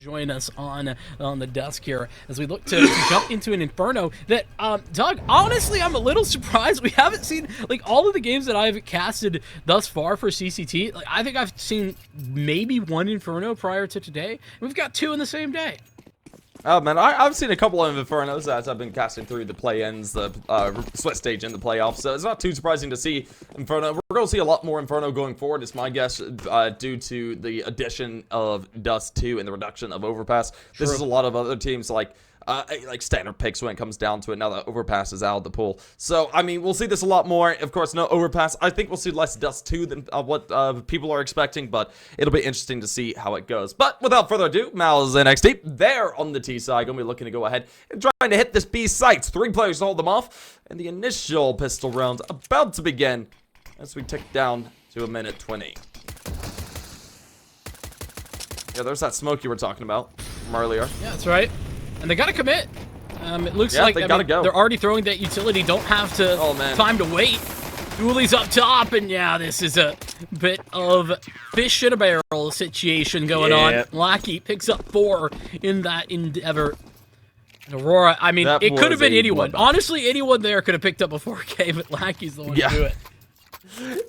Join us on the desk here as we look to jump into an Inferno that, Doug, honestly, I'm a little surprised we haven't seen, like, all of the games that I've casted thus far for CCT. Like, I think I've seen maybe one Inferno prior to today. We've got two in the same day. Oh man, I've seen a couple of Infernos as I've been casting through the play-ins, the split stage and the playoffs, so it's not too surprising to see Inferno. We're going to see a lot more Inferno going forward, it's my guess, due to the addition of Dust 2 and the reduction of Overpass. True. This is a lot of other teams like standard picks when it comes down to it, now that Overpass is out of the pool. So, I mean, we'll see this a lot more. Of course, no Overpass. I think we'll see less Dust 2 than what people are expecting, but it'll be interesting to see how it goes. But without further ado, mouz NXT, they're on the T side, going to be looking to go ahead and trying to hit this B sites. 3 players to hold them off, and the initial pistol round about to begin as we tick down to 1:20. Yeah, there's that smoke you were talking about from earlier. Yeah, that's right. And they gotta commit. It looks yeah, like they gotta go. They're already throwing that utility. Don't have to time to wait. Dooley's up top, and yeah, this is a bit of fish in a barrel situation going on. Lackey picks up 4 in that endeavor. And Aurora, I mean, it could have been anyone. Honestly, anyone there could have picked up a 4K, but Lackey's the one to do it.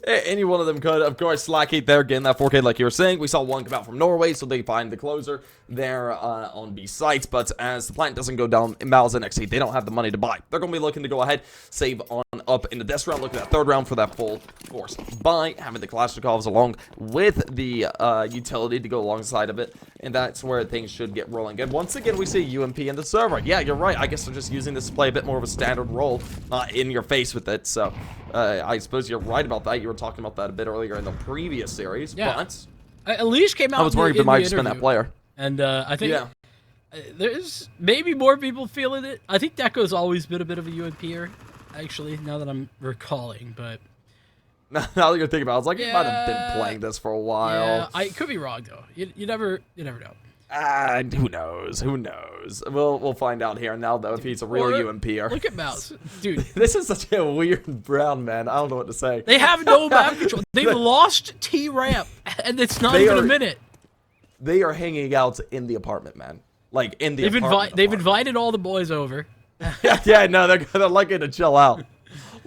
Any one of them could. Of course, Slackheat there getting that 4K like you were saying. We saw one come out from Norway, so they find the closer there on B sites. But as the plant doesn't go down in mouz NXT, they don't have the money to buy. They're going to be looking to go ahead, save on up into this round. Look at that 3rd round for that full force buy, having the Kalashnikovs along with the utility to go alongside of it. And that's where things should get rolling. And once again, we see UMP in the server. Yeah, you're right. I guess they're just using this to play a bit more of a standard role, not in your face with it. So I suppose you're right about that. You were talking about that a bit earlier in the previous series. Yeah. But Elish came out. I was worried they might have been that player. And I think there's maybe more people feeling it. I think Deco's always been a bit of a UMPer, actually, now that I'm recalling. But now that you're thinking about it, I was like, he might have been playing this for a while. Yeah, I could be wrong, though. You never know. Who knows? Who knows? We'll find out here now, though, if he's a real UMPer. Look at mouz. Dude. This is such a weird round, man. I don't know what to say. They have no map control. They've lost T-Ramp, and it's not even a minute. They are hanging out in the apartment, man. Like, in the apartment. They've invited all the boys over. yeah, no, they're lucky to chill out.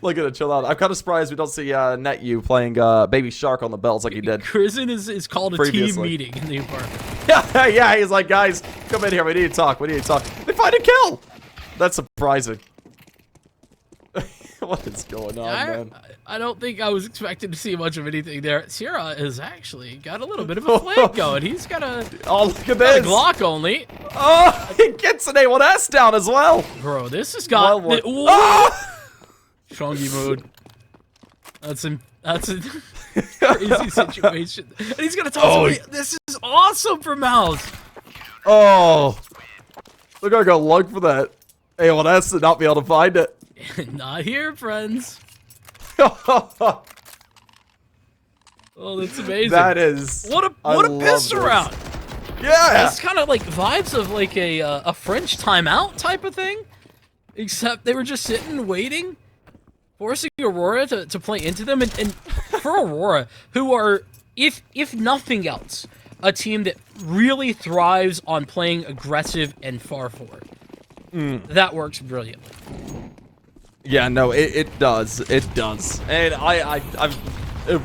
Looking to chill out. I'm kind of surprised we don't see NetU playing Baby Shark on the bells like he did. Krisen is called a team meeting in the apartment. Yeah, he's like, guys, come in here. We need to talk. They find a kill. That's surprising. What is going on, man? I don't think I was expecting to see much of anything there. Sierra has actually got a little bit of a flank going. He's got a look at this. A Glock only. Oh, he gets an A1S down as well. Bro, this has got Shongi mood. That's a crazy situation. And he's gonna toss away. This is awesome for mouz. Oh, we're gonna go look for that A1S and not be able to find it. Not here, friends. Oh, that's amazing. That is what a pistol round. Yeah, it's kind of like vibes of like a French timeout type of thing, except they were just sitting waiting, forcing Aurora to play into them, and for Aurora, who are if nothing else, a team that really thrives on playing aggressive and far forward. That works brilliantly. Yeah, no, it does. It does. And I've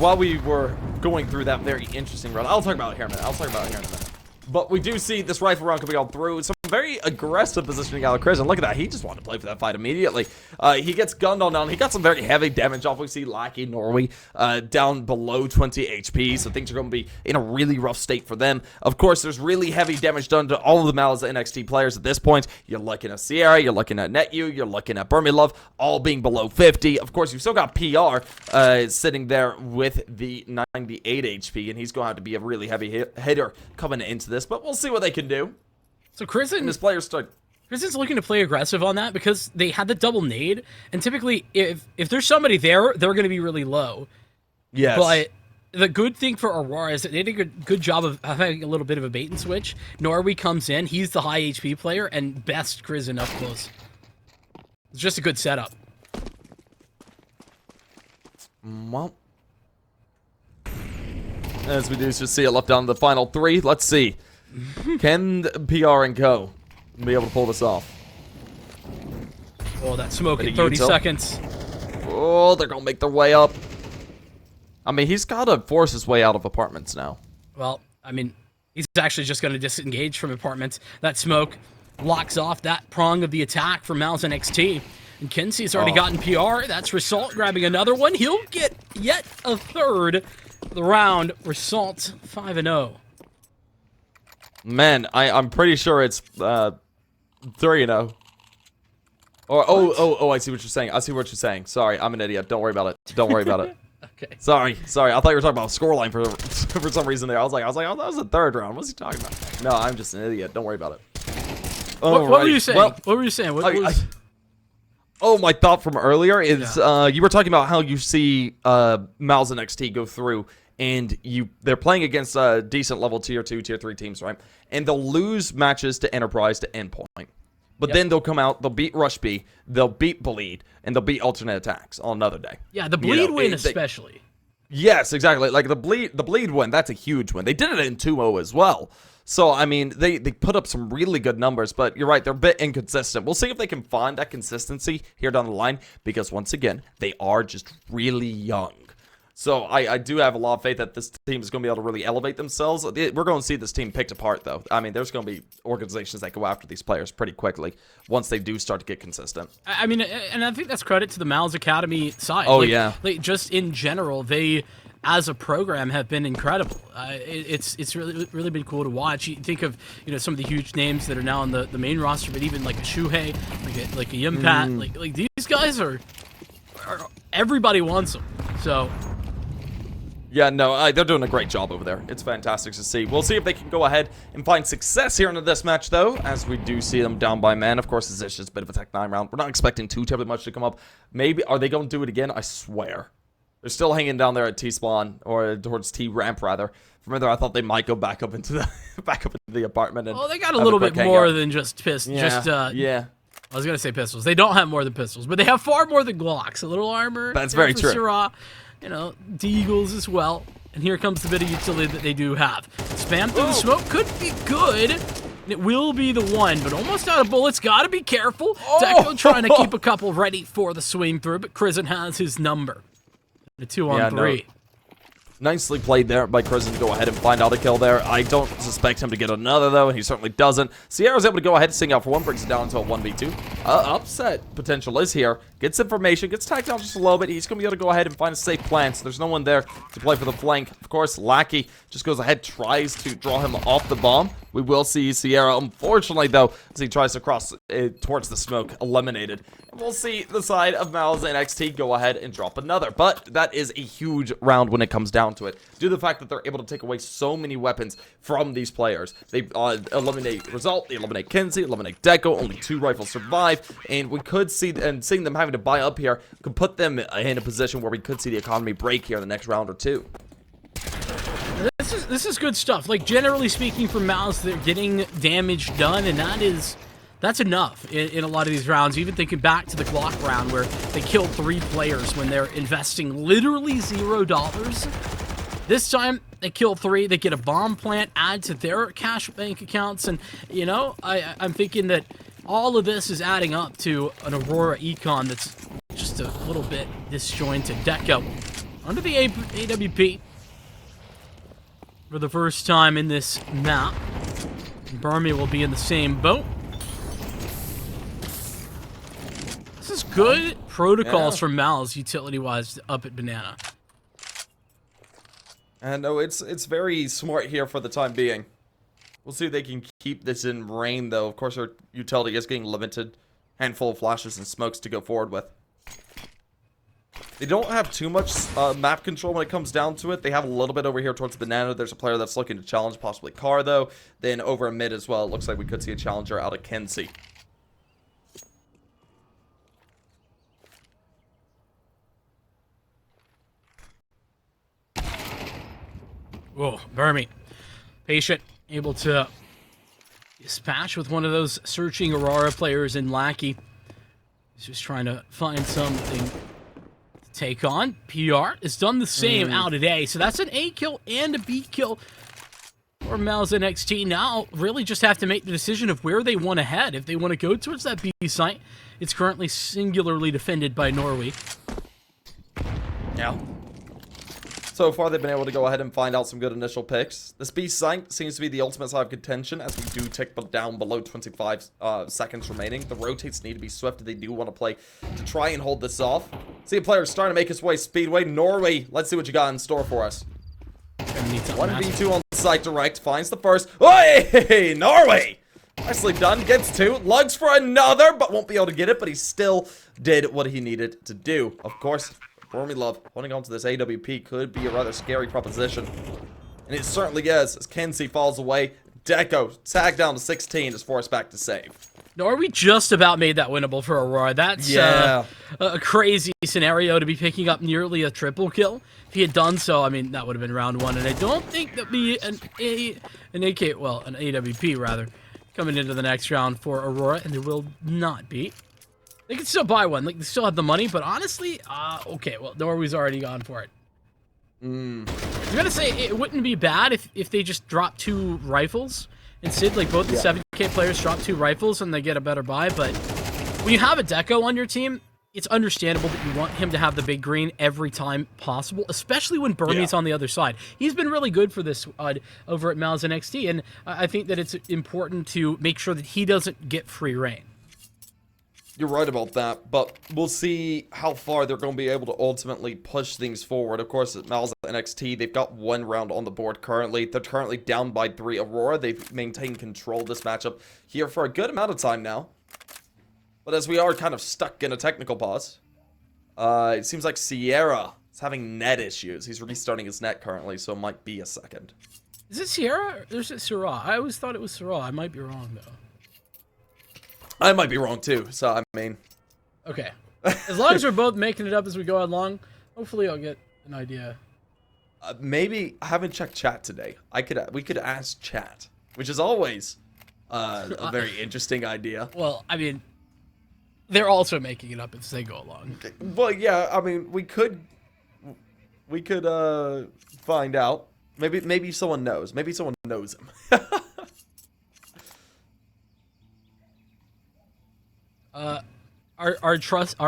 while we were going through that very interesting run, I'll talk about it here in a minute. But we do see this rifle round coming on through. Some very aggressive positioning out of Chris. And look at that. He just wanted to play for that fight immediately. He gets gunned on down. He got some very heavy damage off. We see Lackey, Norway, down below 20 HP. So things are going to be in a really rough state for them. Of course, there's really heavy damage done to all of the mouz NXT players at this point. You're looking at Sierra. You're looking at NetU. You're looking at Burmilov, all being below 50. Of course, you've still got PR sitting there with the 98 HP. And he's going to have to be a really heavy hitter coming into this. But we'll see what they can do. So Krisen, his players start. Krisen's looking to play aggressive on that because they had the double nade, and typically, if there's somebody there, they're going to be really low. Yes. But the good thing for Aurora is that they did a good job of having a little bit of a bait and switch. Norway comes in, he's the high HP player, and best Krisen up close. It's just a good setup. Well, as we do just see it left down to the final 3. Let's see. Can PR and Co. be able to pull this off? Oh, that smoke in Ready, 30 Util? seconds. Oh, they're gonna make their way up. I mean, he's gotta force his way out of apartments now. Well, I mean, he's actually just going to disengage from apartments. That smoke blocks off that prong of the attack from mouz NXT. And Kinsey's already gotten PR. That's Result grabbing another one. He'll get yet a third of the round. Result 5-0. Man, I'm pretty sure it's 3-0. Or oh, I see what you're saying. I see what you're saying. Sorry, I'm an idiot. Don't worry about it. Don't worry about it. Okay. Sorry. I thought you were talking about scoreline for some reason there. I was like, oh, that was the third round. What's he talking about? No, I'm just an idiot. Don't worry about it. What were you saying? Well, what were you saying? my thought from earlier is you were talking about how you see mouz NXT go through, and they're playing against decent level tier 2, tier 3 teams, right? And they'll lose matches to Enterprise to Endpoint. But then they'll come out, they'll beat Rush B, they'll beat Bleed, and they'll beat Alternate Attacks on another day. Yeah, the Bleed win especially. Yes, exactly. Like the bleed win, that's a huge win. They did it in 2-0 as well. So, I mean, they put up some really good numbers, but you're right, they're a bit inconsistent. We'll see if they can find that consistency here down the line, because once again, they are just really young. So I do have a lot of faith that this team is going to be able to really elevate themselves. We're going to see this team picked apart, though. I mean, there's going to be organizations that go after these players pretty quickly once they do start to get consistent. I mean, and I think that's credit to the mouz Academy side. Oh, yeah. Like, just in general, they, as a program, have been incredible. It's really been cool to watch. You think of, some of the huge names that are now on the main roster, but even like a Shuhei, like a Yimpat, like these guys are everybody wants them. So. Yeah, no, they're doing a great job over there. It's fantastic to see. We'll see if they can go ahead and find success here into this match, though, as we do see them down by man. Of course, this is just a bit of a Tech 9 round. We're not expecting too terribly much to come up. Maybe, are they going to do it again? I swear. They're still hanging down there at T-spawn, or towards T-ramp, rather. From there, I thought they might go back up into the apartment. And they got a little bit more than just pistols. Yeah. I was going to say pistols. They don't have more than pistols, but they have far more than Glocks. A little armor. That's very true. Syrah, Deagles as well. And here comes the bit of utility that they do have. Spam through the smoke could be good. And it will be the one, but almost out of bullets. Gotta be careful. Deco trying to keep a couple ready for the swing through, but Crizzen has his number. The 2-on-3. No. Nicely played there by Crizzen to go ahead and find out a kill there. I don't suspect him to get another, though, and he certainly doesn't. Sierra's able to go ahead and sing out for one, brings it down into a 1v2. Upset potential is here. Gets information, gets tagged down just a little bit. He's going to be able to go ahead and find a safe plant, so there's no one there to play for the flank. Of course, Lackey just goes ahead, tries to draw him off the bomb. We will see Sierra, unfortunately, though, as he tries to cross towards the smoke, eliminated. And we'll see the side of mouz NXT go ahead and drop another. But that is a huge round when it comes down to it. Due to the fact that they're able to take away so many weapons from these players. They eliminate Result, they eliminate Kinsey, eliminate Deco, only 2 rifles survive. And we could see, and seeing them having to buy up here, could put them in a position where we could see the economy break here in the next round or two. This is good stuff. Like, generally speaking, for mouz, they're getting damage done, and that's enough in a lot of these rounds. Even thinking back to the Glock round where they killed 3 players when they're investing literally $0. This time, they kill 3, they get a bomb plant, add to their cash bank accounts, and, I'm thinking that all of this is adding up to an Aurora econ that's just a little bit disjointed. Deco under the AWP for the first time in this map. Burmy will be in the same boat. This is good protocols from mouz, utility-wise, up at Banana. And no, it's very smart here for the time being. We'll see if they can keep this in rain, though. Of course, our utility is getting limited. Handful of flashes and smokes to go forward with. They don't have too much map control when it comes down to it. They have a little bit over here towards Banana. There's a player that's looking to challenge, possibly Carr, though. Then over in mid as well, it looks like we could see a challenger out of Kinsey. Whoa, Burmy. Patient, able to dispatch with one of those searching Aurora players in Lackey. He's just trying to find something to take on. PR has done the same out today, so that's an A kill and a B kill for mouz NXT now really just have to make the decision of where they want to head. If they want to go towards that B site, it's currently singularly defended by Norway. Yeah. So far, they've been able to go ahead and find out some good initial picks. This B site seems to be the ultimate side of contention, as we do tick down below 25 seconds remaining. The rotates need to be swift if they do want to play to try and hold this off. See a player starting to make his way Speedway. Norway, let's see what you got in store for us. 1v2 on site direct, finds the first. Hey, Norway! Nicely done, gets two, lugs for another, but won't be able to get it, but he still did what he needed to do. Of course, Formulove holding on to this AWP could be a rather scary proposition. And it certainly is, as Kenzie falls away. Deco, tagged down to 16, is forced back to save. Norway just about made that winnable for Aurora. That's a crazy scenario to be picking up nearly a triple kill. If he had done so, I mean, that would have been round one. And I don't think that'd be an AWP rather, coming into the next round for Aurora, and there will not be. They can still buy one. Like, they still have the money, but honestly, okay, well, Norway's already gone for it. I was gonna say, it wouldn't be bad if they just drop 2 rifles. Instead, like, both the 7K players drop 2 rifles and they get a better buy, but when you have a Deco on your team, it's understandable that you want him to have the big green every time possible, especially when Burmese on the other side. He's been really good for this over at mouz NXT, and I think that it's important to make sure that he doesn't get free reign. You're right about that, but we'll see how far they're going to be able to ultimately push things forward. Of course, at mouz NXT, they've got 1 round on the board currently. They're currently down by 3. Aurora, they've maintained control of this matchup here for a good amount of time now. But as we are kind of stuck in a technical pause, it seems like Sierra is having net issues. He's restarting his net currently, so it might be a second. Is it Sierra or is it Syrah? I always thought it was Syrah. I might be wrong, though. I might be wrong too, so I mean. Okay. As long as we're both making it up as we go along, hopefully I'll get an idea. Maybe I haven't checked chat today. We could ask chat, which is always a very interesting idea. Well, I mean, they're also making it up as they go along. Well, yeah, I mean, we could find out. Maybe someone knows. Maybe someone knows him. Our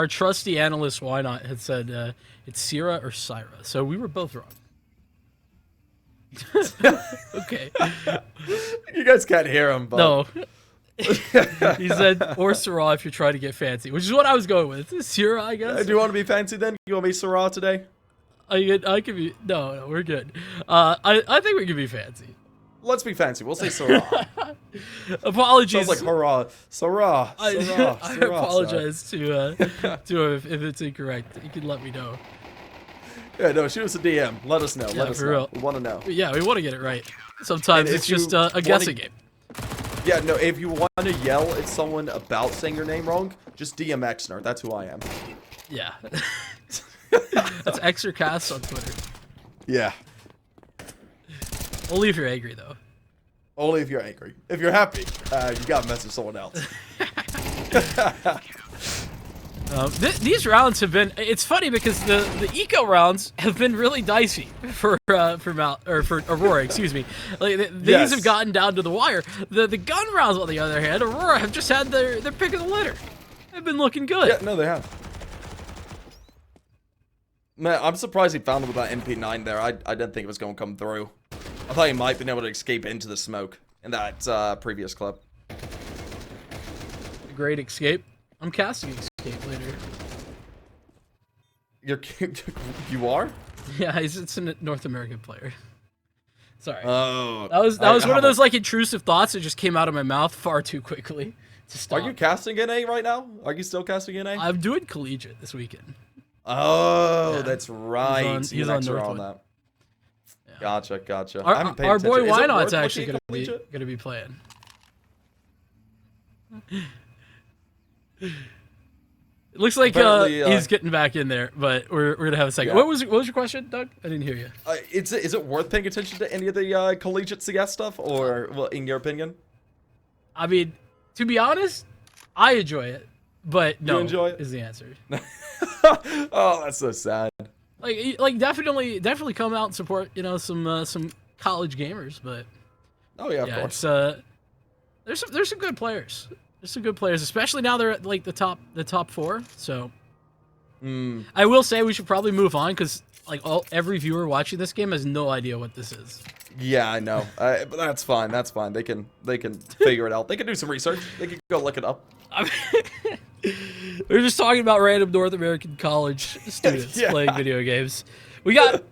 trusty analyst Why Not had said it's Sierra or Syra, so we were both wrong. Okay. You guys can't hear him, but no. He said or Syrah if you're trying to get fancy, which is what I was going with. It's Sierra, I guess. Do you want to be fancy then? You want to be Sarah today? I could be. No, we're good. I think we can be fancy. Let's be fancy. We'll say Sarah. Apologies. Sounds like hurrah. Sarah. I apologize to if it's incorrect. You can let me know. Yeah, no, shoot us a DM. Let us know. Yeah, Let us know. real. We want to know. Yeah, we want to get it right. Sometimes it's just a guessing game. Yeah, no, if you want to yell at someone about saying your name wrong, just DM Exner. That's who I am. Yeah. That's Exercast on Twitter. Yeah. Only if you're angry, though. Only if you're angry. If you're happy, you gotta message someone else. These rounds have been. It's funny because the eco rounds have been really dicey for Aurora. Excuse me. Like these have gotten down to the wire. The gun rounds, on the other hand, Aurora have just had their pick of the litter. They've been looking good. Yeah, no, they have. Man, I'm surprised he found him with that MP9 there. I didn't think it was going to come through. I thought he might have been able to escape into the smoke in that previous clip. A great escape. I'm casting escape later. You are? Yeah, it's a North American player. Sorry. Oh. That was one of those like intrusive thoughts that just came out of my mouth far too quickly to stop. Are you casting NA right now? Are you still casting NA? I'm doing collegiate this weekend. Oh, yeah. That's right. He's on Northwood. That. Yeah. Gotcha. Our boy Why Not's actually gonna be playing. It looks like he's getting back in there, but we're gonna have a second. Yeah. What was your question, Doug? I didn't hear you. Is it worth paying attention to any of the collegiate CS stuff, or well, in your opinion? I mean, to be honest, I enjoy it, but no, you enjoy it? Is the answer. Oh, that's so sad. Like definitely come out and support some college gamers, but Oh yeah, of Yeah, course. there's some good players. There's some good players, especially now they're at like the top 4. So I will say we should probably move on because like every viewer watching this game has no idea what this is. Yeah, I know. But that's fine. That's fine. They can figure it out. They can do some research. They can go look it up. We're just talking about random North American college students Yeah. playing video games. We got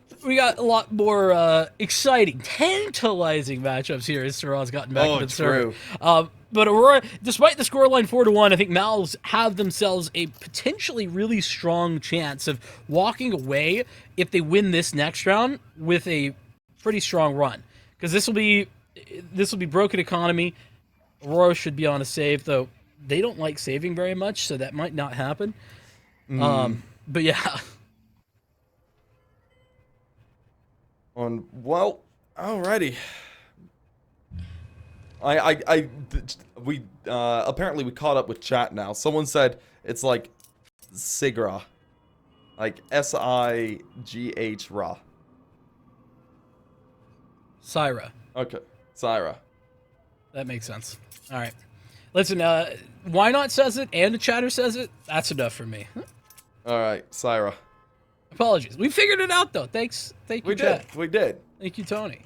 a lot more exciting, tantalizing matchups here as Sarah's gotten back into the server. But Aurora, despite the scoreline 4-1, I think Mal's have themselves a potentially really strong chance of walking away if they win this next round with a pretty strong run. Because this will be broken economy. Aurora should be on a save, though they don't like saving very much, so that might not happen. But yeah. Well, alrighty. We apparently we caught up with chat now. Someone said it's like Sigra, like S-I-G-H Ra. Syra. Okay, Syra. That makes sense. All right. Listen, Why Not says it and the chatter says it. That's enough for me. All right, Syra. Apologies. We figured it out though. Thank you, We chat. did. We did. Thank you, Tony.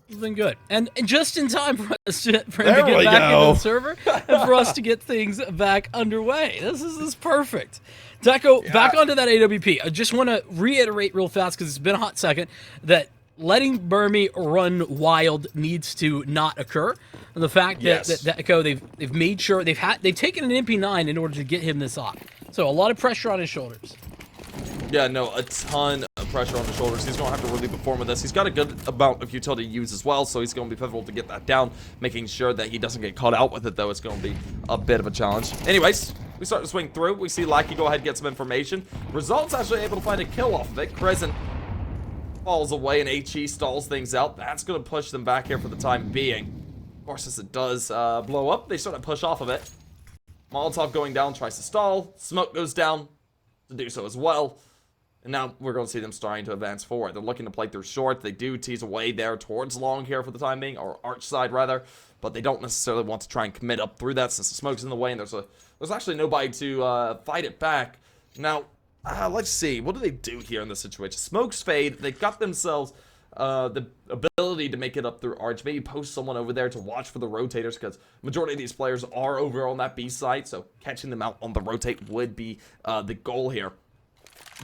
It's been good. And just in time for us to, for him There to get we back go. into the server and for us to get things back underway. This is perfect. Deco, back onto that AWP. I just want to reiterate real fast because it's been a hot second that letting Burmy run wild needs to not occur. And the fact that Deco, they've made sure they've taken an MP9 in order to get him this off. So a lot of pressure on his shoulders. Yeah, no, a ton of pressure on the shoulders. He's going to have to really perform with this. He's got a good amount of utility to use as well, so he's going to be pivotal to get that down, making sure that he doesn't get caught out with it, though. It's going to be a bit of a challenge. Anyways, we start to swing through. We see Lackey go ahead and get some information. Results actually able to find a kill off of it. Crescent falls away, and HE stalls things out. That's going to push them back here for the time being. Of course, as it does blow up, they sort of push off of it. Molotov going down, tries to stall. Smoke goes down to do so as well. And now we're going to see them starting to advance forward. They're looking to play through short. They do tease away there towards long here for the time being, or arch side rather. But they don't necessarily want to try and commit up through that since the smoke's in the way and there's actually nobody to fight it back. Now, let's see. What do they do here in this situation? Smokes fade. They've got themselves the ability to make it up through arch. Maybe post someone over there to watch for the rotators because majority of these players are over on that B side. So catching them out on the rotate would be the goal here.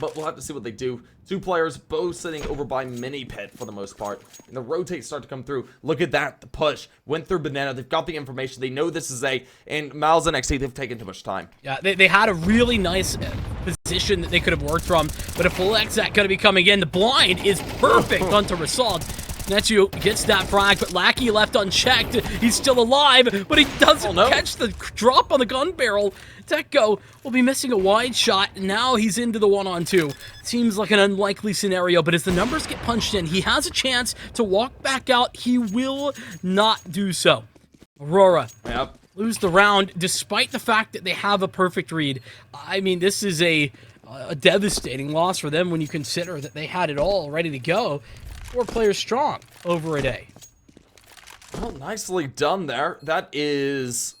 But we'll have to see what they do. Two players both sitting over by mini pit for the most part. And the rotates start to come through. Look at that. The push went through banana. They've got the information. They know this is A. And mouz NXT, they've taken too much time. Yeah, they had a really nice position that they could have worked from. But if Alexak going to be coming in, the blind is perfect onto Rasad. Netsu gets that frag, but Lackey left unchecked. He's still alive, but he doesn't catch the drop on the gun barrel. Deco will be missing a wide shot. Now he's into the 1-on-2. Seems like an unlikely scenario, but as the numbers get punched in, he has a chance to walk back out. He will not do so. Aurora. Yep. Lose the round despite the fact that they have a perfect read. I mean, this is a devastating loss for them when you consider that they had it all ready to go. 4 players strong over a day. Well, nicely done there. That is...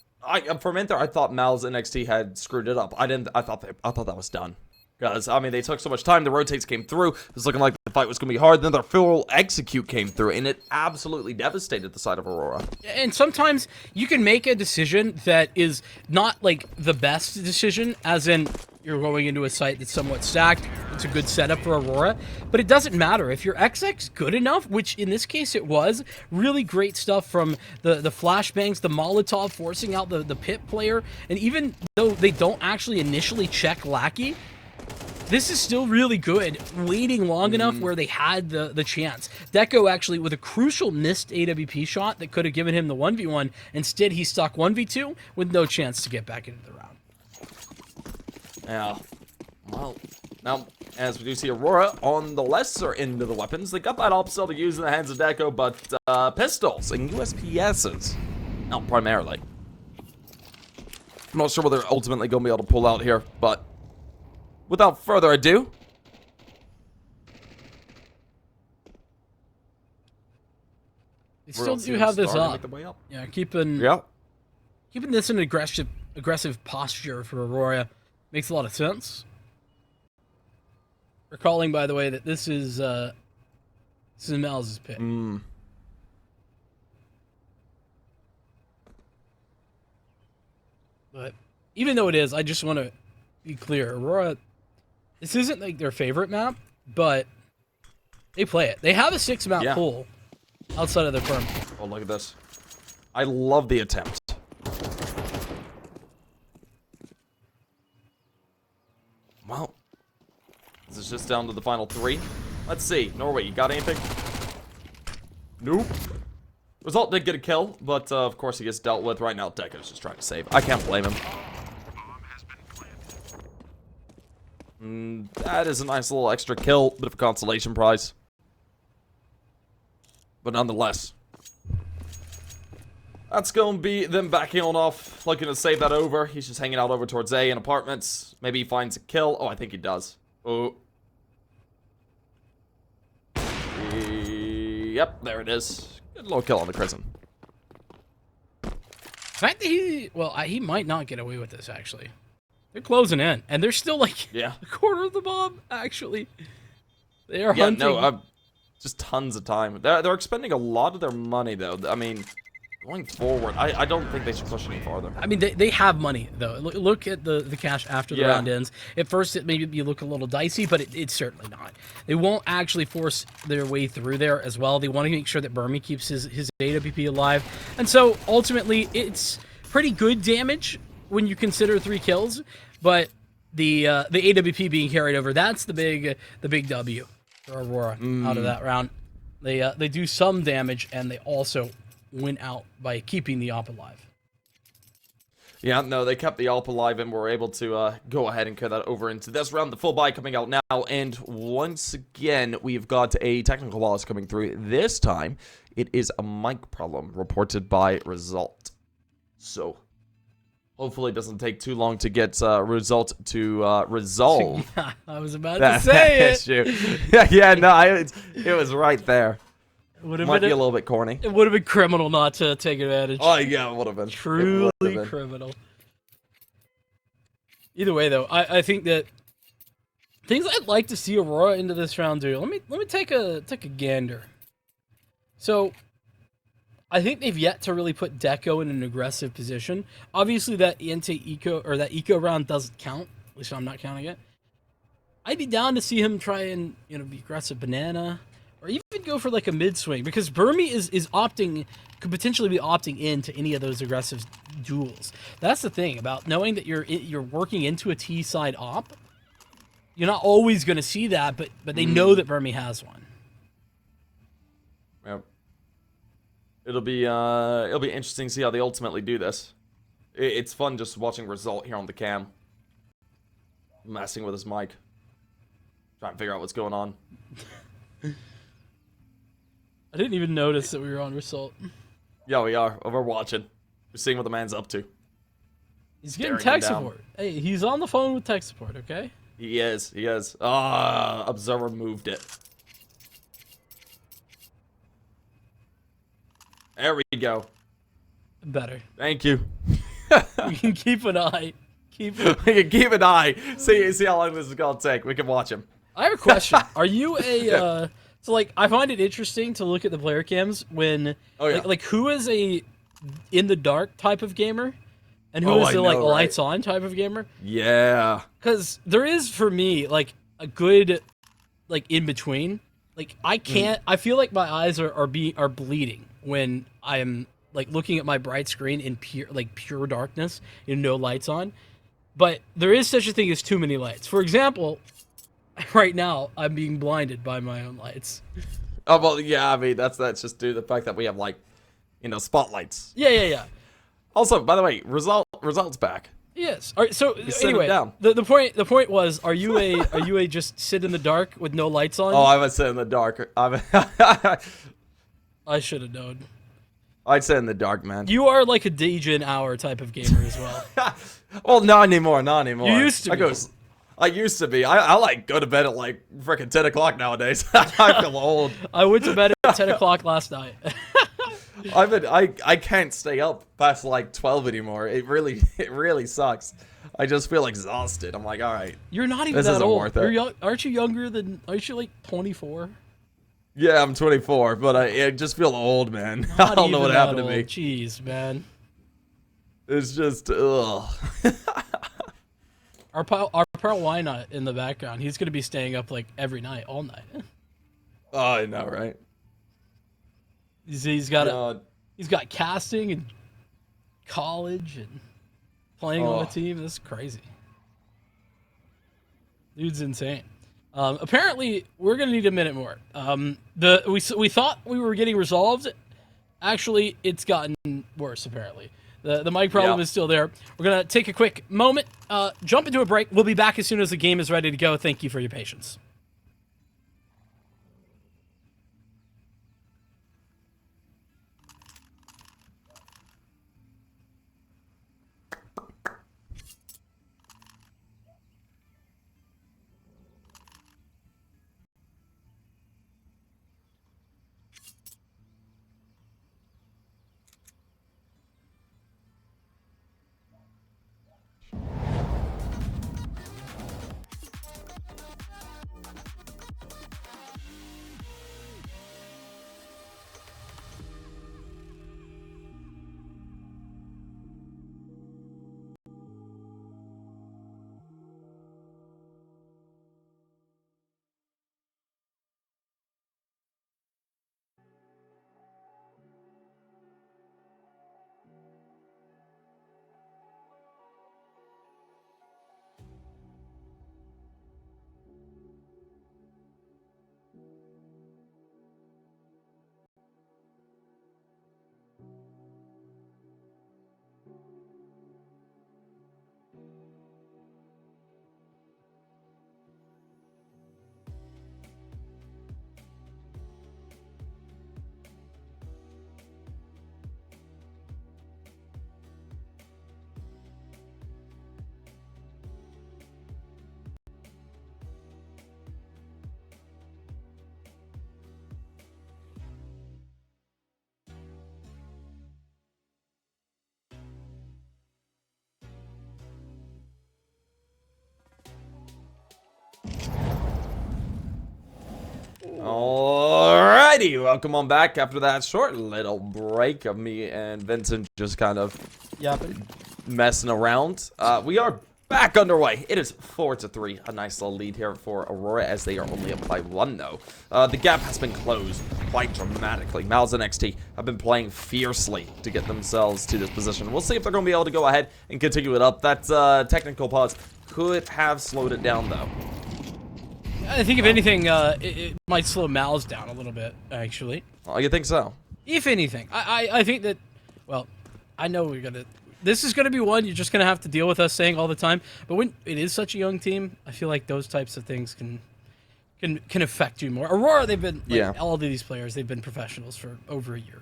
for a minute there, I thought mouz NXT had screwed it up. I thought that was done. Because, I mean, they took so much time. The rotates came through. It was looking like the fight was going to be hard. Then their full execute came through, and it absolutely devastated the side of Aurora. And sometimes you can make a decision that is not, like, the best decision, as in you're going into a site that's somewhat stacked. It's a good setup for Aurora. But it doesn't matter. If your XX good enough, which in this case it was, really great stuff from the flashbangs, the Molotov forcing out the pit player, and even though they don't actually initially check Lackey, this is still really good, waiting long enough where they had the chance. Deco actually, with a crucial missed AWP shot that could have given him the 1v1, instead he stuck 1v2 with no chance to get back into the round. Yeah. Well, now, as we do see Aurora on the lesser end of the weapons, they got that opsil to use in the hands of Deco, but pistols and USPSs. Not primarily. I'm not sure what they're ultimately going to be able to pull out here, but without further ado, They still do have this up. Yeah, keeping this an aggressive posture for Aurora makes a lot of sense. Recalling, by the way, that this is Miles' pick. But even though it is, I just want to be clear. Aurora, this isn't like their favorite map, but they play it. They have a 6-map pool outside of their firm. Oh, look at this. I love the attempt. Well, this is just down to the final 3. Let's see. Norway, you got anything? Nope. Result did get a kill, but of course he gets dealt with. Right now, Deco's just trying to save. I can't blame him. That is a nice little extra kill. Bit of a consolation prize. But nonetheless, that's going to be them backing on off, looking to save that over. He's just hanging out over towards A in apartments. Maybe he finds a kill. Oh, I think he does. Oh. Yep, there it is. Good little kill on the Crimson. The fact that he might not get away with this, actually. They're closing in, and they're still, like, a quarter of the bomb, actually. They are hunting. No, just tons of time. They're expending a lot of their money, though. I mean, going forward, I don't think they should push any farther. I mean, they have money, though. Look at the cash after the round ends. At first, it maybe look a little dicey, but it's certainly not. They won't actually force their way through there as well. They want to make sure that Burmy keeps his AWP alive. And so, ultimately, it's pretty good damage when you consider 3 kills, but the AWP being carried over, that's the big W for Aurora out of that round. They do some damage, and they also win out by keeping the AWP alive. Yeah, no, they kept the AWP alive and were able to go ahead and carry that over into this round. The full buy coming out now, and once again, we've got a technical loss coming through. This time, it is a mic problem reported by Result. So, hopefully it doesn't take too long to get Result to resolve. I was about to say it. Yeah, no, it was right there. Might be a little bit corny. It would have been criminal not to take advantage. Oh, yeah, it would have been. Truly criminal. Either way, though, I think that things I'd like to see Aurora into this round do. Let me take a gander. So, I think they've yet to really put Deco in an aggressive position. Obviously, that eco round doesn't count. At least I'm not counting it. I'd be down to see him try and be aggressive banana. Or even go for like a mid swing, because Burmy could potentially be opting into any of those aggressive duels. That's the thing about knowing that you're working into a T side op. You're not always going to see that, but they know that Burmy has one. Yep. It'll be interesting to see how they ultimately do this. It's fun just watching Result here on the cam, messing with his mic, trying to figure out what's going on. I didn't even notice that we were on Result. Yeah, we are. We're watching. We're seeing what the man's up to. He's getting tech support. Hey, he's on the phone with tech support, okay? He is. He is. Observer moved it. There we go. Better. Thank you. We can keep an eye. We can keep an eye. See how long this is going to take. We can watch him. I have a question. Are you a... So, like, I find it interesting to look at the player cams when, like, who is a in-the-dark type of gamer, and who is a, like, lights-on type of gamer? Yeah. Because there is, for me, like, a good, like, in-between. Like, I can't, I feel like my eyes are bleeding when I'm, like, looking at my bright screen in pure darkness, no lights on. But there is such a thing as too many lights. For example... Right now, I'm being blinded by my own lights. Oh, well, yeah, I mean, that's just due to the fact that we have, like, spotlights. Yeah. Also, by the way, Result's back. Yes. All right, so, anyway, the point was, are you a just sit in the dark with no lights on? Oh, I would sit in the dark. I should have known. I'd sit in the dark, man. You are like a Dejin Hour type of gamer as well. Well, not anymore. You used to be. I used to be. I like go to bed at like freaking 10 o'clock nowadays. I feel old. I went to bed at 10 o'clock last night. I can't stay up past like 12 anymore. It really sucks. I just feel exhausted. I'm like, all right. You're not even This that isn't old. worth it. Aren't you younger than? Aren't you like 24? Yeah, I'm 24, but I just feel old, man. I Not don't know even what that happened to old. me. Jeez, man. It's just, ugh. Our pal Why Not in the background. He's gonna be staying up like every night, all night. Oh, I know, right? He's got casting and college and playing on a team. This is crazy. Dude's insane. Apparently, we're gonna need a minute more. We thought we were getting resolved. Actually, it's gotten worse. Apparently, the mic problem is still there. We're gonna take a quick moment, jump into a break. We'll be back as soon as the game is ready to go. Thank you for your patience. Alrighty, welcome on back after that short little break of me and Vincent just kind of messing around. We are back underway. It is 4-3, a nice little lead here for Aurora as they are only up by 1 though. The gap has been closed quite dramatically. mouz NXT have been playing fiercely to get themselves to this position. We'll see if they're going to be able to go ahead and continue it up. That technical pause could have slowed it down though. I think if anything, it might slow mouz down a little bit, actually. Oh, you think so? If anything. I think that, well, I know this is gonna be one you're just gonna have to deal with us saying all the time, but when it is such a young team, I feel like those types of things can affect you more. Aurora, they've been, all of these players, they've been professionals for over a year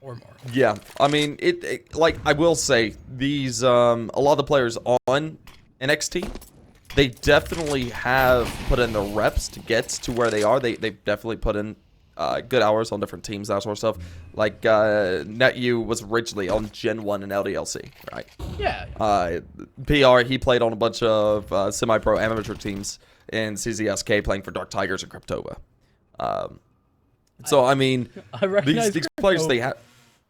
or more. Yeah, I mean, like, I will say, these, a lot of the players on NXT, they definitely have put in the reps to get to where they are. They've definitely put in good hours on different teams, that sort of stuff. Like, NetU was originally on Gen 1 and LDLC, right? Yeah. PR, he played on a bunch of semi-pro amateur teams in CCSK playing for Dark Tigers and Cryptova. So, I mean, these players, they have...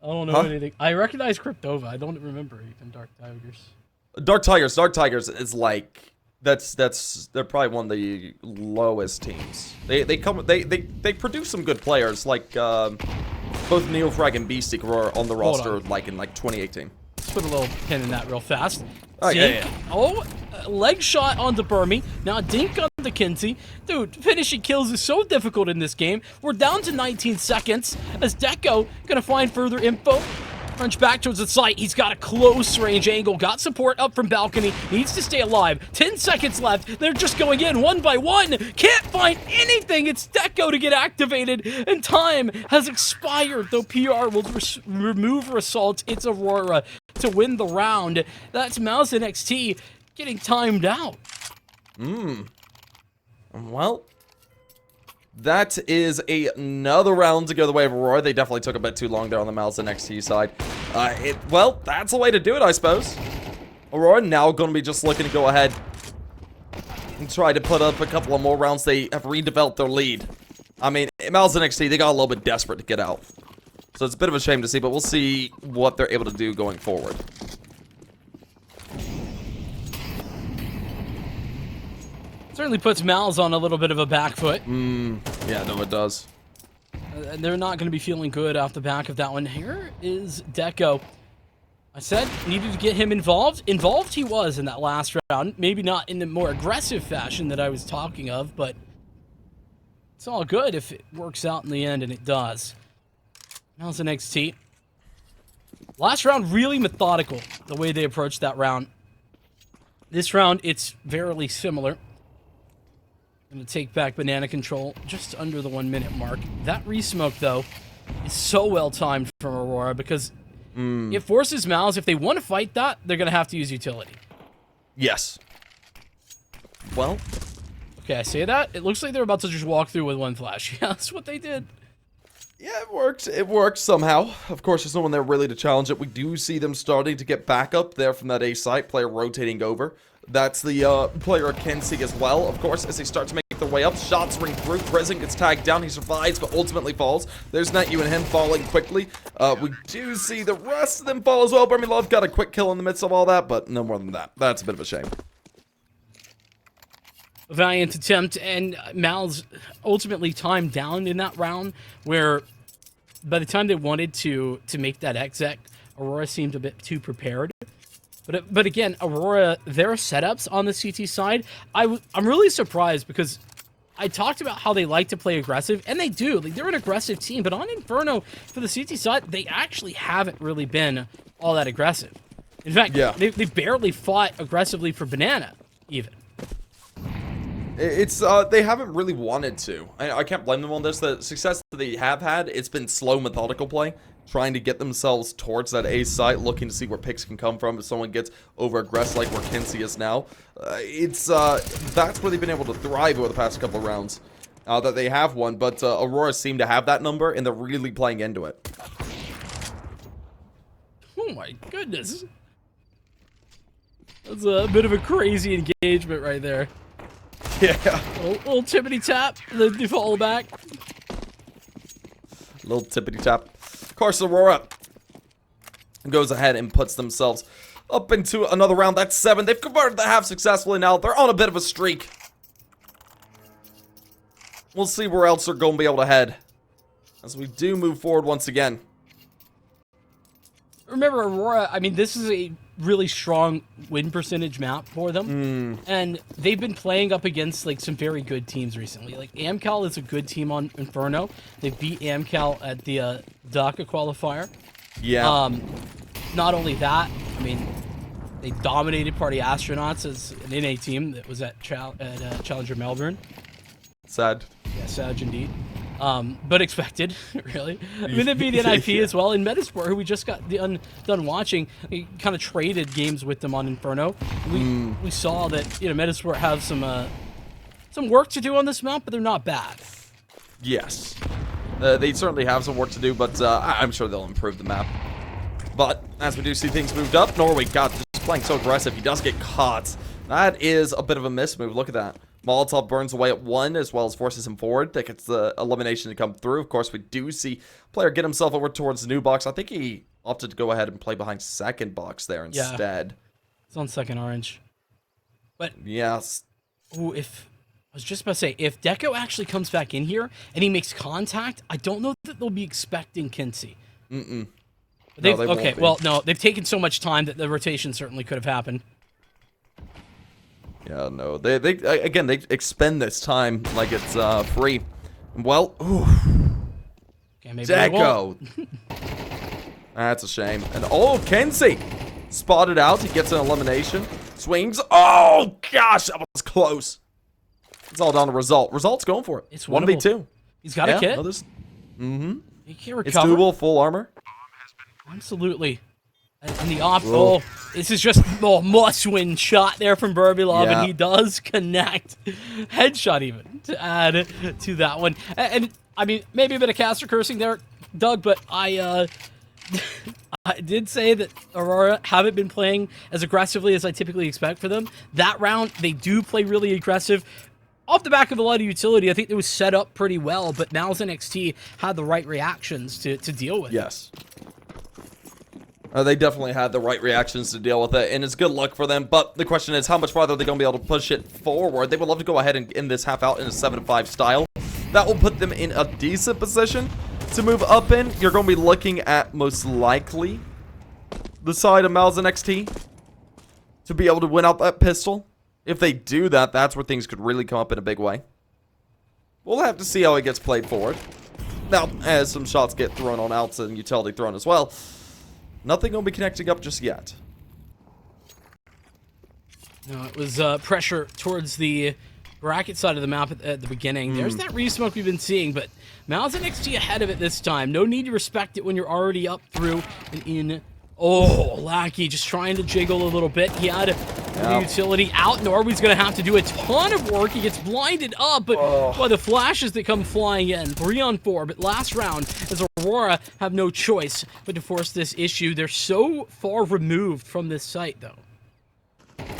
I don't know anything. I recognize Cryptova. I don't remember even Dark Tigers. Dark Tigers is like... They're probably one of the lowest teams. They produce some good players like both Neofrag and Beastic were on the roster like in 2018. Let's put a little pin in that real fast. Oh, yeah. Oh, leg shot onto Burmy. Now dink onto Kinsey. Dude, finishing kills is so difficult in this game. We're down to 19 seconds as Deco gonna find further info. Crunch back towards the site. He's got a close range angle. Got support up from balcony. Needs to stay alive. 10 seconds left. They're just going in one by one. Can't find anything. It's Deco to get activated. And time has expired. Though PR will remove Assault. It's Aurora to win the round. That's mouz NXT getting timed out. Well, That is another round to go the way of Aurora. They definitely took a bit too long there on the mouz NXT side. Well, that's the way to do it, I suppose. Aurora now going to be just looking to go ahead and try to put up a couple of more rounds. They have redeveloped their lead. I mean, mouz NXT, they got a little bit desperate to get out. So it's a bit of a shame to see, but we'll see what they're able to do going forward. Certainly puts mouz on a little bit of a back foot. Yeah, no, it does. And they're not going to be feeling good off the back of that one. Here is Deco. I said needed to get him involved. Involved he was in that last round. Maybe not in the more aggressive fashion that I was talking of, but it's all good if it works out in the end, and it does. mouz NXT. Last round, really methodical, the way they approached that round. This round, it's very similar. Gonna take back banana control just under the 1 minute mark. That resmoke, though, is so well timed from Aurora because it forces mouz, if they want to fight that, they're gonna have to use utility. Yes. Well. Okay, I say that. It looks like they're about to just walk through with one flash. Yeah, that's what they did. Yeah, it worked. It worked somehow. Of course, there's no one there really to challenge it. We do see them starting to get back up there from that A site. Player rotating over. That's the player can see as well. Of course, as they start to make their way up, shots ring through. Prison gets tagged down. He survives, but ultimately falls. There's NetU and him falling quickly. We do see the rest of them fall as well. Love got a quick kill in the midst of all that, but no more than that. That's a bit of a shame. A valiant attempt, and mouz ultimately timed down in that round, where by the time they wanted to make that exec, Aurora seemed a bit too prepared. But again, Aurora, their setups on the CT side, I'm really surprised because I talked about how they like to play aggressive, and they do. Like, they're an aggressive team, but on Inferno, for the CT side, they actually haven't really been all that aggressive. In fact, yeah. they barely fought aggressively for banana, even. It's, they haven't really wanted to. I can't blame them on this. The success that they have had, it's been slow, methodical play. Trying to get themselves towards that A site, looking to see where picks can come from if someone gets over-aggressed like where Kinsey is now. That's where they've been able to thrive over the past couple of rounds. That they have won, but Aurora seem to have that number, and they're really playing into it. Oh my goodness. That's a bit of a crazy engagement right there. Yeah. Little tippity tap, then they fall back. Little tippity tap. Of course, Aurora goes ahead and puts themselves up into another round. That's 7. They've converted the half successfully now. They're on a bit of a streak. We'll see where else they're going to be able to head as we do move forward once again. Remember, Aurora, I mean, this is a really strong win percentage map for them. And they've been playing up against, like, some very good teams recently. Like, Amcal is a good team on Inferno. They beat Amcal at the DACA qualifier. Yeah. Not only that, I mean, they dominated Party Astronauts as an NA team that was at Challenger Melbourne. Sad. Yeah, sad indeed. But expected, really. I mean, they beat NIP as well. In Metasport, who we just got done watching, we kind of traded games with them on Inferno. We saw that, you know, Metasport have some work to do on this map, but they're not bad. Yes. They certainly have some work to do, but I'm sure they'll improve the map. But as we do see things moved up, Norway got just playing so aggressive. He does get caught. That is a bit of a miss move. Look at that. Molotov burns away at 1, as well as forces him forward. That gets the elimination to come through. Of course, we do see player get himself over towards the new box. I think he opted to go ahead and play behind second box there instead. Yeah. It's on second orange. But yes. Ooh, I was just about to say, if Deco actually comes back in here and he makes contact, I don't know that they'll be expecting Kinsey. No, they okay, well, no, they've taken so much time that the rotation certainly could have happened. Yeah, no, they again, they expend this time like it's free. Well, ooh. Okay, maybe Deco. That's a shame. And oh, Kinsey spotted out. He gets an elimination. Swings. Oh gosh, that was close. It's all down to result. Result's going for it. It's 1v2. He's got a kit. No, He can recover. It's doable. Full armor. Absolutely. And the this is just a must-win shot there from Burbylov, and he does connect. Headshot even, to add to that one. And I mean, maybe a bit of caster cursing there, Doug, but I did say that Aurora haven't been playing as aggressively as I typically expect for them. That round, they do play really aggressive. Off the back of a lot of utility, I think it was set up pretty well, but mouz NXT had the right reactions to deal with. Yes. They definitely had the right reactions to deal with it, and it's good luck for them, but the question is, how much farther are they going to be able to push it forward? They would love to go ahead and end this half out in a 7-5 style. That will put them in a decent position to move up in. You're going to be looking at, most likely, the side of mouz NXT to be able to win out that pistol. If they do that, that's where things could really come up in a big way. We'll have to see how it gets played forward. Now, as some shots get thrown on outs and utility thrown as well, nothing going to be connecting up just yet. No, it was pressure towards the bracket side of the map at the beginning. There's that re-smoke we've been seeing, but mouz NXT ahead of it this time. No need to respect it when you're already up through and in. Oh, Lackey just trying to jiggle a little bit. He had the utility out. Norway's going to have to do a ton of work. He gets blinded up, but by the flashes that come flying in. 3 on 4, but last round, as Aurora have no choice but to force this issue. They're so far removed from this site, though.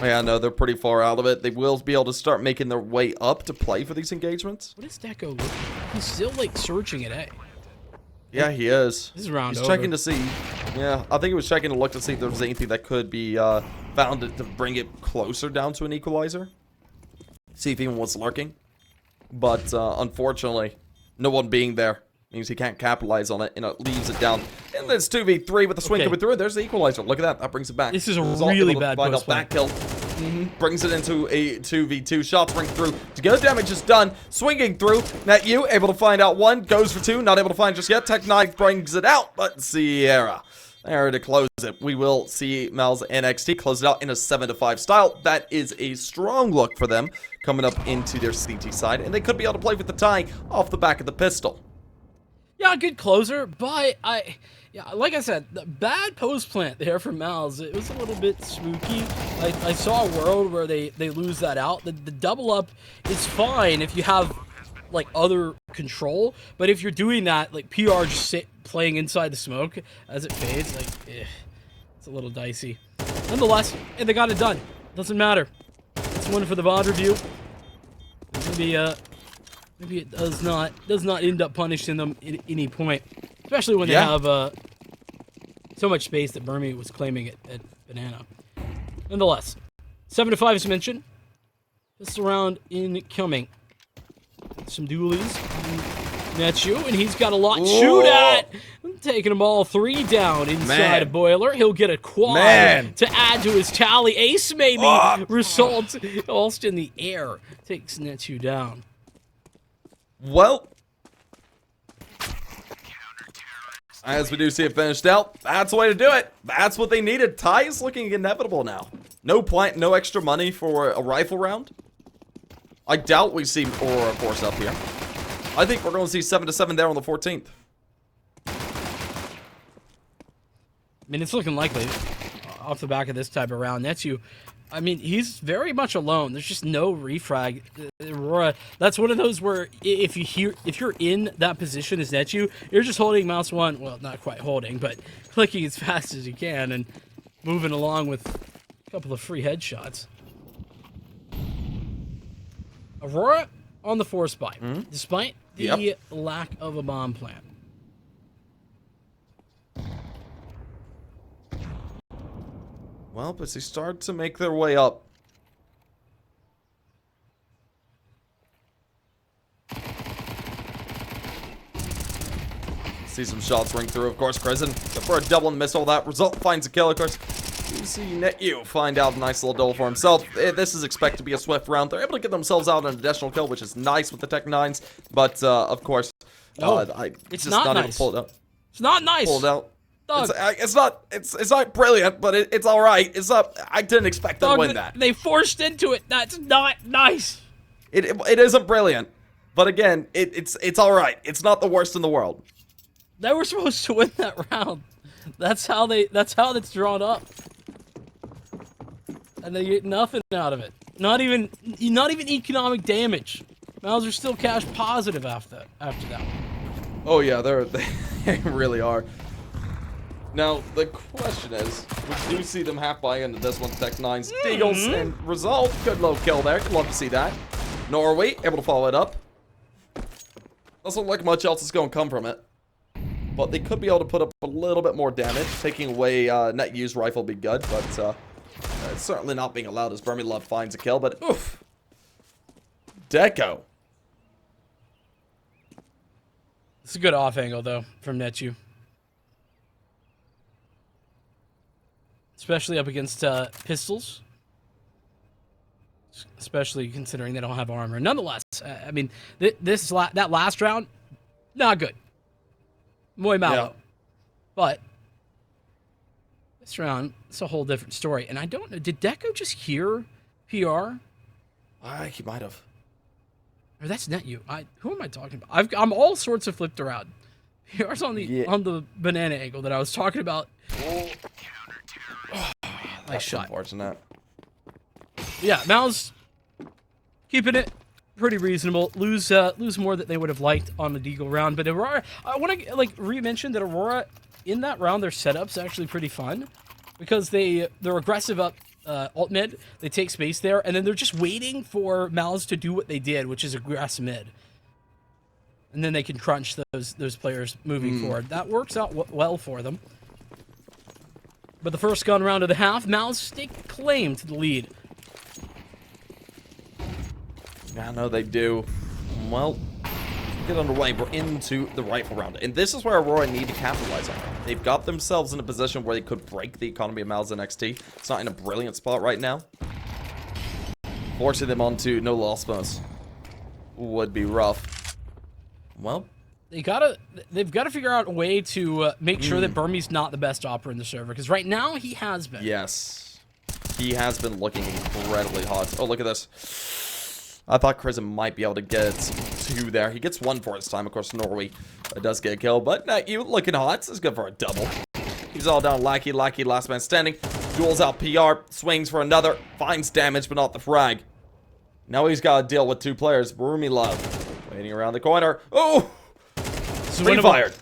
Yeah, no, they're pretty far out of it. They will be able to start making their way up to play for these engagements. What is Deco looking? He's still, like, searching at A. Yeah, he is. This is round He's checking to see. Yeah, I think he was checking to look to see if there was anything that could be found to bring it closer down to an equalizer. See if anyone was lurking. But unfortunately, no one being there means he can't capitalize on it, and it leaves it down. And then it's 2v3 with the swing coming through. There's the equalizer. Look at that. That brings it back. This is a really bad post back kill. Brings it into a 2v2. Shots ring through. To go, damage is done. Swinging through. Net you able to find out one. Goes for two. Not able to find just yet. Tech9 brings it out. But Sierra there to close it. We will see mouz NXT close it out in a 7-5 style. That is a strong look for them coming up into their CT side. And they could be able to play with the tie off the back of the pistol. Yeah, good closer, but yeah, like I said, the bad post plant there for mouz. It was a little bit spooky. I saw a world where they lose that out. The double up is fine if you have like other control, but if you're doing that, like PR just playing inside the smoke as it fades, like it's a little dicey. Nonetheless, and they got it done. Doesn't matter. It's one for the VOD review. Maybe it does not end up punishing them at any point, especially when they have so much space that Burmy was claiming at Banana. Nonetheless, 7-5 as mentioned. This round incoming. Some dualies. That's you, and he's got a lot to shoot at. Taking them all 3 down inside a boiler. He'll get a quad to add to his tally. Ace maybe result. Whilst in the air takes Netsu down. Well, as we do see it finished out, that's the way to do it. That's what they needed. Tie is looking inevitable now. No plant, no extra money for a rifle round. I doubt we see Aurora force up here. I think we're going to see 7-7 there on the 14th. I mean, it's looking likely off the back of this type of round. Netsu, I mean, he's very much alone. There's just no refrag. Aurora, that's one of those where if you're in that position as Netsu, you're just holding mouse 1, well, not quite holding, but clicking as fast as you can and moving along with a couple of free headshots. Aurora on the force buy, despite the lack of a bomb plant. Well, but they start to make their way up. See some shots ring through, of course. Crescent for a double and miss all that. Result finds a kill, of course. You see Netyu find out a nice little double for himself. This is expected to be a swift round. They're able to get themselves out an additional kill, which is nice with the Tech9s. But, of course, it's not nice. Able to pull it out. It's not nice. Pull it out. It's not brilliant, but it's all right. It's not. I didn't expect them to win that. They forced into it. That's not nice. It isn't brilliant, but again, it's all right. It's not the worst in the world. They were supposed to win that round. That's how that's drawn up. And they get nothing out of it. Not even economic damage. Mouse are still cash positive after that. Oh yeah, they really are. Now the question is, we do see them half buy into this one. Tech 9's Deagles and result. Good low kill there. Love to see that. Norway able to follow it up. Doesn't look like much else is going to come from it. But they could be able to put up a little bit more damage. Taking away net use rifle would be good, but it's certainly not being allowed as Burmy Love finds a kill. But oof, Deco. It's a good off angle though from Netu, especially up against pistols. Especially considering they don't have armor. Nonetheless, I mean, that last round, not good. Muy malo. Yeah. But this round, it's a whole different story. And I don't know, did Deco just hear PR? He might have. Or that's not you. Who am I talking about? I'm all sorts of flipped around. PR's on the banana angle that I was talking about. Nice shot. Unfortunate. Yeah, Mouse keeping it pretty reasonable. Lose more than they would have liked on the Deagle round, but Aurora. I want to re-mention that Aurora in that round their setup's actually pretty fun because they're aggressive up alt mid. They take space there, and then they're just waiting for Mouse to do what they did, which is aggress mid, and then they can crunch those players moving forward. That works out well for them. But the first gun round of the half, Mouse take claim to the lead. Yeah, no, they do. Well, get underway. We're into the rifle round. And this is where Aurora need to capitalize on. They've got themselves in a position where they could break the economy of mouz NXT. It's not in a brilliant spot right now. Forcing them onto no loss bonus would be rough. Well, they've got to figure out a way to make sure that Burmy's not the best operator in the server, because right now he has been. Yes. He has been looking incredibly hot. Oh, look at this. I thought Chrism might be able to get two there. He gets one for his time. Of course, Norway does get a kill, but you looking hot. This is good for a double. He's all down. Lackey, last man standing. Duels out PR. Swings for another. Finds damage, but not the frag. Now he's got to deal with two players. Burmy Love waiting around the corner. Oh! Fired.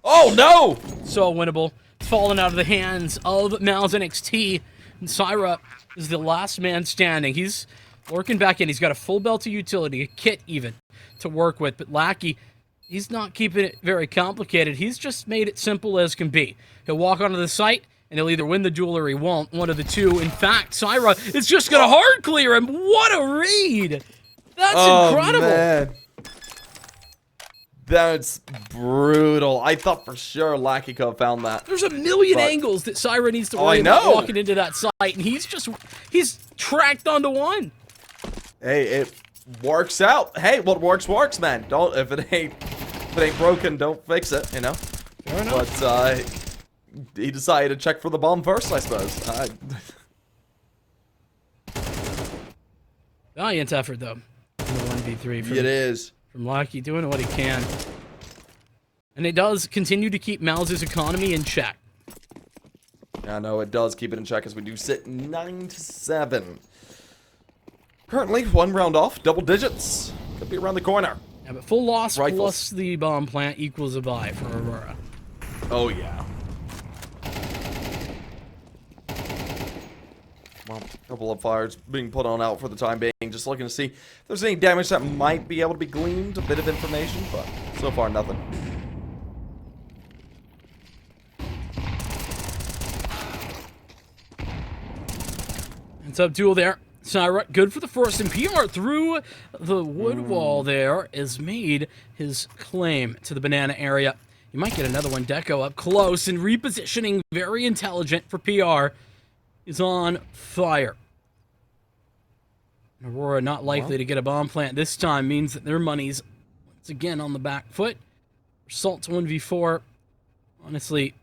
Oh, no! So winnable. Falling out of the hands of mouz NXT. And Syra is the last man standing. He's working back in. He's got a full belt of utility, a kit even, to work with. But Lackey, he's not keeping it very complicated. He's just made it simple as can be. He'll walk onto the site, and he'll either win the duel or he won't. One of the two. In fact, Syra is just going to hard clear him. What a read! That's incredible. Man. That's brutal. I thought for sure Lackey could have found that. There's a million angles that Syra needs to worry about walking into that site, and he's tracked onto one. Hey, it works out. Hey, what works, man. Don't if it ain't broken, don't fix it, you know. Fair enough. But he decided to check for the bomb first, I suppose. Valiant effort though. In the 1v3 It is. From Lackey doing what he can. And it does continue to keep mouz's economy in check. Yeah, no, it does keep it in check as we do sit 9-7. Currently, one round off, double digits. Could be around the corner. Yeah, but full loss Rifles. plus the bomb plant equals a buy for Aurora. Oh, yeah. Well, a couple of fires being put on out for the time being. Just looking to see if there's any damage that might be able to be gleaned. A bit of information, but so far nothing. It's up duel there. Syra, good for the first, and PR through the wood wall there has made his claim to the banana area. You might get another one. Deco up close and repositioning, very intelligent for PR. Is on fire. Aurora not likely to get a bomb plant this time means that their money's once again on the back foot. Assault's 1v4. Honestly,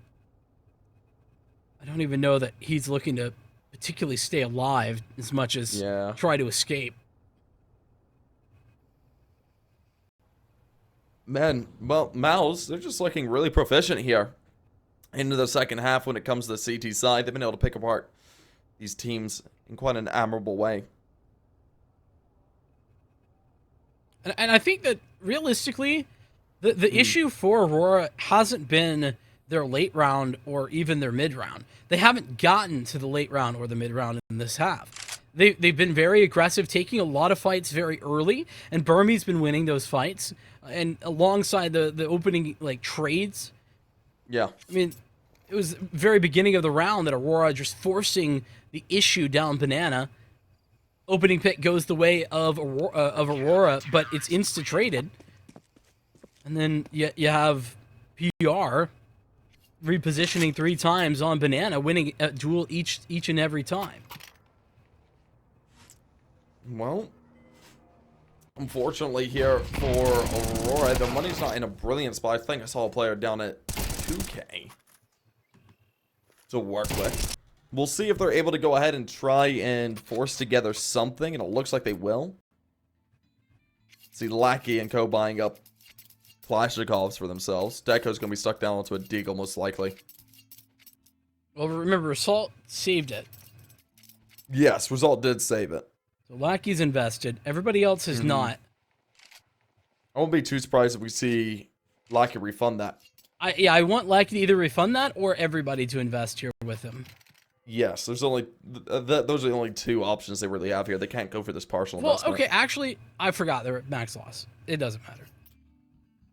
I don't even know that he's looking to particularly stay alive as much as try to escape. Man, well, mouz, they're just looking really proficient here. into the second half when it comes to the CT side. They've been able to pick apart these teams in quite an admirable way. And I think that realistically, the issue for Aurora hasn't been their late round or even their mid round. They haven't gotten to the late round or the mid round in this half. They've been very aggressive, taking a lot of fights very early, and Burmese been winning those fights. And alongside the opening like trades, yeah, I mean, it was very beginning of the round that Aurora just forcing the issue down banana. Opening pick goes the way of Aurora, but it's insta-traded. And then you have PR repositioning 3 times on banana, winning a duel each and every time. Well, unfortunately here for Aurora, the money's not in a brilliant spot. I think I saw a player down at 2K to work with. We'll see if they're able to go ahead and try and force together something, and it looks like they will. See Lackey and co buying up Kalashnikovs for themselves. Deco's going to be stuck down onto a Deagle, most likely. Well, remember, Assault saved it. Yes, Result did save it. So Lackey's invested. Everybody else is not. I won't be too surprised if we see Lackey refund that. I want Lackey to either refund that or everybody to invest here with him. Yes, there's only those are the only 2 options they really have here. They can't go for this partial investment. Okay, actually, I forgot they're at max loss. It doesn't matter.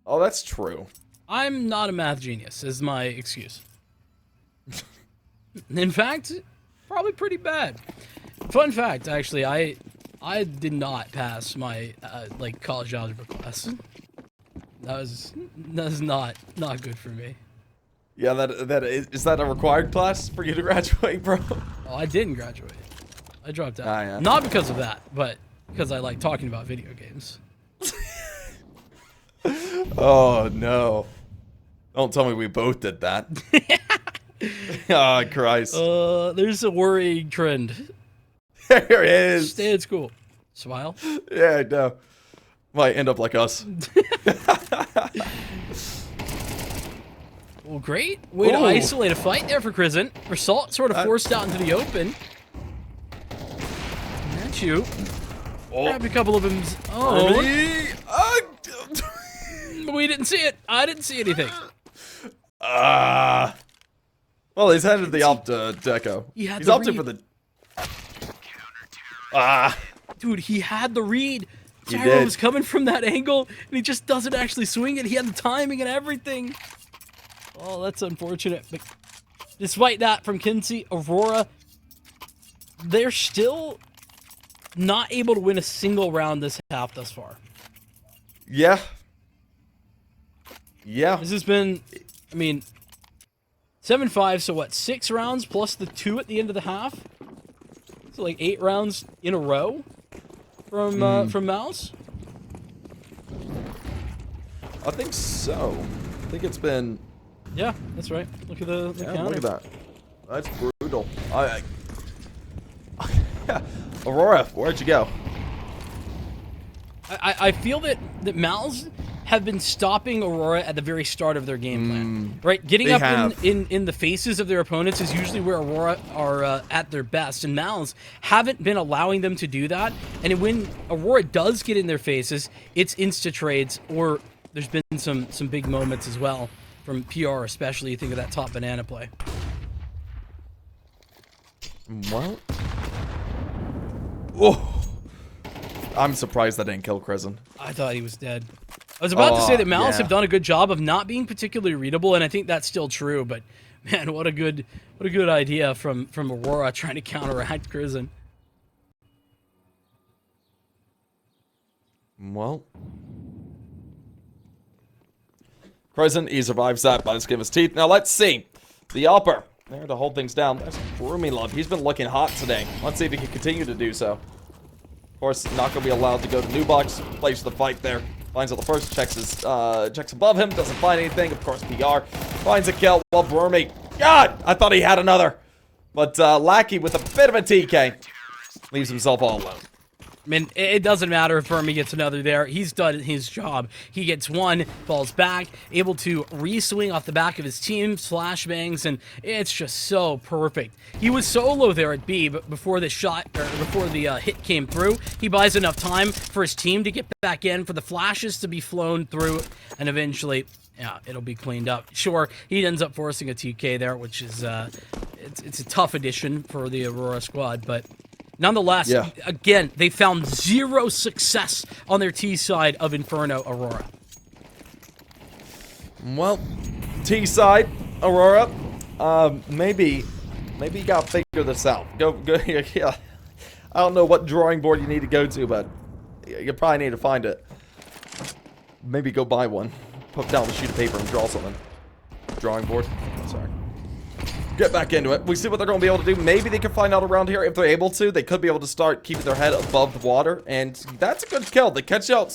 Oh, that's true. I'm not a math genius, is my excuse. In fact, probably pretty bad. Fun fact, actually, I did not pass my like college algebra class. That was not good for me. Yeah, is that a required class for you to graduate, bro? Oh, I didn't graduate. I dropped out. Ah, yeah. Not because of that, but because I like talking about video games. Oh, no. Don't tell me we both did that. Oh, Christ. There's a worrying trend. There it is. Stay at school. Smile. Yeah, I know. Might end up like us. Well, great. Way to isolate a fight there for Crescent. Result sort of forced out into the open. That's you. Grab a couple of them. Oh. We didn't see it. I didn't see anything. Well, he's headed the op to Deco. He's opted for the... Dude, he had the read. He Gyro did. was coming from that angle, and he just doesn't actually swing it. He had the timing and everything. Oh, that's unfortunate. But despite that from Kinsey, Aurora, they're still not able to win a single round this half thus far. Yeah. Yeah. This has been, I mean, 7-5, so what, 6 rounds plus the 2 at the end of the half? So like 8 rounds in a row from mouz? I think so. I think it's been... Yeah, that's right. Look at the counter. Look at that. That's brutal. Aurora, where'd you go? I feel that mouz have been stopping Aurora at the very start of their game plan. Right? Getting up in the faces of their opponents is usually where Aurora are at their best, and mouz haven't been allowing them to do that. And when Aurora does get in their faces, it's insta trades, or there's been some big moments as well from PR, especially. You think of that top banana play. What? Oh, I'm surprised that didn't kill Crescent. I thought he was dead. I was about to say that mouz yeah. have done a good job of not being particularly readable, and I think that's still true. But man, what a good idea from Aurora trying to counteract Crescent. Well, Crescent, he survives that by the skin of his teeth. Now let's see. The upper there to hold things down. That's Broomy Love. He's been looking hot today. Let's see if he can continue to do so. Of course, not going to be allowed to go to New Box. Plays the fight there. Finds out the first, checks above him, doesn't find anything. Of course, PR finds a kill. Well, Broomy, God, I thought he had another. But Lackey with a bit of a TK leaves himself all alone. I mean, it doesn't matter if Burmy gets another there. He's done his job. He gets one, falls back, able to re-swing off the back of his team, flashbangs, and it's just so perfect. He was solo there at B, but before the shot, or before the hit came through, he buys enough time for his team to get back in, for the flashes to be flown through, and eventually, yeah, it'll be cleaned up. Sure, he ends up forcing a TK there, which is, it's a tough addition for the Aurora squad, but nonetheless, again, they found zero success on their T side of Inferno Aurora. Well, T side, Aurora, maybe you gotta figure this out. Go, yeah. I don't know what drawing board you need to go to, but you probably need to find it. Maybe go buy one. Put down a sheet of paper and draw something. Drawing board. Sorry. Get back into it. We see what they're going to be able to do. Maybe they can find out around here if they're able to. They could be able to start keeping their head above the water, and that's a good kill. They catch out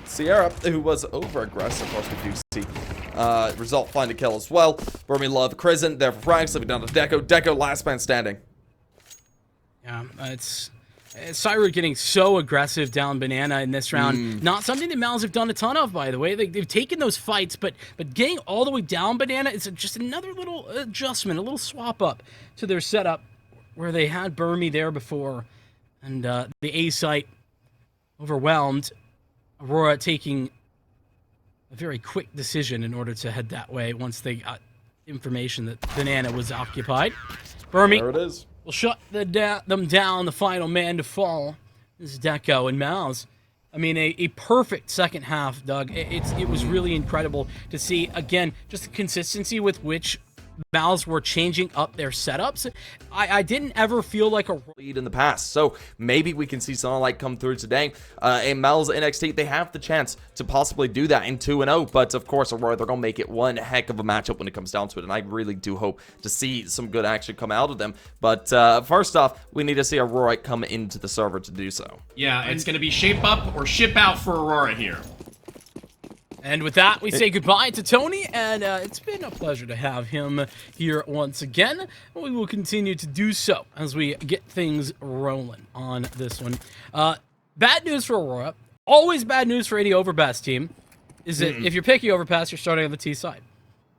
Sierra, who was over-aggressive. Of course, we do see Result find a kill as well. Burmy Love, Crizzen, there for frags, slipping down to Deco. Deco, last man standing. Yeah, it's Cyro getting so aggressive down Banana in this round. Not something that Mouz have done a ton of, by the way. They've taken those fights, but getting all the way down Banana is just another little adjustment, a little swap up to their setup where they had Burmy there before, and the A site overwhelmed. Aurora taking a very quick decision in order to head that way once they got information that Banana was occupied. Burmy. There it is. Will shut them down, the final man to fall is Deco and Mouz. I mean, a perfect second half, Doug. It was really incredible to see, again, just the consistency with which Mouz were changing up their setups. I didn't ever feel like a lead in the past, so maybe we can see something like come through today. And mouz NXT, they have the chance to possibly do that in 2-0, but of course, Aurora, they're going to make it one heck of a matchup when it comes down to it, and I really do hope to see some good action come out of them. But first off, we need to see Aurora come into the server to do so. Yeah, it's going to be shape up or ship out for Aurora here. And with that, we say goodbye to Tony, and it's been a pleasure to have him here once again. We will continue to do so as we get things rolling on this one. Bad news for Aurora, always bad news for any Overpass team, is that if you're picking Overpass, you're starting on the T side.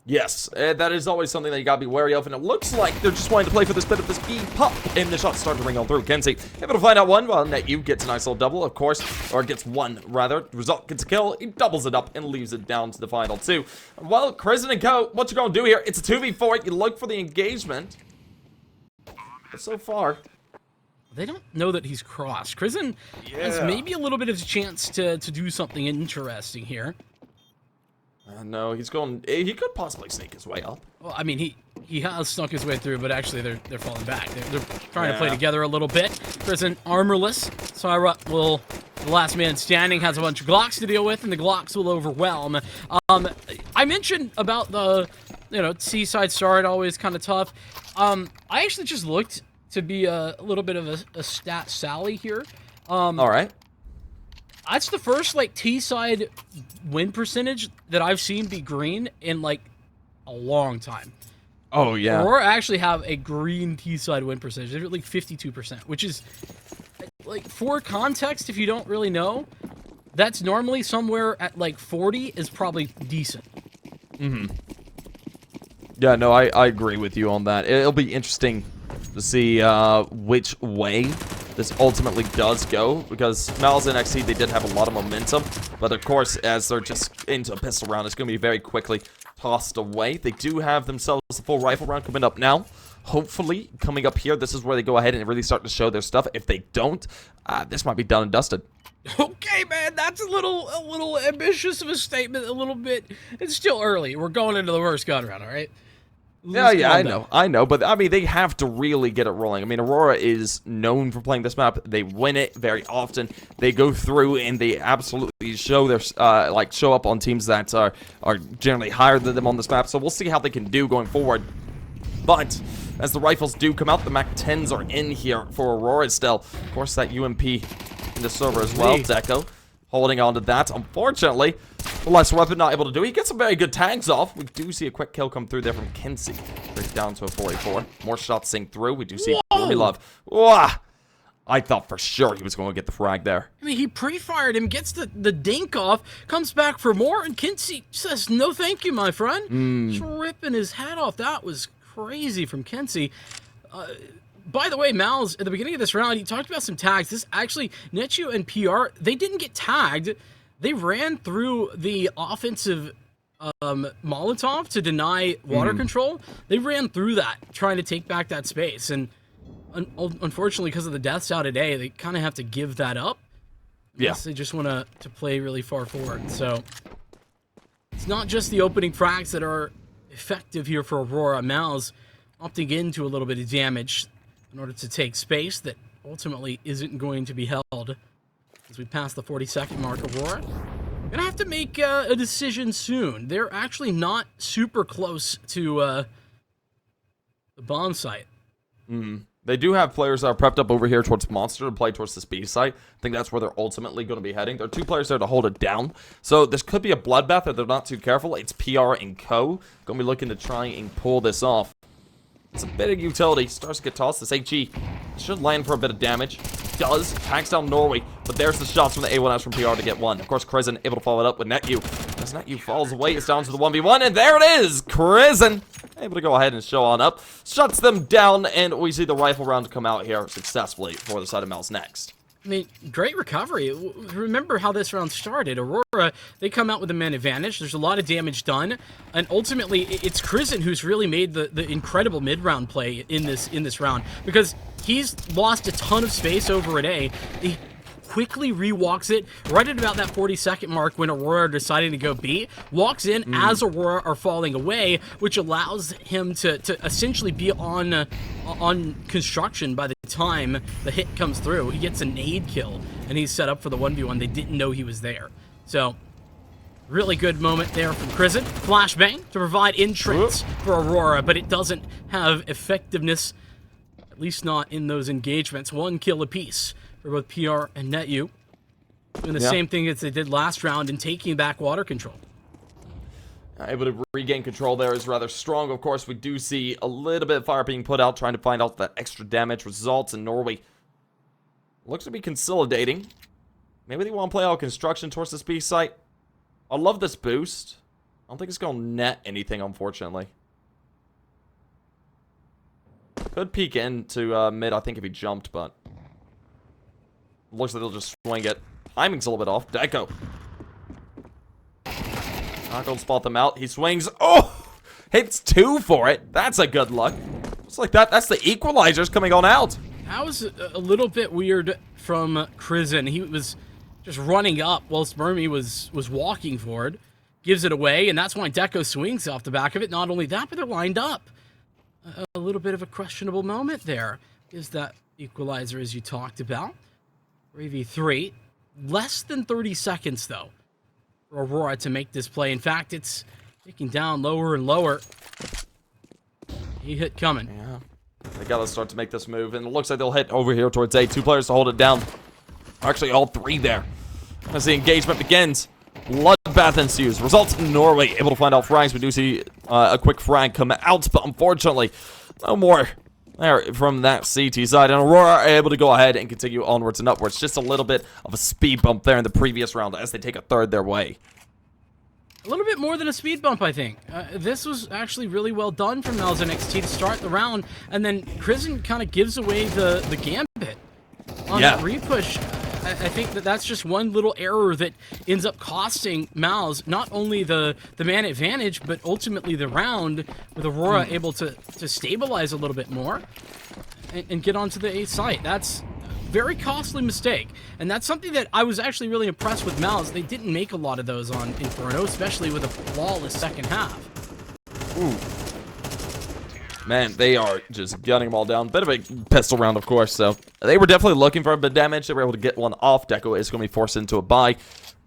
Yes, that is always something that you gotta be wary of, and it looks like they're just wanting to play for this bit of this B pop, and the shots start to ring on through. Kenzie able to find out one, while NetU gets a nice little double, of course, or gets one, rather. Result gets a kill, he doubles it up, and leaves it down to the final two. Well, Crizzen and Co, what you gonna do here? It's a 2v4, you look for the engagement, but so far... They don't know that he's crossed. Crizzen has maybe a little bit of a chance to do something interesting here. No, he's going. He could possibly sneak his way up. Well, I mean, he has snuck his way through, but actually they're falling back. They're trying to play together a little bit. Crizzen armorless. Syra will, the last man standing, has a bunch of Glocks to deal with, and the Glocks will overwhelm. I mentioned about the, Seaside start, always kind of tough. I actually just looked to be a little bit of a stat Sally here. All right. That's the first, T-side win percentage that I've seen be green in, a long time. Oh, yeah. Aurora actually have a green T-side win percentage. They're 52%, which is, for context, if you don't really know, that's normally somewhere at, 40 is probably decent. Mm-hmm. Yeah, no, I agree with you on that. It'll be interesting to see which way this ultimately does go, because mouz NXT, they did have a lot of momentum, but of course, as they're just into a pistol round, it's going to be very quickly tossed away. They do have themselves a full rifle round coming up now. Hopefully, coming up here, this is where they go ahead and really start to show their stuff. If they don't, this might be done and dusted. Okay, man, that's a little ambitious of a statement, a little bit. It's still early. We're going into the first gun round, all right? Yeah, I know, but I mean, they have to really get it rolling. I mean, Aurora is known for playing this map. They win it very often. They go through and they absolutely show their, show up on teams that are generally higher than them on this map. So we'll see how they can do going forward. But as the rifles do come out, the MAC-10s are in here for Aurora still. Of course, that UMP in the server as well. Deco holding on to that. Unfortunately, the less weapon not able to do. He gets some very good tags off. We do see a quick kill come through there from Kenzie. Breaks down to a 44. More shots sink through. We do see Burmy Love. Wah! I thought for sure he was going to get the frag there. I mean, he pre-fired him, gets the dink off, comes back for more, and Kinsey says, no thank you, my friend. Just ripping his head off. That was crazy from Kinsey. By the way, Mouz, at the beginning of this round, he talked about some tags. This actually, Netu and PR, they didn't get tagged. They ran through the offensive Molotov to deny water control. They ran through that, trying to take back that space. And unfortunately, because of the deaths out today, they kind of have to give that up. Yes, they just want to play really far forward. So it's not just the opening frags that are effective here for Aurora. Mouz opting into a little bit of damage in order to take space that ultimately isn't going to be held. As we pass the 40-second mark, Aurora gonna have to make a decision soon. They're actually not super close to the bomb site. They do have players that are prepped up over here towards Monster to play towards the speed site. I think that's where they're ultimately going to be heading. There are 2 players there to hold it down. So this could be a bloodbath if they're not too careful. It's PR and Co. Going to be looking to try and pull this off. It's a bit of utility. Starts to get tossed. This HE should land for a bit of damage. Does. Tags down Norway. But there's the shots from the A1S from PR to get one. Of course, Krizen able to follow it up with Netu. As Netu falls away, it's down to the 1v1. And there it is. Krizen able to go ahead and show on up. Shuts them down. And we see the rifle round come out here successfully for the side of mouz NXT. I mean, great recovery. Remember how this round started. Aurora, they come out with a man advantage. There's a lot of damage done. And ultimately, it's Krizen who's really made the incredible mid-round play in this round. Because he's lost a ton of space over an A. He quickly re-walks it right at about that 40-second mark when Aurora deciding to go B. Walks in as Aurora are falling away, which allows him to essentially be on construction by the time the hit comes through. He gets a nade kill, and he's set up for the 1v1. They didn't know he was there. So, really good moment there from Krizen. Flashbang to provide entrance for Aurora, but it doesn't have effectiveness, at least not in those engagements. 1 kill apiece for both PR and Netu. Doing the same thing as they did last round and taking back water control. Able to regain control there is rather strong. Of course, we do see a little bit of fire being put out, trying to find out that extra damage results. In Norway looks to be consolidating. Maybe they want to play out construction towards this B site. I love this boost. I don't think it's going to net anything, unfortunately. Could peek into mid, I think, if he jumped, but looks like they'll just swing it. Timing's a little bit off. Deco. Not going to spot them out. He swings. Oh! Hits 2 for it. That's a good luck. Looks like that's the equalizers coming on out. That was a little bit weird from Krizen. He was just running up whilst Mermy was walking forward. Gives it away, and that's why Deco swings off the back of it. Not only that, but they're lined up. A little bit of a questionable moment there. Is that equalizer as you talked about. 3v3. Less than 30 seconds, though, for Aurora to make this play. In fact, it's taking down lower and lower. He hit coming. Yeah. They got to start to make this move, and it looks like they'll hit over here towards A. 2 players to hold it down. Actually, all 3 there. As the engagement begins, bloodbath ensues. Results in Norway able to find out frags. We do see a quick frag come out, but unfortunately, no more there from that CT side. And Aurora are able to go ahead and continue onwards and upwards. Just a little bit of a speed bump there in the previous round as they take a third their way. A little bit more than a speed bump, I think. This was actually really well done from mouz NXT to start the round, and then Krizen kind of gives away the gambit on that repush. I think that's just one little error that ends up costing mouz not only the man advantage, but ultimately the round, with Aurora able to stabilize a little bit more and get onto the A site. That's a very costly mistake, and that's something that I was actually really impressed with mouz. They didn't make a lot of those on Inferno, especially with a flawless second half. Ooh. Man, they are just gunning them all down. Bit of a pistol round, of course, so they were definitely looking for a bit of damage. They were able to get one off. Deco is going to be forced into a bye.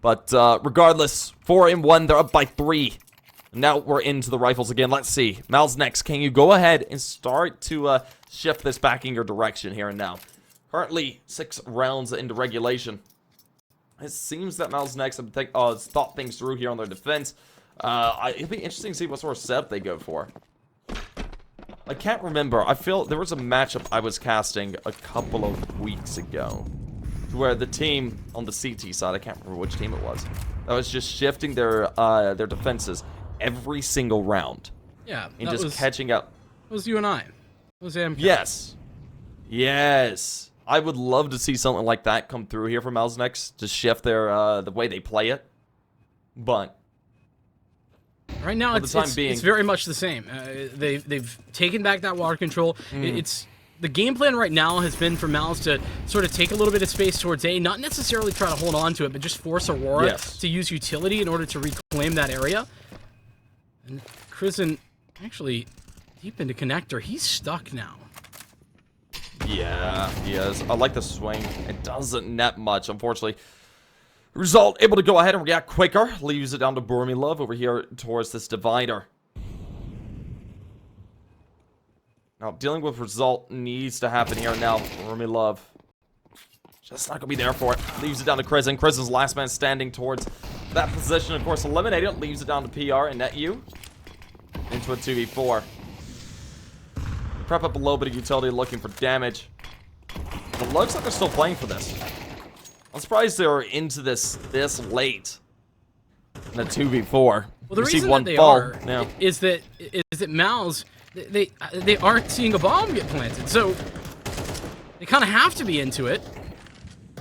But regardless, 4-1, they're up by 3. Now we're into the rifles again. Let's see. mouz NXT, can you go ahead and start to shift this back in your direction here and now? Currently, 6 rounds into regulation. It seems that mouz NXT has thought things through here on their defense. It'd be interesting to see what sort of setup they go for. I can't remember. I feel there was a matchup I was casting a couple of weeks ago where the team on the CT side, I can't remember which team it was, that was just shifting their defenses every single round. Yeah, and just catching up. It was you and I. It was MK. Yes. Yes. I would love to see something like that come through here from mouz NXT to shift their the way they play it. But right now, it's very much the same. They've taken back that water control. It's the game plan right now has been for mouz to sort of take a little bit of space towards A, not necessarily try to hold on to it, but just force Aurora to use utility in order to reclaim that area. And Crizzen actually deep into connector. He's stuck now. Yeah, he is. I like the swing. It doesn't net much, unfortunately. Result able to go ahead and react quicker. Leaves it down to Love over here towards this divider. Now, dealing with Result needs to happen here now. Love just not going to be there for it. Leaves it down to Crizzen. Crizzen's last man standing towards that position. Of course, eliminated it. Leaves it down to PR and NetU. Into a 2v4. Prep up a little bit of utility looking for damage. It looks like they're still playing for this. I'm surprised they're into this late in a 2v4. Well, the reason that they are is that mouz, they aren't seeing a bomb get planted, so they kind of have to be into it,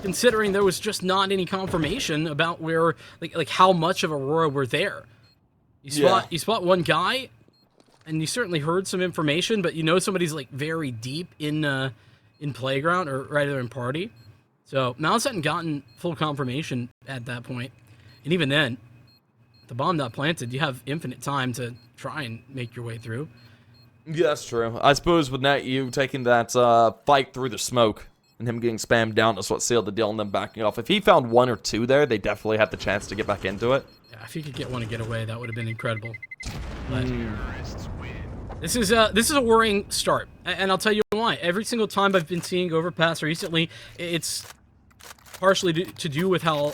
considering there was just not any confirmation about where, like how much of Aurora were there. You spot one guy, and you certainly heard some information, but you know somebody's like very deep in playground or rather in party. So mouz hadn't gotten full confirmation at that point, and even then, the bomb not planted, you have infinite time to try and make your way through. Yeah, that's true. I suppose with NetU taking that fight through the smoke and him getting spammed down, that's what sealed the deal and them backing off. If he found one or two there, they definitely had the chance to get back into it. Yeah, if he could get one and get away, that would have been incredible. But this is a worrying start, and I'll tell you why. Every single time I've been seeing overpass recently, it's partially to do with how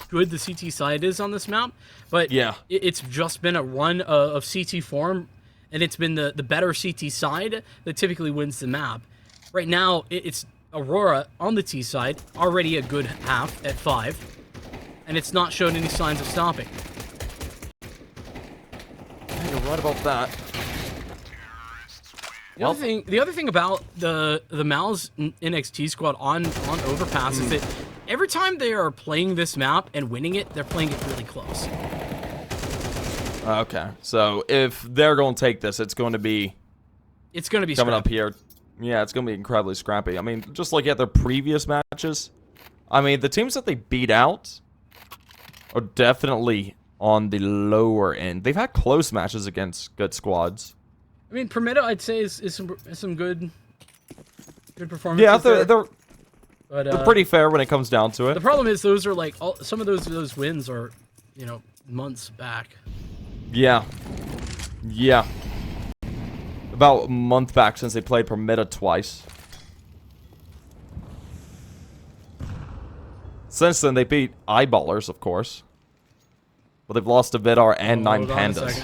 good the CT side is on this map, but yeah, it's just been a run of CT form, and it's been the better CT side that typically wins the map. Right now, it's Aurora on the T side, already a good half at 5, and it's not shown any signs of stopping. Yeah, you're right about that. The other thing about the mouz NXT squad on overpass is that every time they are playing this map and winning it, they're playing it really close. Okay, so if they're going to take this, it's going to be coming scrappy. up here. Yeah, it's going to be incredibly scrappy. I mean, just look at their previous matches. I mean, the teams that they beat out are definitely on the lower end. They've had close matches against good squads. I mean, Permetta, I'd say, is some good performances. Yeah, they're pretty fair when it comes down to it. The problem is those are like some of those wins are, you know, months back. Yeah. About a month back since they played Permetta twice. Since then, they beat Eyeballers, of course. But they've lost to Vidar and 9 Pandas.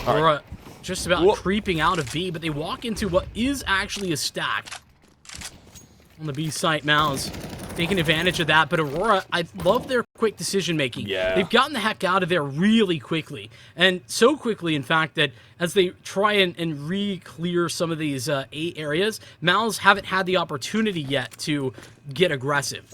Aurora just about creeping out of B, but they walk into what is actually a stack on the B site. mouz taking advantage of that, but Aurora, I love their quick decision making. Yeah. They've gotten the heck out of there really quickly, and so quickly, in fact, that as they try and re-clear some of these A areas, mouz haven't had the opportunity yet to get aggressive.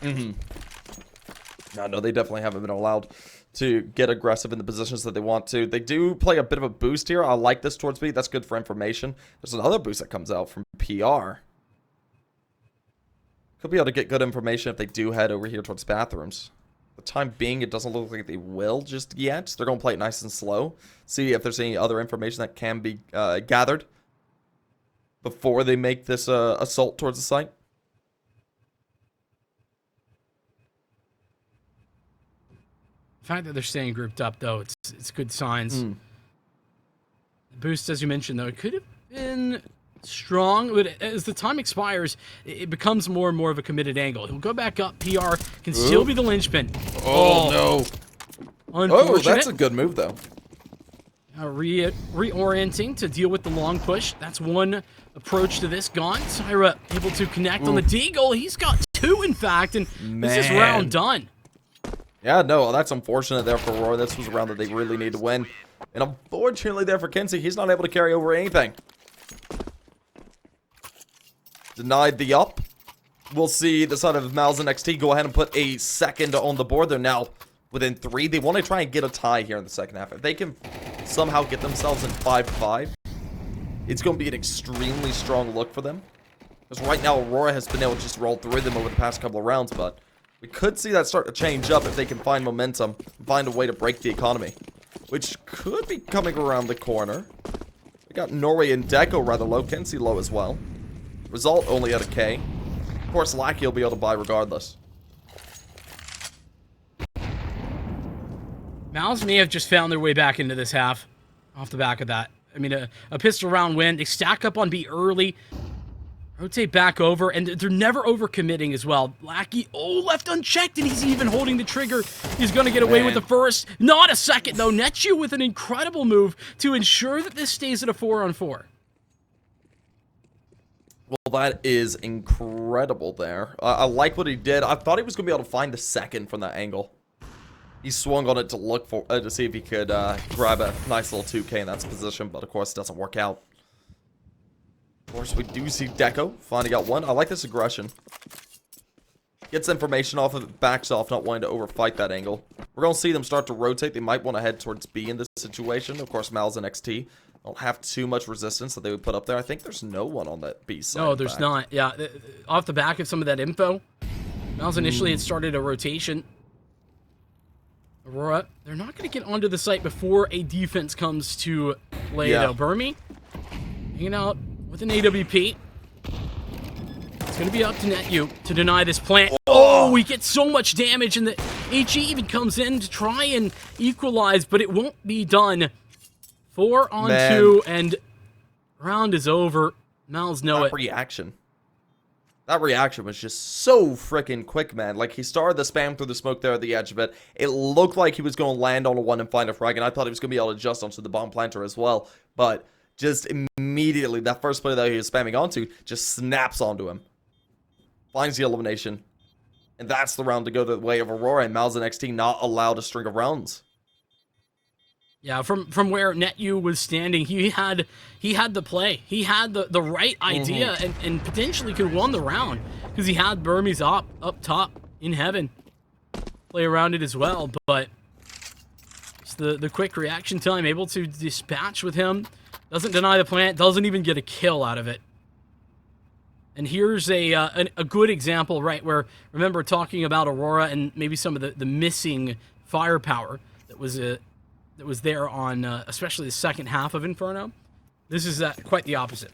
No, they definitely haven't been allowed to get aggressive in the positions that they want to. They do play a bit of a boost here. I like this towards B. That's good for information. There's another boost that comes out from PR. Could be able to get good information if they do head over here towards bathrooms. For the time being, it doesn't look like they will just yet. They're going to play it nice and slow. See if there's any other information that can be gathered before they make this assault towards the site. The fact that they're staying grouped up, though, it's good signs. The boost, as you mentioned, though, it could have been strong, but as the time expires, it becomes more and more of a committed angle. He'll go back up. PR can still be the linchpin. Oh, no. Unfortunate. Oh, that's a good move, though. reorienting to deal with the long push. That's one approach to this. Gaunt. Syra able to connect on the Deagle. He's got 2, in fact, and this is round done. Yeah, no, that's unfortunate there for Aurora. This was a round that they really need to win. And unfortunately there for Kenzie, he's not able to carry over anything. Denied the up. We'll see the side of mouz NXT go ahead and put a second on the board. They're now within 3. They want to try and get a tie here in the second half. If they can somehow get themselves in 5-5, it's going to be an extremely strong look for them. Because right now, Aurora has been able to just roll through them over the past couple of rounds, but we could see that start to change up if they can find momentum, find a way to break the economy, which could be coming around the corner. We got Norway and Deco rather low, Kenzie low as well. Result only at a K. Of course, Lackey will be able to buy regardless. mouz may have just found their way back into this half off the back of that. I mean, a pistol round win. They stack up on B early, rotate back over, and they're never overcommitting as well. Lackey, left unchecked, and he's even holding the trigger. He's going to get away with the first. Not a second, though. Netju with an incredible move to ensure that this stays at a 4-on-4. Well, that is incredible there. I like what he did. I thought he was going to be able to find the second from that angle. He swung on it to look for to see if he could grab a nice little 2K in that position, but of course it doesn't work out. Of course, we do see Deco finding out one. I like this aggression. Gets information off of it, backs off, not wanting to overfight that angle. We're going to see them start to rotate. They might want to head towards B in this situation. Of course, mouz NXT don't have too much resistance that they would put up there. I think there's no one on that B side. No, there's not. Yeah, off the back of some of that info, mouz initially had started a rotation. Aurora, they're not going to get onto the site before a defense comes to play, though. Burmy hanging out with an AWP. It's going to be up to Netju to deny this plant. Oh, he gets so much damage, and the HE even comes in to try and equalize, but it won't be done. 4-on-2, and round is over. mouz know it. Reaction. That reaction was just so freaking quick, man. Like, he started the spam through the smoke there at the edge of it. It looked like he was going to land on a 1 and find a frag, and I thought he was going to be able to adjust onto the bomb planter as well. But just immediately, that first play that he was spamming onto just snaps onto him. Finds the elimination. And that's the round to go the way of Aurora, and mouz NXT not allowed a string of rounds. Yeah, from where Netju was standing, he had the play. He had the right idea and potentially could have won the round because he had Burmese up top in heaven. Play around it as well, but it's the quick reaction time, able to dispatch with him. Doesn't deny the plant, doesn't even get a kill out of it. And here's a good example, right, where, remember talking about Aurora and maybe some of the missing firepower that was there on especially the second half of Inferno. This is quite the opposite.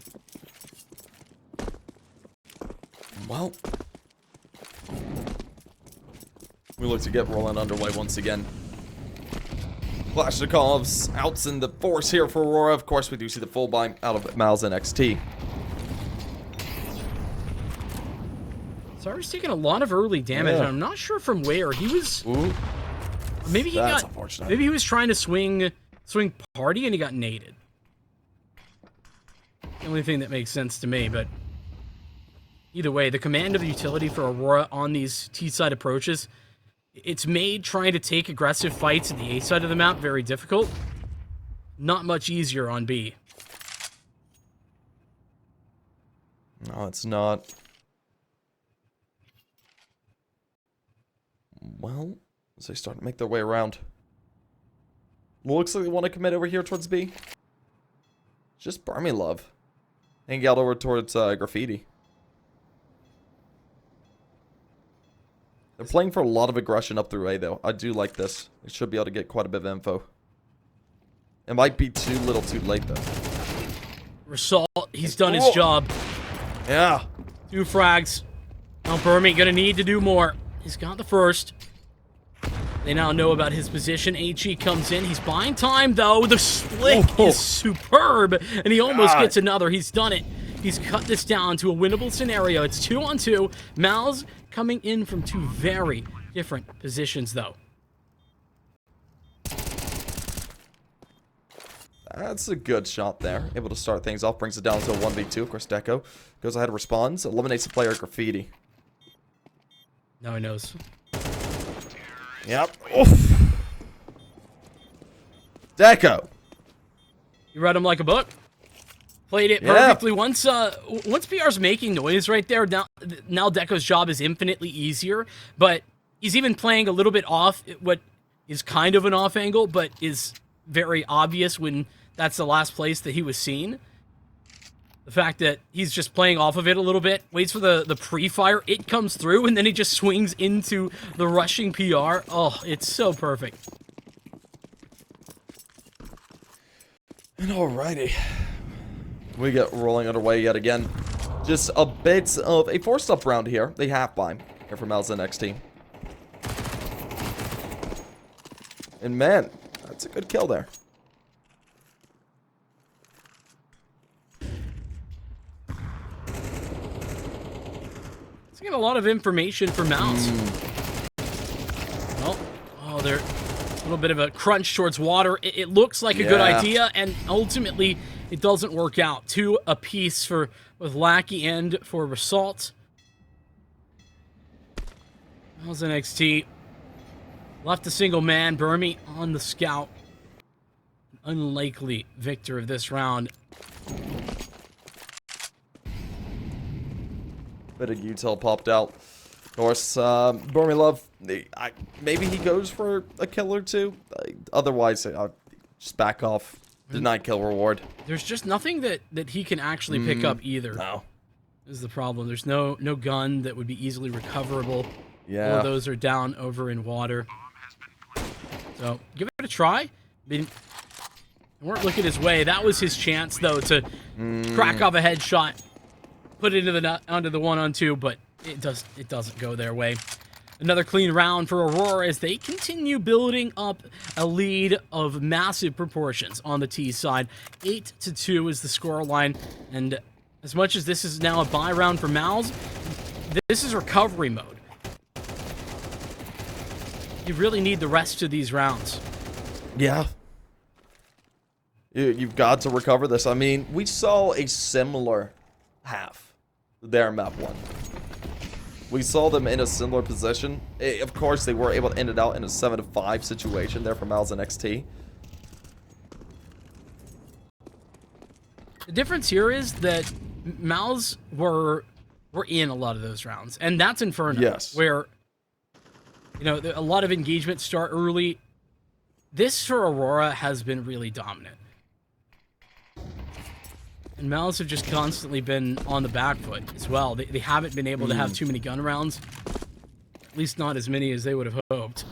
Well, we look to get rolling underway once again. Kalashnikov's outs in the force here for Aurora. Of course, we do see the full bind out of mouz NXT. Sarah's taking a lot of early damage, and I'm not sure from where. He was... Ooh. Maybe he That's got. unfortunate. Maybe he was trying to swing party and he got naded. The only thing that makes sense to me, but either way, the command of the utility for Aurora on these T-side approaches, it's made trying to take aggressive fights at the A side of the map very difficult. Not much easier on B. No, it's not. Well, as they start to make their way around. Looks like they want to commit over here towards B. It's just Barmy love. Hang out over towards Graffiti. They're playing for a lot of aggression up through A, though. I do like this. They should be able to get quite a bit of info. It might be too little too late, though. Result, he's done his job. Yeah. 2 frags. Now Burmy gonna need to do more. He's got the first. They now know about his position. HE comes in. He's buying time, though. The split is superb, and he almost gets another. He's done it. He's cut this down to a winnable scenario. It's 2-on-2. mouz coming in from 2 very different positions, though. That's a good shot there. Able to start things off. Brings it down to a 1v2. Of course, Deco goes ahead and responds. Eliminates the player Graffiti. Now he knows. Yep. Oof. Deco. You read him like a book. Played it perfectly. Once PR's making noise right there, now Deco's job is infinitely easier. But he's even playing a little bit off what is kind of an off angle, but is very obvious when that's the last place that he was seen. The fact that he's just playing off of it a little bit, waits for the pre-fire, it comes through, and then he just swings into the rushing PR. Oh, it's so perfect. And alrighty. We get rolling underway yet again. Just a bit of a forced up round here. They half buy here for mouz NXT. And man, that's a good kill there. Let's get a lot of information for mouz. Oh, they're a little bit of a crunch towards water. It looks like a good idea, and ultimately it doesn't work out. 2 apiece for with Lackey and for Result. mouz NXT left a single man. Burmy on the scout. Unlikely victor of this round. Bit of util popped out. Of course, Burmy Love, maybe he goes for a kill or 2. Otherwise, just back off. Denied kill reward. There's just nothing that he can actually pick up either. No. Is the problem. There's no gun that would be easily recoverable. Yeah. All of those are down over in water. So, give it a try. I mean, they weren't looking his way. That was his chance, though, to crack off a headshot. Put it into the onto the 1-on-2, but it doesn't go their way. Another clean round for Aurora as they continue building up a lead of massive proportions on the T side. 8-2 is the scoreline, and as much as this is now a bye round for mouz, this is recovery mode. You really need the rest of these rounds. Yeah. You've got to recover this. I mean, we saw a similar half there in map 1. We saw them in a similar position. Of course, they were able to end it out in a 7-5 situation there for mouz NXT. The difference here is that mouz were in a lot of those rounds, and that's Inferno. Yes. Where, you know, a lot of engagements start early. This for Aurora has been really dominant. And mouz have just constantly been on the back foot as well. They haven't been able to have too many gun rounds. At least not as many as they would have hoped.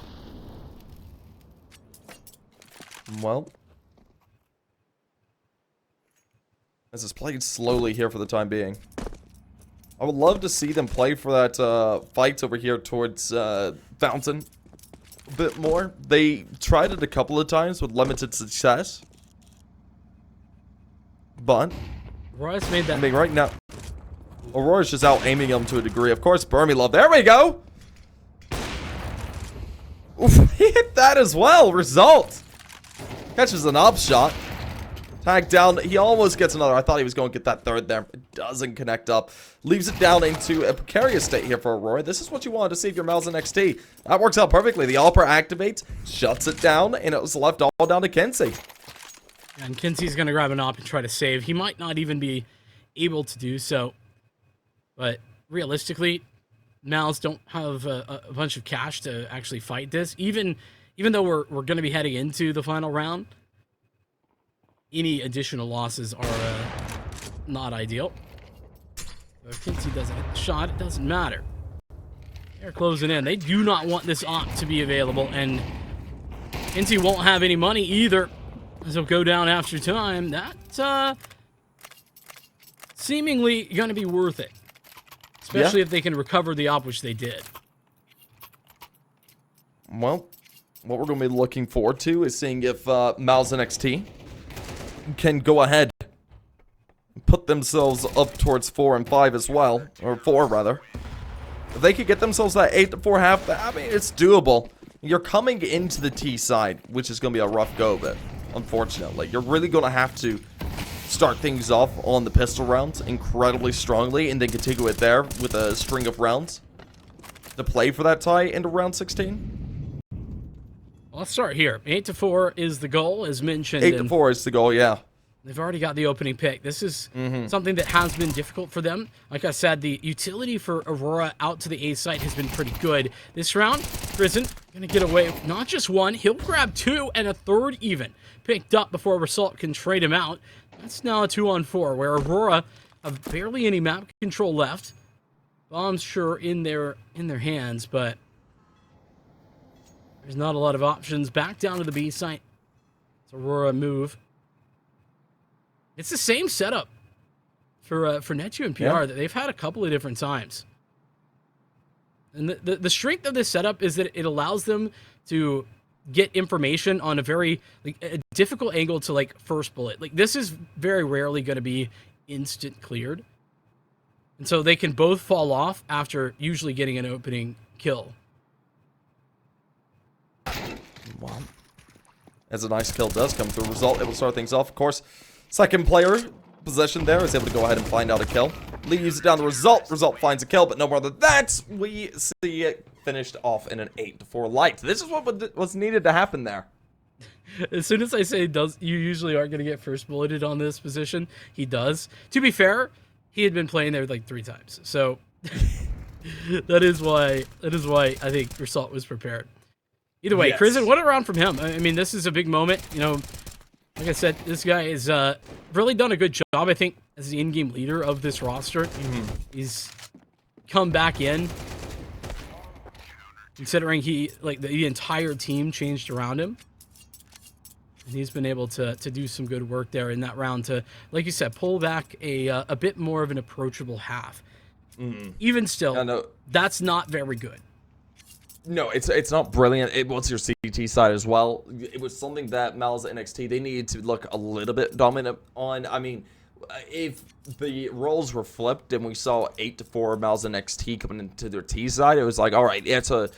Well, this is played slowly here for the time being. I would love to see them play for that fight over here towards Fountain a bit more. They tried it a couple of times with limited success. But Aurora's made that. I mean, right now, Aurora's just out aiming him to a degree. Of course, Burmy Love. There we go. Oof, he hit that as well. Result. Catches an up shot. Tag down. He almost gets another. I thought he was going to get that third there. It doesn't connect up. Leaves it down into a precarious state here for Aurora. This is what you wanted to see if you're mouz NXT. That works out perfectly. The Alper activates, shuts it down, and it was left all down to Kinsey. And Kinsey's going to grab an op and try to save. He might not even be able to do so. But realistically, mouz don't have a bunch of cash to actually fight this. Even though we're going to be heading into the final round, any additional losses are not ideal. If Kinsey doesn't hit the shot, it doesn't matter. They're closing in. They do not want this op to be available, and Kinsey won't have any money either. As he'll go down after time. That's seemingly going to be worth it. Especially if they can recover the op, which they did. Well, what we're going to be looking forward to is seeing if mouz NXT can go ahead and put themselves up towards 4 and 5 as well. Or 4, rather. If they could get themselves that 8-4 half, I mean, it's doable. You're coming into the T side, which is going to be a rough go of it. unfortunately. You're really going to have to start things off on the pistol rounds incredibly strongly and then continue it there with a string of rounds to play for that tie into round 16. Well, let's start here. 8-4 is the goal, as mentioned. 8-4 is the goal, yeah. They've already got the opening pick. This is something that has been difficult for them. Like I said, the utility for Aurora out to the A site has been pretty good. This round, Prison going to get away with not just one. He'll grab two and a third even. Picked up before Result can trade him out. That's now a 2-on-4, where Aurora have barely any map control left. Bombs sure in their hands, but there's not a lot of options. Back down to the B site. It's Aurora move. It's the same setup for Netu and PR that they've had a couple of different times. And the strength of this setup is that it allows them to get information on a very a difficult angle to first bullet. This is very rarely going to be instant cleared. And so they can both fall off after usually getting an opening kill. Wow. As a nice kill does come through, Result able to start things off. Of course, second player possession there is able to go ahead and find out a kill. Leaves it down to Result. Result finds a kill, but no more than that. We see it finished off in an 8-4 light. This is what was needed to happen there. As soon as I say you usually aren't going to get first bulleted on this position, he does. To be fair, he had been playing there 3 times. So that is why I think Result was prepared. Either way, Prison, what a round from him. I mean, this is a big moment. You know, like I said, this guy has really done a good job, I think, as the in-game leader of this roster. He's come back in, considering the entire team changed around him. And he's been able to do some good work there in that round to, like you said, pull back a bit more of an approachable half. Even still, that's not very good. No, it's not brilliant. It was your CT side as well. It was something that mouz NXT, they needed to look a little bit dominant on. I mean, if the roles were flipped and we saw 8-4 mouz NXT coming into their T side, it was like, all right, it's a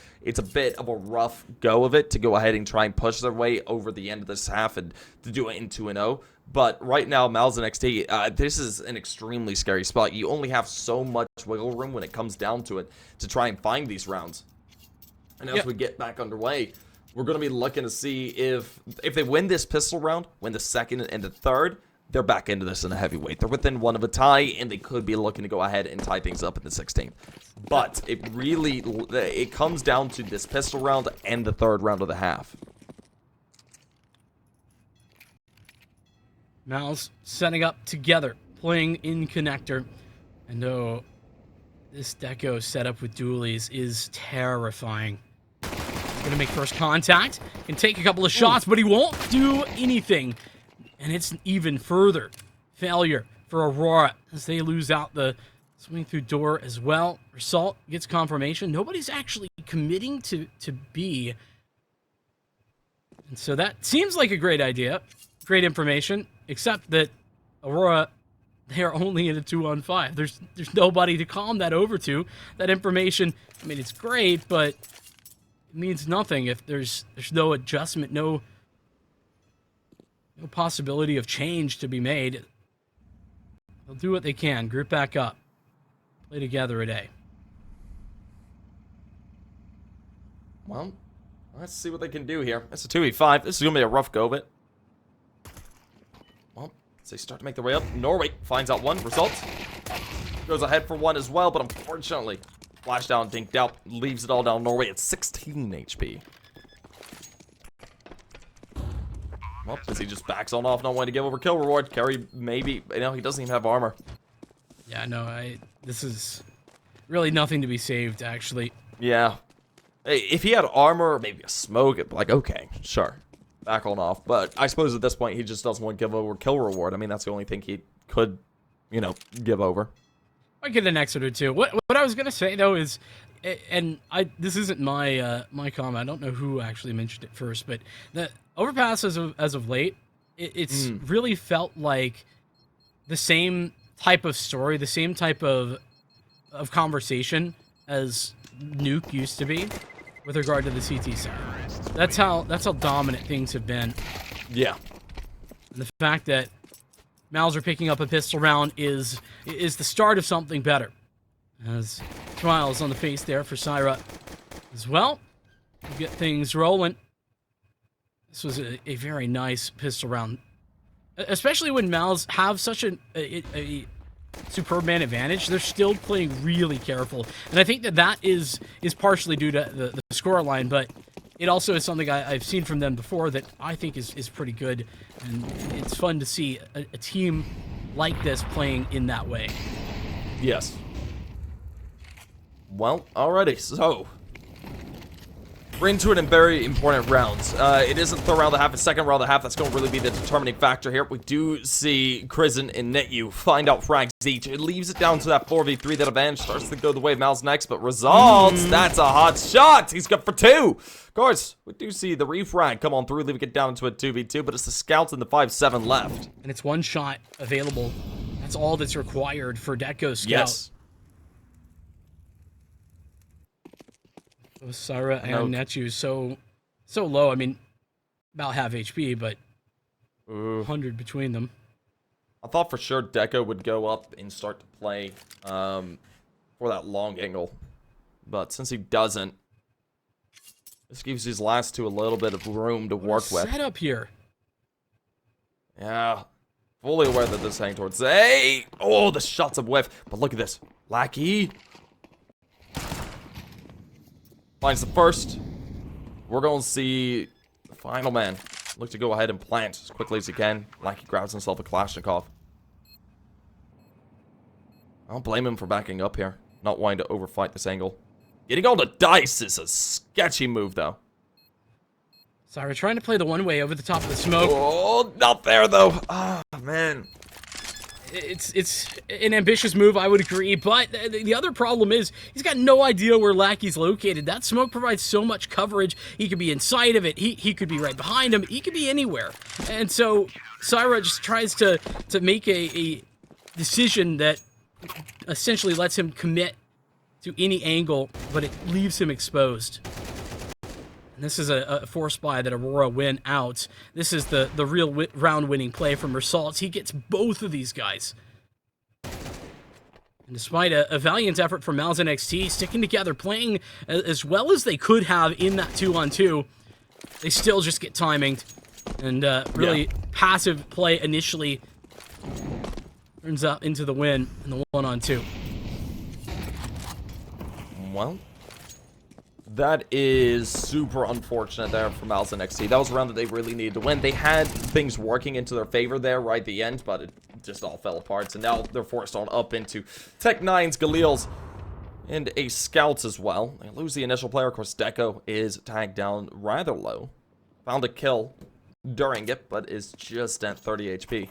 bit of a rough go of it to go ahead and try and push their way over the end of this half and to do it in 2-0. But right now, mouz NXT, this is an extremely scary spot. You only have so much wiggle room when it comes down to it to try and find these rounds. And as we get back underway, we're going to be looking to see if they win this pistol round, win the second and the third, they're back into this in a heavyweight. They're within one of a tie, and they could be looking to go ahead and tie things up in the 16th. But it comes down to this pistol round and the third round of the half. mouz setting up together, playing in connector. And this deco setup with dualies is terrifying. Gonna make first contact, can take a couple of shots, but he won't do anything. And it's an even further failure for Aurora as they lose out the swing through door as well. Result gets confirmation. Nobody's actually committing to B. And so that seems like a great idea. Great information, except that Aurora, they are only in a 2-on-5. There's nobody to calm that over to. That information, I mean, it's great, but it means nothing if there's no adjustment, no possibility of change to be made. They'll do what they can. Group back up. Play together at A. Well, let's see what they can do here. It's a 2v5. This is going to be a rough go of it. Well, as they start to make their way up, Norway finds out one. Result goes ahead for one as well, but unfortunately, flash down, dinked out, leaves it all down. Norway at 16 HP. Well, as he just backs on off, not wanting to give over kill reward. Carry, maybe, he doesn't even have armor. Yeah, no, this is really nothing to be saved, actually. Yeah. Hey, if he had armor or maybe a smoke, it'd be like, okay, sure. Back on off. But I suppose at this point, he just doesn't want to give over kill reward. I mean, that's the only thing he could, give over. I get an exit or two. What I was gonna say though is, and this isn't my my comment. I don't know who actually mentioned it first, but the overpass as of late, it's really felt like the same type of story, the same type of conversation as Nuke used to be with regard to the CT side. That's how dominant things have been. Yeah. And the fact that Mauser picking up a pistol round is the start of something better. As smiles on the face there for Syra as well. We'll get things rolling. This was a very nice pistol round. Especially when Mals have such a superb man advantage, they're still playing really careful. And I think that is partially due to the score line, but it also is something I've seen from them before that I think is pretty good. And it's fun to see a team like this playing in that way. Yes. Well, alrighty, so we're into it in very important rounds. It isn't the round of half, it's second round of half. That's going to really be the determining factor here. We do see Crizzen and NetU find out frags each. It leaves it down to that 4v3. That advantage starts to go the way of mouz NXT, but results. That's a hot shot. He's good for 2. Of course, we do see the refrag come on through, leaving it down to a 2v2, but it's the scouts and the 5-7 left. And it's one shot available. That's all that's required for Deco Scout. Yes. Syra and NetU so low. I mean, about half HP, but 100 between them. I thought for sure Deco would go up and start to play for that long angle, but since he doesn't, this gives his last two a little bit of room to work with. Setup here. Yeah, fully aware that this is heading towards. Hey, oh, the shots of whiff. But look at this, Lackey finds the first. We're going to see the final man look to go ahead and plant as quickly as he can. Lackey grabs himself a Kalashnikov. I don't blame him for backing up here, not wanting to overfight this angle. Getting all the dice is a sketchy move, though. Syra trying to play the one way over the top of the smoke. Oh, not there, though. Ah, man. It's an ambitious move, I would agree, but the other problem is he's got no idea where Lackey's located. That smoke provides so much coverage. He could be inside of it. He could be right behind him. He could be anywhere. And so Syra just tries to make a decision that essentially lets him commit to any angle, but it leaves him exposed. And this is a force buy that Aurora win out. This is the real round-winning play from Results. He gets both of these guys. And despite a valiant effort from mouz NXT, sticking together, playing as well as they could have in that 2-on-2, they still just get timinged. And really passive play initially turns out into the win in the 1-on-2. Well, that is super unfortunate there for mouz NXT. That was a round that they really needed to win. They had things working into their favor there right at the end, but it just all fell apart. So now they're forced on up into Tech-9's, Galil's, and a Scouts as well. They lose the initial player. Of course, Deco is tagged down rather low. Found a kill during it, but is just at 30 HP.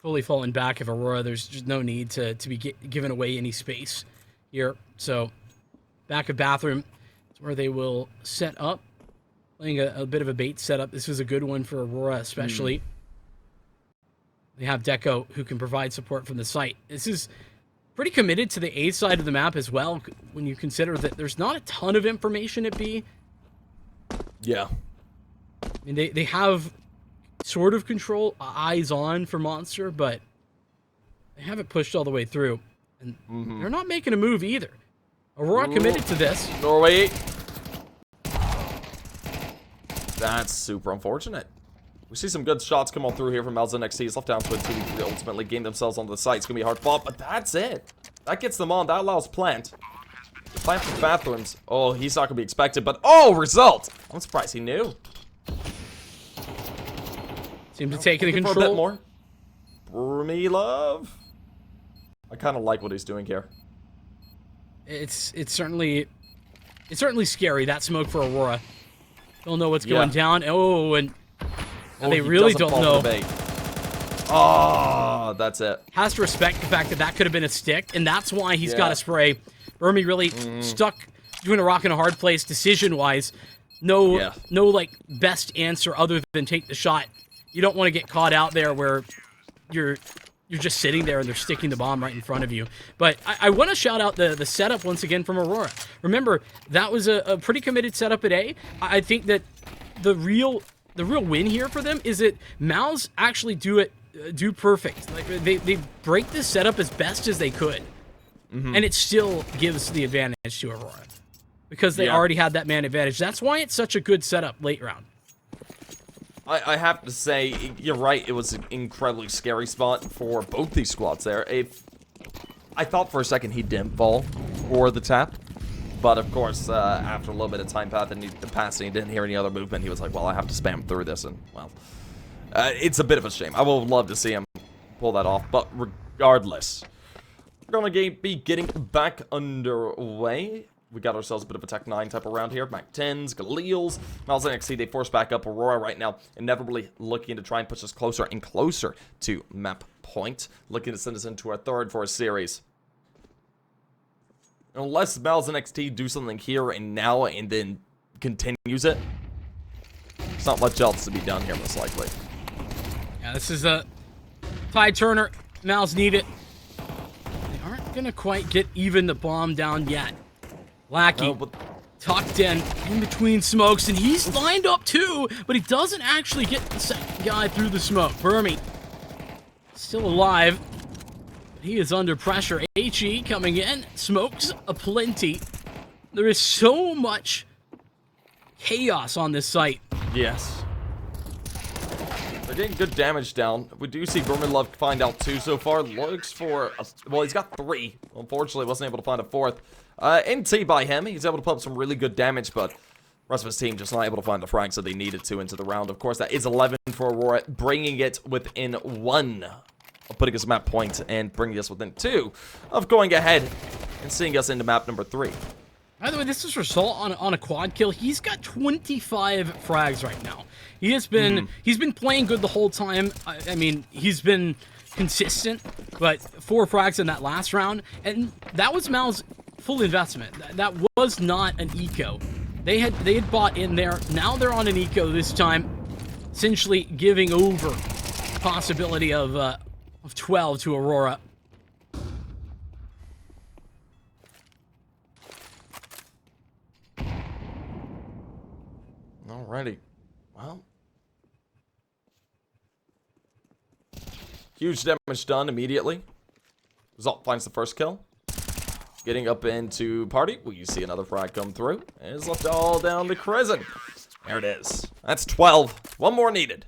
Fully falling back of Aurora. There's just no need to be giving away any space here. So back of bathroom is where they will set up. Playing a bit of a bait setup. This was a good one for Aurora especially. They have Deco who can provide support from the site. This is pretty committed to the A side of the map as well when you consider that there's not a ton of information at B. Yeah. I mean, they have sort of control, eyes on for Monster, but they haven't pushed all the way through. And they're not making a move either. Aurora committed to this. Norway. That's super unfortunate. We see some good shots come on through here from mouz NXT. He's left down to a 2v3, ultimately gain themselves onto the site. It's going to be a hard fought, but that's it. That gets them on. That allows Plant. The Plant from Bathrooms. Oh, he's not going to be expected, but oh, result. I'm surprised he knew. Seems to take the control. For a bit more. Broomy Love. I kind of like what he's doing here. It's certainly scary, that smoke for Aurora. Don't know what's going down. Oh, and they really don't know. Oh, that's it. Has to respect the fact that that could have been a stick, and that's why he's got to spray. Burmy really stuck between a rock and a hard place decision-wise. No, like, best answer other than take the shot. You don't want to get caught out there where you're you're just sitting there and they're sticking the bomb right in front of you. But I want to shout out the setup once again from Aurora. Remember, that was a pretty committed setup at A. I think that the real win here for them is that mouz actually do perfect. Like they break this setup as best as they could, and it still gives the advantage to Aurora because they already had that man advantage. That's why it's such a good setup late round. I have to say, you're right, it was an incredibly scary spot for both these squads there. I thought for a second he didn't fall for the tap, but of course, after a little bit of time path and the passing, he didn't hear any other movement, he was like, well, I have to spam through this, and, well, it's a bit of a shame. I would love to see him pull that off, but regardless, we're going to be getting back underway. We got ourselves a bit of a Tech 9 type around here. Mac 10s, Galeals, mouz NXT, they force back up Aurora right now, inevitably looking to try and push us closer and closer to map point, looking to send us into our third for a series. Unless mouz NXT do something here and now and then continues it, there's not much else to be done here, most likely. Yeah, this is a Tide Turner. mouz need it. They aren't going to quite get even the bomb down yet. Lackey tucked in between smokes, and he's lined up too, but he doesn't actually get the second guy through the smoke. Burmy still alive. He is under pressure. HE coming in. Smokes aplenty. There is so much chaos on this site. Yes. They're getting good damage down. We do see Vermin Love find out two so far. Looks for well, he's got three. Unfortunately, wasn't able to find a fourth. NT by him. He's able to put up some really good damage, but the rest of his team just not able to find the frags that they needed to into the round. Of course, that is 11 for Aurora, bringing it within 1 of putting us map point and bringing us within 2 of going ahead and seeing us into map number 3. By the way, this is Result on a quad kill. He's got 25 frags right now. He has been he's been playing good the whole time. I mean, he's been consistent, but 4 frags in that last round, and that was mouz full investment. That was not an eco. They had bought in there. Now they're on an eco this time, essentially giving over the possibility of 12 to Aurora. Alrighty. Well. Huge damage done immediately. Result finds the first kill. Getting up into party. We see another frag come through. And it's left all down to Crescent. There it is. That's 12. One more needed.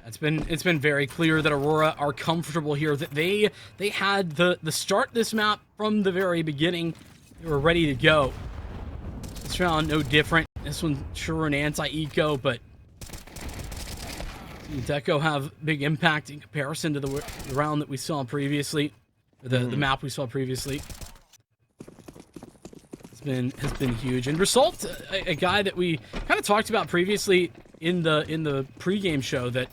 It's been very clear that Aurora are comfortable here. That they had the start this map from the very beginning. They were ready to go. This round no different. This one sure an anti-eco, but Deco have big impact in comparison to the round that we saw previously, or the map we saw previously. Has been huge. And Result, a guy that we kind of talked about previously in the pregame show, that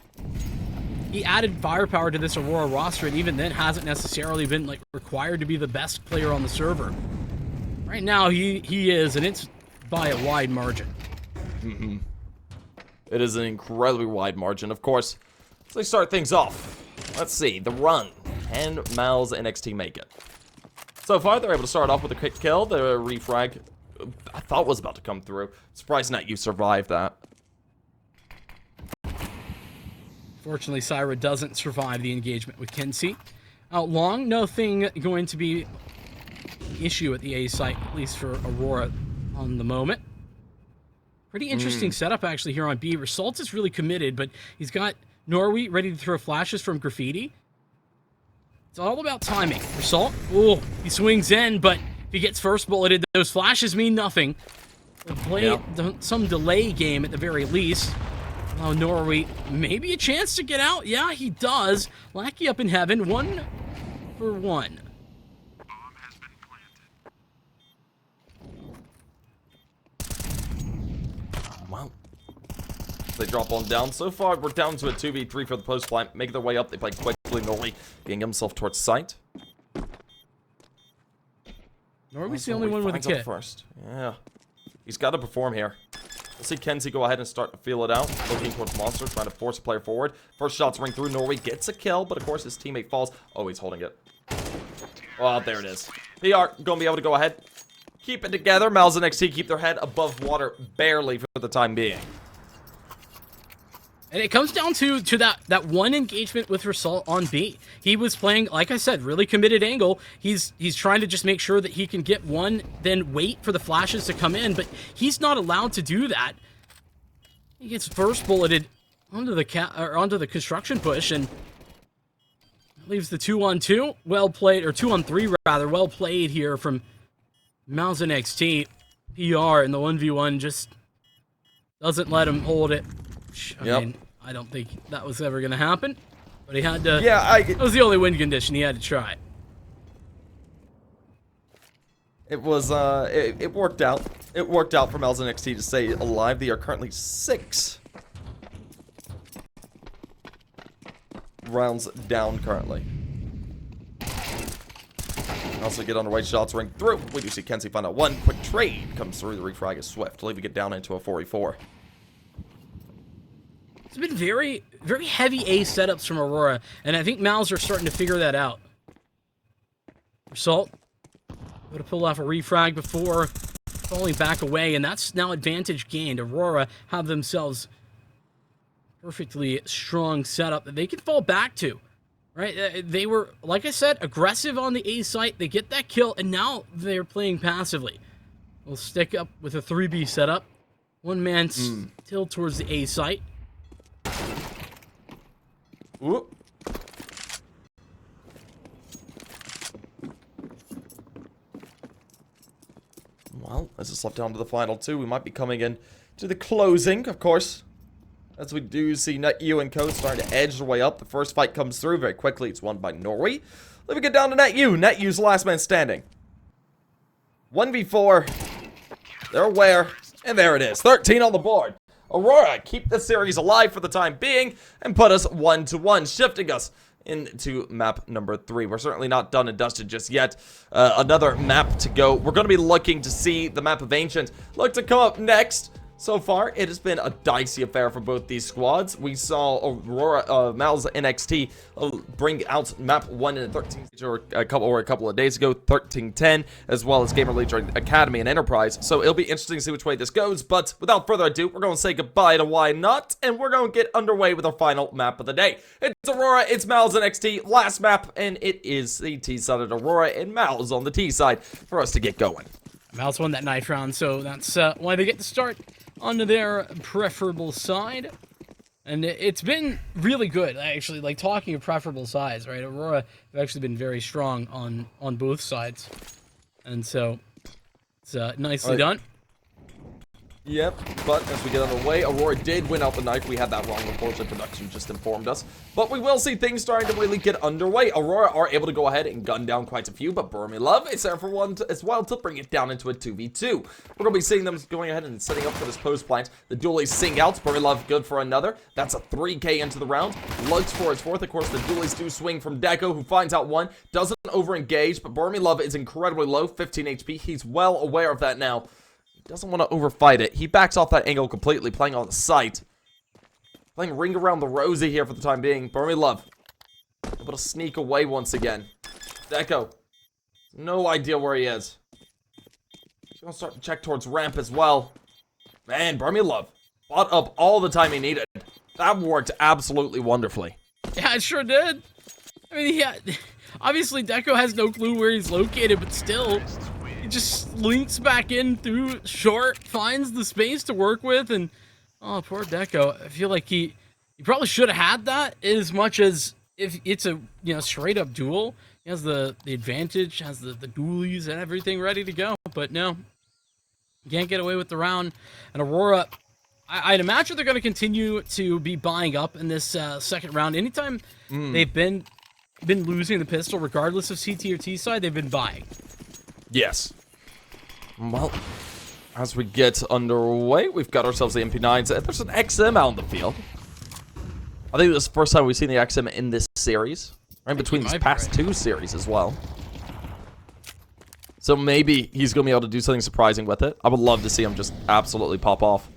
he added firepower to this Aurora roster, and even then hasn't necessarily been like required to be the best player on the server. Right now he is, and it's by a wide margin. It is an incredibly wide margin, of course. So they start things off. Let's see, the run. Can mouz NXT make it? So far, they're able to start off with a quick kill. The refrag, I thought was about to come through. Surprised not you survived that. Fortunately, Syra doesn't survive the engagement with Kinsey. Out long, nothing going to be an issue at the A site, at least for Aurora on the moment. Pretty interesting setup, actually, here on B. Result is really committed, but he's got Norway ready to throw flashes from Graffiti. It's all about timing. Result, oh, he swings in, but if he gets first bulleted, those flashes mean nothing. Some delay game at the very least. Oh, Norway, maybe a chance to get out. Yeah, he does. Lackey up in heaven, 1 for 1. Wow. They drop on down. So far, we're down to a 2v3 for the post flank. Making their way up. They play quickly. Norway getting himself towards sight. Norway's the only one with a kit. First. Yeah. He's got to perform here. We'll see Kenzie go ahead and start to feel it out. Looking towards Monster, trying to force a player forward. First shots ring through. Norway gets a kill, but of course his teammate falls. Oh, he's holding it. Oh, there it is. They are going to be able to go ahead. Keep it together. mouz NXT keep their head above water barely for the time being. And it comes down to that one engagement with Rassault on B. He was playing, like I said, really committed angle. He's trying to just make sure that he can get one, then wait for the flashes to come in, but he's not allowed to do that. He gets first bulleted onto the construction push and leaves the 2-on-2. Well played, or 2-on-3 rather. Well played here from mouz NXT. PR in the 1v1 just doesn't let him hold it. I mean, I don't think that was ever going to happen, but he had to. Yeah, that was the only win condition. He had to try. It was, it worked out. It worked out for mouz NXT to stay alive. They are currently 6 rounds down currently. Also get underway, shots ring through. We do see Kenzie find out one. Quick trade comes through. The refrag is swift, leaving it down into a 4v4. It's been very, very heavy A setups from Aurora, and I think mouz are starting to figure that out. Rassault able to pull off a refrag before falling back away, and that's now advantage gained. Aurora have themselves perfectly strong setup that they can fall back to. Right? They were, like I said, aggressive on the A site. They get that kill, and now they're playing passively. We'll stick up with a 3B setup. One man still towards the A site. Whoop. Well, as it's left down to the final 2, we might be coming in to the closing, of course. As we do see NetU and Co starting to edge their way up. The first fight comes through very quickly. It's won by Norway. Let me get down to NetU. NetU's the last man standing. 1v4. They're aware. And there it is. 13 on the board. Aurora keep the series alive for the time being and put us 1-1, shifting us into map number 3. We're certainly not done and dusted just yet. Another map to go. We're going to be looking to see the map of Ancient look to come up next. So far, it has been a dicey affair for both these squads. We saw Aurora, mouz NXT bring out map 1 in 13 or a couple of days ago, 13-10, as well as Gamer Legion Academy and Enterprise. So it'll be interesting to see which way this goes. But without further ado, we're going to say goodbye to Why Not, and we're going to get underway with our final map of the day. It's Aurora, it's mouz NXT, last map, and it is the T side of Aurora and mouz on the T side for us to get going. mouz won that knife round, so that's why they get to start onto their preferable side. And it's been really good, actually, like talking of preferable sides, right? Aurora have actually been very strong on both sides. And so it's nicely done. Yep, but as we get underway, Aurora did win out the knife. We had that wrong, unfortunately, production just informed us. But we will see things starting to really get underway. Aurora are able to go ahead and gun down quite a few, but Burmy Love is there for one as well to bring it down into a 2v2. We're going to be seeing them going ahead and setting up for this post plant. The dualies sing out. Burmy Love good for another. That's a 3k into the round. Looks for his 4th. Of course, the dualies do swing from Deco, who finds out one. Doesn't over-engage, but Burmy Love is incredibly low, 15 HP. He's well aware of that now. Doesn't want to overfight it. He backs off that angle completely, playing on the site. Playing ring around the rosy here for the time being. Burmy Love able to sneak away once again. Deco, no idea where he is. He's going to start to check towards ramp as well. Man, Burmy Love bought up all the time he needed. That worked absolutely wonderfully. Yeah, it sure did. I mean, yeah, obviously Deco has no clue where he's located, but still, he just links back in through short, finds the space to work with, and oh, poor Deco. I feel like he probably should have had that, as much as if it's a straight up duel. He has the advantage, has the dualies and everything ready to go, but no, can't get away with the round. And Aurora, I'd imagine they're going to continue to be buying up in this second round. Anytime they've been losing the pistol, regardless of CT or T side, they've been buying. Yes. Well, as we get underway, we've got ourselves the MP9s. There's an XM out in the field. I think this is the first time we've seen the XM in this series. Right between these past two series as well. So maybe he's going to be able to do something surprising with it. I would love to see him just absolutely pop off.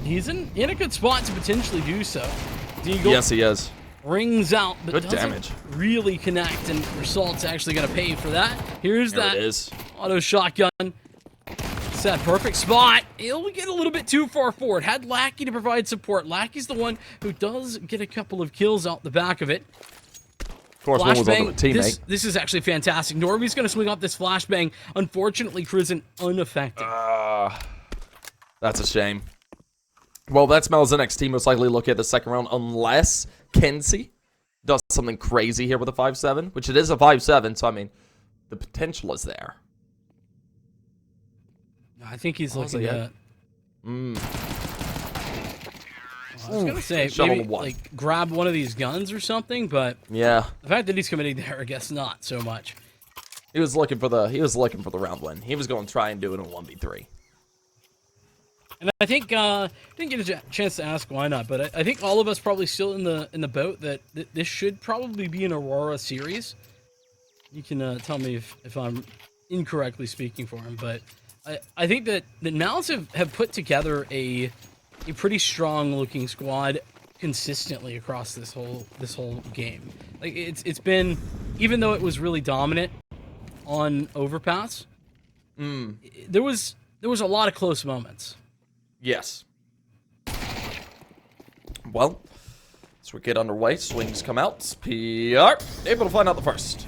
he's in a good spot to potentially do so. Deagle Yes, he is. rings out, but Good doesn't damage. really connect, and Rassault's actually going to pay for that. Here's There that it is. auto shotgun. It's that perfect spot. He'll get a little bit too far forward. Had Lackey to provide support. Lackey's the one who does get a couple of kills out the back of it. Of course, one was on a teammate. This is actually fantastic. Norby's going to swing off this flashbang. Unfortunately, Cruisin unaffected. That's a shame. Well, that's mouz NXT most likely looking at the second round unless Kenzie does something crazy here with a 5-7, which it is a 5-7, so I mean, the potential is there. I think he's looking at... Mm. I was going to say, Shuttle maybe one. like grab one of these guns or something, but Yeah, the fact that he's committing there, I guess not so much. he was looking for the round win. He was going to try and do it in a 1v3. And I think didn't get a chance to ask why not, but I think all of us probably still in the boat that this should probably be an Aurora series. You can tell me if I'm incorrectly speaking for him, but I think that mouz have put together a pretty strong looking squad consistently across this whole game. Like it's been, even though it was really dominant on Overpass, there was a lot of close moments. Yes. Well, as we get underway, swings come out. PR able to find out the first.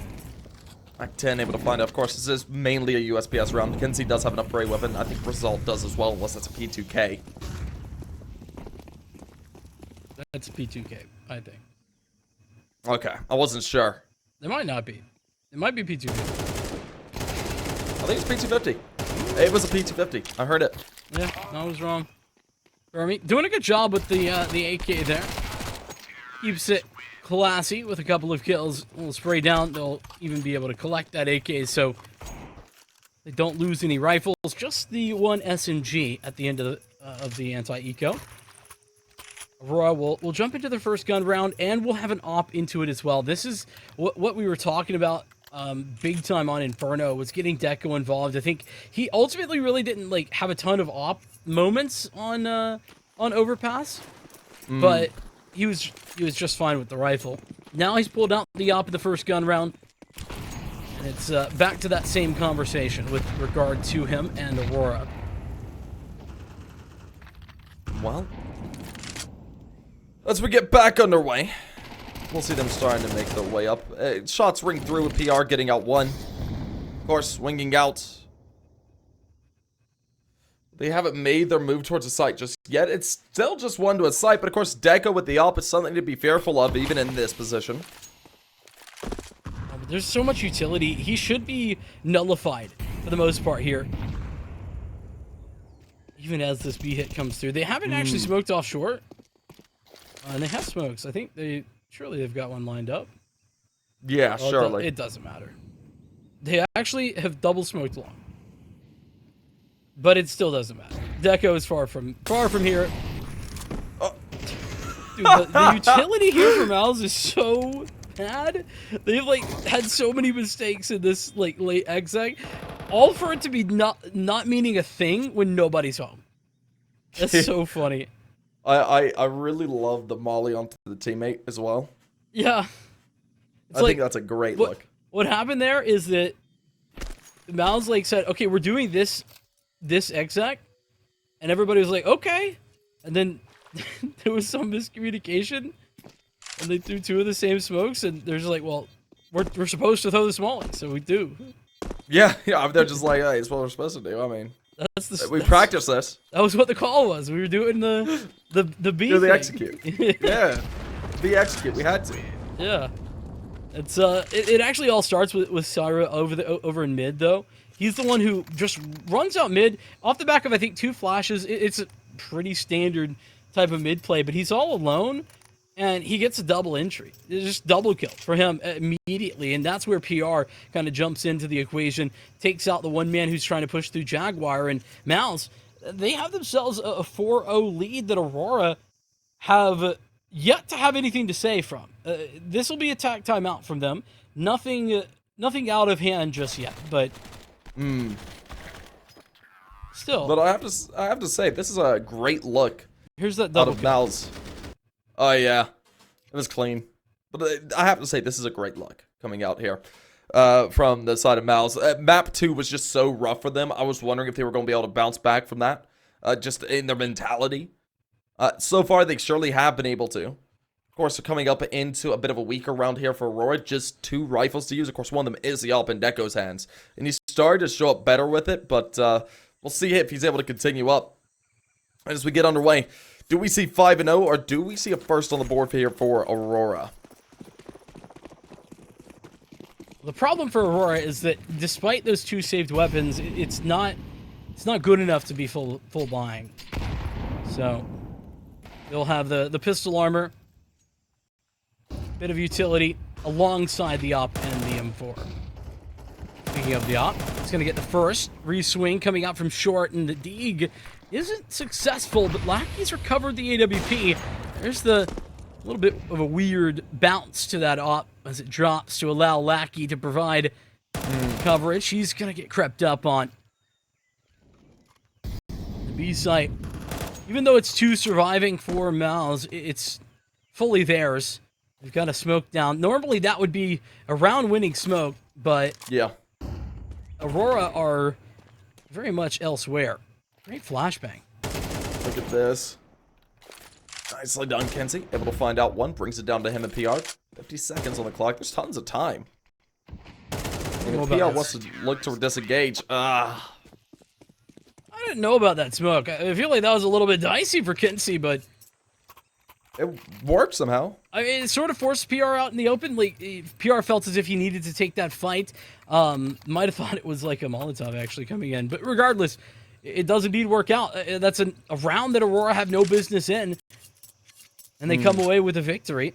Act 10 able to find out. Of course, this is mainly a USPS round. Kenzie does have an upgrade weapon. I think Result does as well, unless that's a P2K. That's P2K, I think. Okay, I wasn't sure. There might not be. It might be P2K. I think it's P250. It was a P250. I heard it. Yeah, I was wrong. Fermi doing a good job with the AK there. Keeps it classy with a couple of kills. A little spray down. They'll even be able to collect that AK, so they don't lose any rifles. Just the one SMG at the end of the anti-eco. Aurora will jump into the first gun round, and we'll have an op into it as well. This is what we were talking about big time on Inferno, was getting Deco involved. I think he ultimately really didn't like have a ton of op moments on Overpass, but he was just fine with the rifle. Now he's pulled out the op in the first gun round, and it's back to that same conversation with regard to him and Aurora. Well, as we get back underway, we'll see them starting to make their way up. Shots ring through with PR getting out one. Of course, swinging out. They haven't made their move towards the site just yet. It's still just one to a site, but of course, Deco with the op is something to be fearful of, even in this position. There's so much utility. He should be nullified for the most part here. Even as this B hit comes through. They haven't actually smoked offshore. And they have smokes. I think surely they've got one lined up. Yeah, Well, surely. it doesn't matter. They actually have double smoked long. But it still doesn't matter. Deco is far from here. Dude, the utility here for mouz is so bad. They've like had so many mistakes in this like late exec, all for it to be not meaning a thing when nobody's home. That's so funny. I really love the molly onto the teammate as well. Yeah. I think that's a great look. What happened there is that mouz like said, okay, we're doing this exec, and everybody was like, okay, and then there was some miscommunication, and they threw two of the same smokes, and they're just like, well, we're supposed to throw the small, so we do. Yeah, they're just like, hey, it's what we're supposed to do. I mean, we practice this. That was what the call was. We were doing the B Do the thing. execute. Yeah, the execute. We had to. Yeah. It's it actually all starts with Syra over in mid though. He's the one who just runs out mid off the back of I think 2 flashes. It's a pretty standard type of mid play, but he's all alone and he gets a double entry. It's just double kill for him immediately, and that's where PR kind of jumps into the equation, takes out the one man who's trying to push through Jaguar, and mouz, they have themselves a 4-0 lead that Aurora have yet to have anything to say from. This will be a tack timeout from them. Nothing out of hand just yet, but still. But I have to say, this is a great look Here's that out double of kill. mouz. Oh yeah, it was clean. But I have to say, this is a great look coming out here from the side of mouz. Map 2 was just so rough for them. I was wondering if they were going to be able to bounce back from that, just in their mentality. So far, they surely have been able to. Of course, they're coming up into a bit of a weaker round here for Aurora. Just 2 rifles to use. Of course, one of them is the Alp in Deco's hands. And he's started to show up better with it, but we'll see if he's able to continue up. As we get underway, do we see 5-0 or do we see a first on the board here for Aurora? The problem for Aurora is that despite those 2 saved weapons, it's not good enough to be full buying. So they'll have the pistol armor, bit of utility alongside the op and the M4. Speaking of the op, it's going to get the first re-swing coming out from short, and the Deeg isn't successful, but Lackey's recovered the AWP. There's the little bit of a weird bounce to that op as it drops to allow Lackey to provide coverage. He's going to get crept up on. The B site, even though it's 2 surviving for mouz, it's fully theirs. They've got a smoke down. Normally that would be a round-winning smoke, but Yeah. Aurora are very much elsewhere. Great flashbang. Look at this. Nicely done, Kenzie. Able to find out one. Brings it down to him and PR. 50 seconds on the clock. There's tons of time. And PR wants to look to disengage. I didn't know about that smoke. I feel like that was a little bit dicey for Kinsey, but it worked somehow. I mean, it sort of forced PR out in the open. Like, PR felt as if he needed to take that fight. Might have thought it was like a Molotov actually coming in. But regardless, it does indeed work out. That's a round that Aurora have no business in. And they come away with a victory.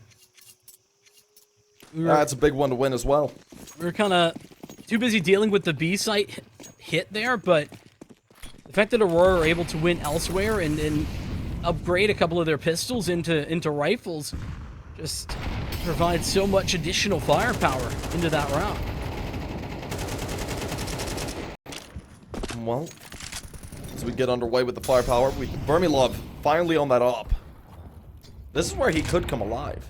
That's a big one to win as well. We were kind of too busy dealing with the B site hit there, but the fact that Aurora are able to win elsewhere and upgrade a couple of their pistols into rifles just provides so much additional firepower into that round. Well, as we get underway with the firepower, Vermilov finally on that op. This is where he could come alive.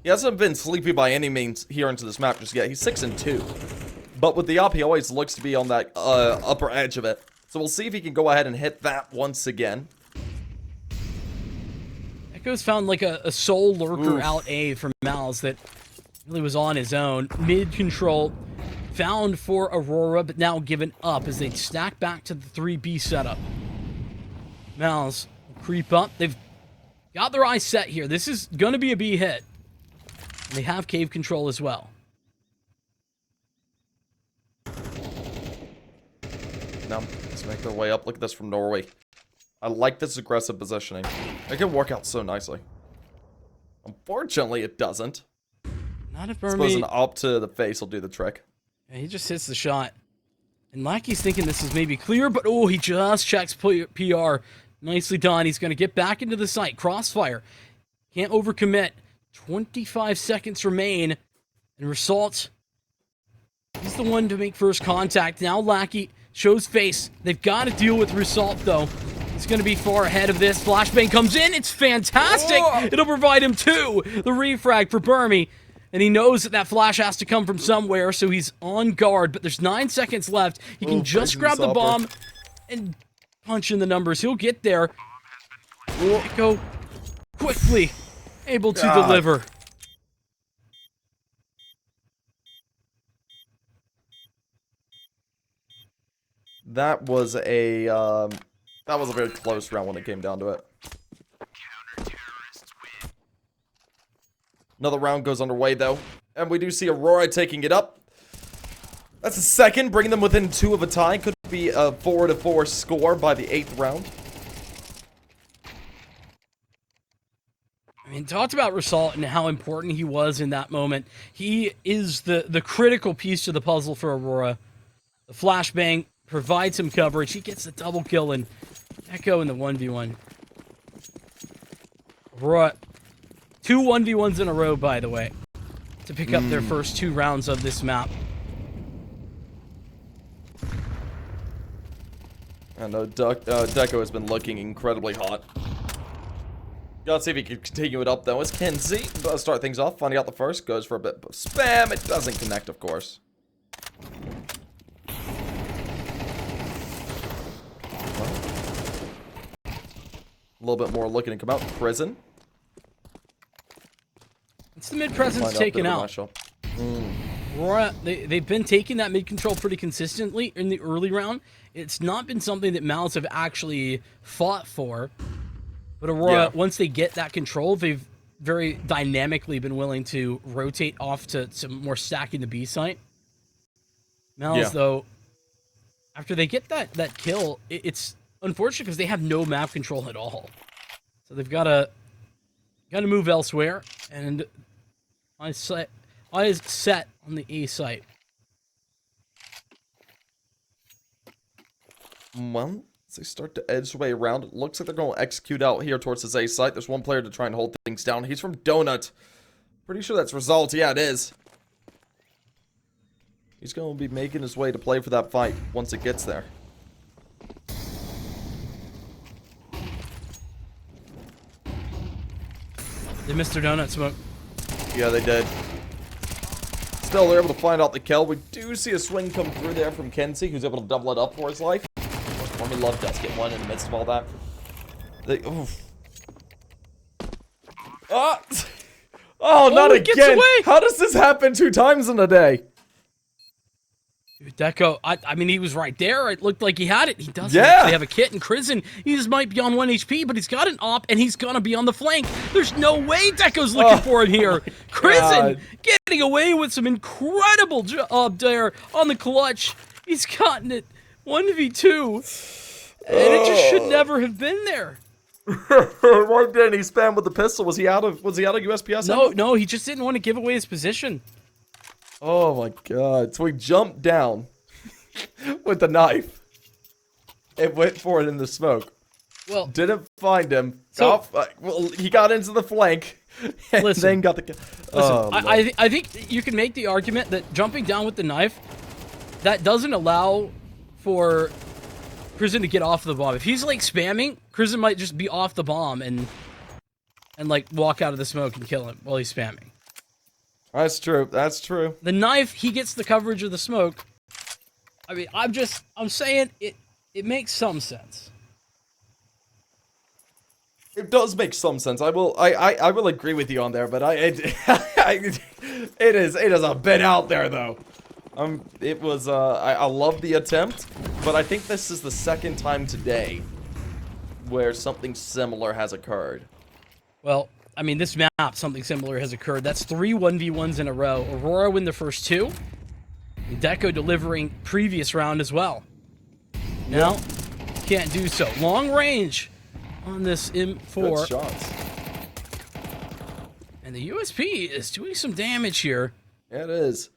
He hasn't been sleepy by any means here into this map just yet. He's 6-2. But with the op, he always looks to be on that upper edge of it. So we'll see if he can go ahead and hit that once again. Echo's found like a soul lurker out A from mouz that really was on his own. Mid control found for Aurora, but now given up as they stack back to the 3B setup. mouz creep up. They've got their eyes set here. This is going to be a B hit. They have cave control as well. Now, let's make their way up. Look at this from Norway. I like this aggressive positioning. It can work out so nicely. Unfortunately, it doesn't. Not if I suppose Burmy... an op to the face will do the trick. Yeah, he just hits the shot. And Lackey's thinking this is maybe clear, but oh, he just checks PR. Nicely done. He's going to get back into the site. Crossfire. Can't overcommit. 25 seconds remain. And Result, he's the one to make first contact. Now Lackey shows face. They've got to deal with Result, though. He's going to be far ahead of this. Flashbang comes in. It's fantastic. Oh. It'll provide him 2. The refrag for Burmy. And he knows that that flash has to come from somewhere, so he's on guard. But there's 9 seconds left. He can just grab the bomb and punch in the numbers. He'll get there. Echo quickly able to deliver. That was a very close round when it came down to it. Another round goes underway, though. And we do see Aurora taking it up. That's a second, bringing them within 2 of a tie. Could be a 4-4 score by the 8th round. I mean, talked about Result and how important he was in that moment. He is the critical piece to the puzzle for Aurora. The flashbang provides him coverage. He gets the double kill and Echo in the 1v1. Aurora, 2 1v1s in a row, by the way, to pick up their first 2 rounds of this map. I know Deco has been looking incredibly hot. Gotta see if he can continue it up, though. It's Kenzie. Does start things off, finding out the first. Goes for a bit of spam. It doesn't connect, of course. A little bit more looking to come out. Prison. It's the mid presence taken out. Aurora, they've been taking that mid control pretty consistently in the early round. It's not been something that mouz have actually fought for. But Aurora, once they get that control, they've very dynamically been willing to rotate off to some more stacking the B site. mouz, though, after they get that kill, it's unfortunate because they have no map control at all. So they've got to move elsewhere, and eyes set on the A site. Well, as they start to edge their way around, it looks like they're going to execute out here towards this A site. There's one player to try and hold things down. He's from Donut. Pretty sure that's result. Yeah, it is. He's going to be making his way to play for that fight once it gets there. They missed their donut smoke. Yeah, they did. Still, they're able to find out the kill. We do see a swing come through there from Kenzie, who's able to double it up for his life. Army Love does get one in the midst of all that. Oof. Ah! Oh, not again! How does this happen 2 times in a day? Dude, Deco, I mean, he was right there. It looked like he had it. He doesn't Yeah. actually have a kit. And Crizzen, he just might be on 1 HP, but he's got an op, and he's going to be on the flank. There's no way Deco's looking for him here. Crizzen getting away with some incredible job there on the clutch. He's gotten it 1v2, and it just should never have been there. Why didn't he spam with the pistol? Was he out of USPS? No, he just didn't want to give away his position. Oh my god. So he jumped down with the knife. It went for it in the smoke. Well, didn't find him. Well, he got into the flank and then got the kill. Listen, I think you can make the argument that jumping down with the knife, that doesn't allow for Crizzen to get off the bomb. If he's like spamming, Crizzen might just be off the bomb and like walk out of the smoke and kill him while he's spamming. That's true. That's true. The knife, he gets the coverage of the smoke. I mean, I'm saying it makes some sense. It does make some sense. I will agree with you on there, but it is a bit out there though. I love the attempt, but I think this is the second time today where something similar has occurred. Well, I mean, this map, something similar has occurred. That's 3 1v1s in a row. Aurora win the first 2. And Deco delivering previous round as well. Now, can't do so. Long range on this M4. Good shots. And the USP is doing some damage here. Yeah, it is.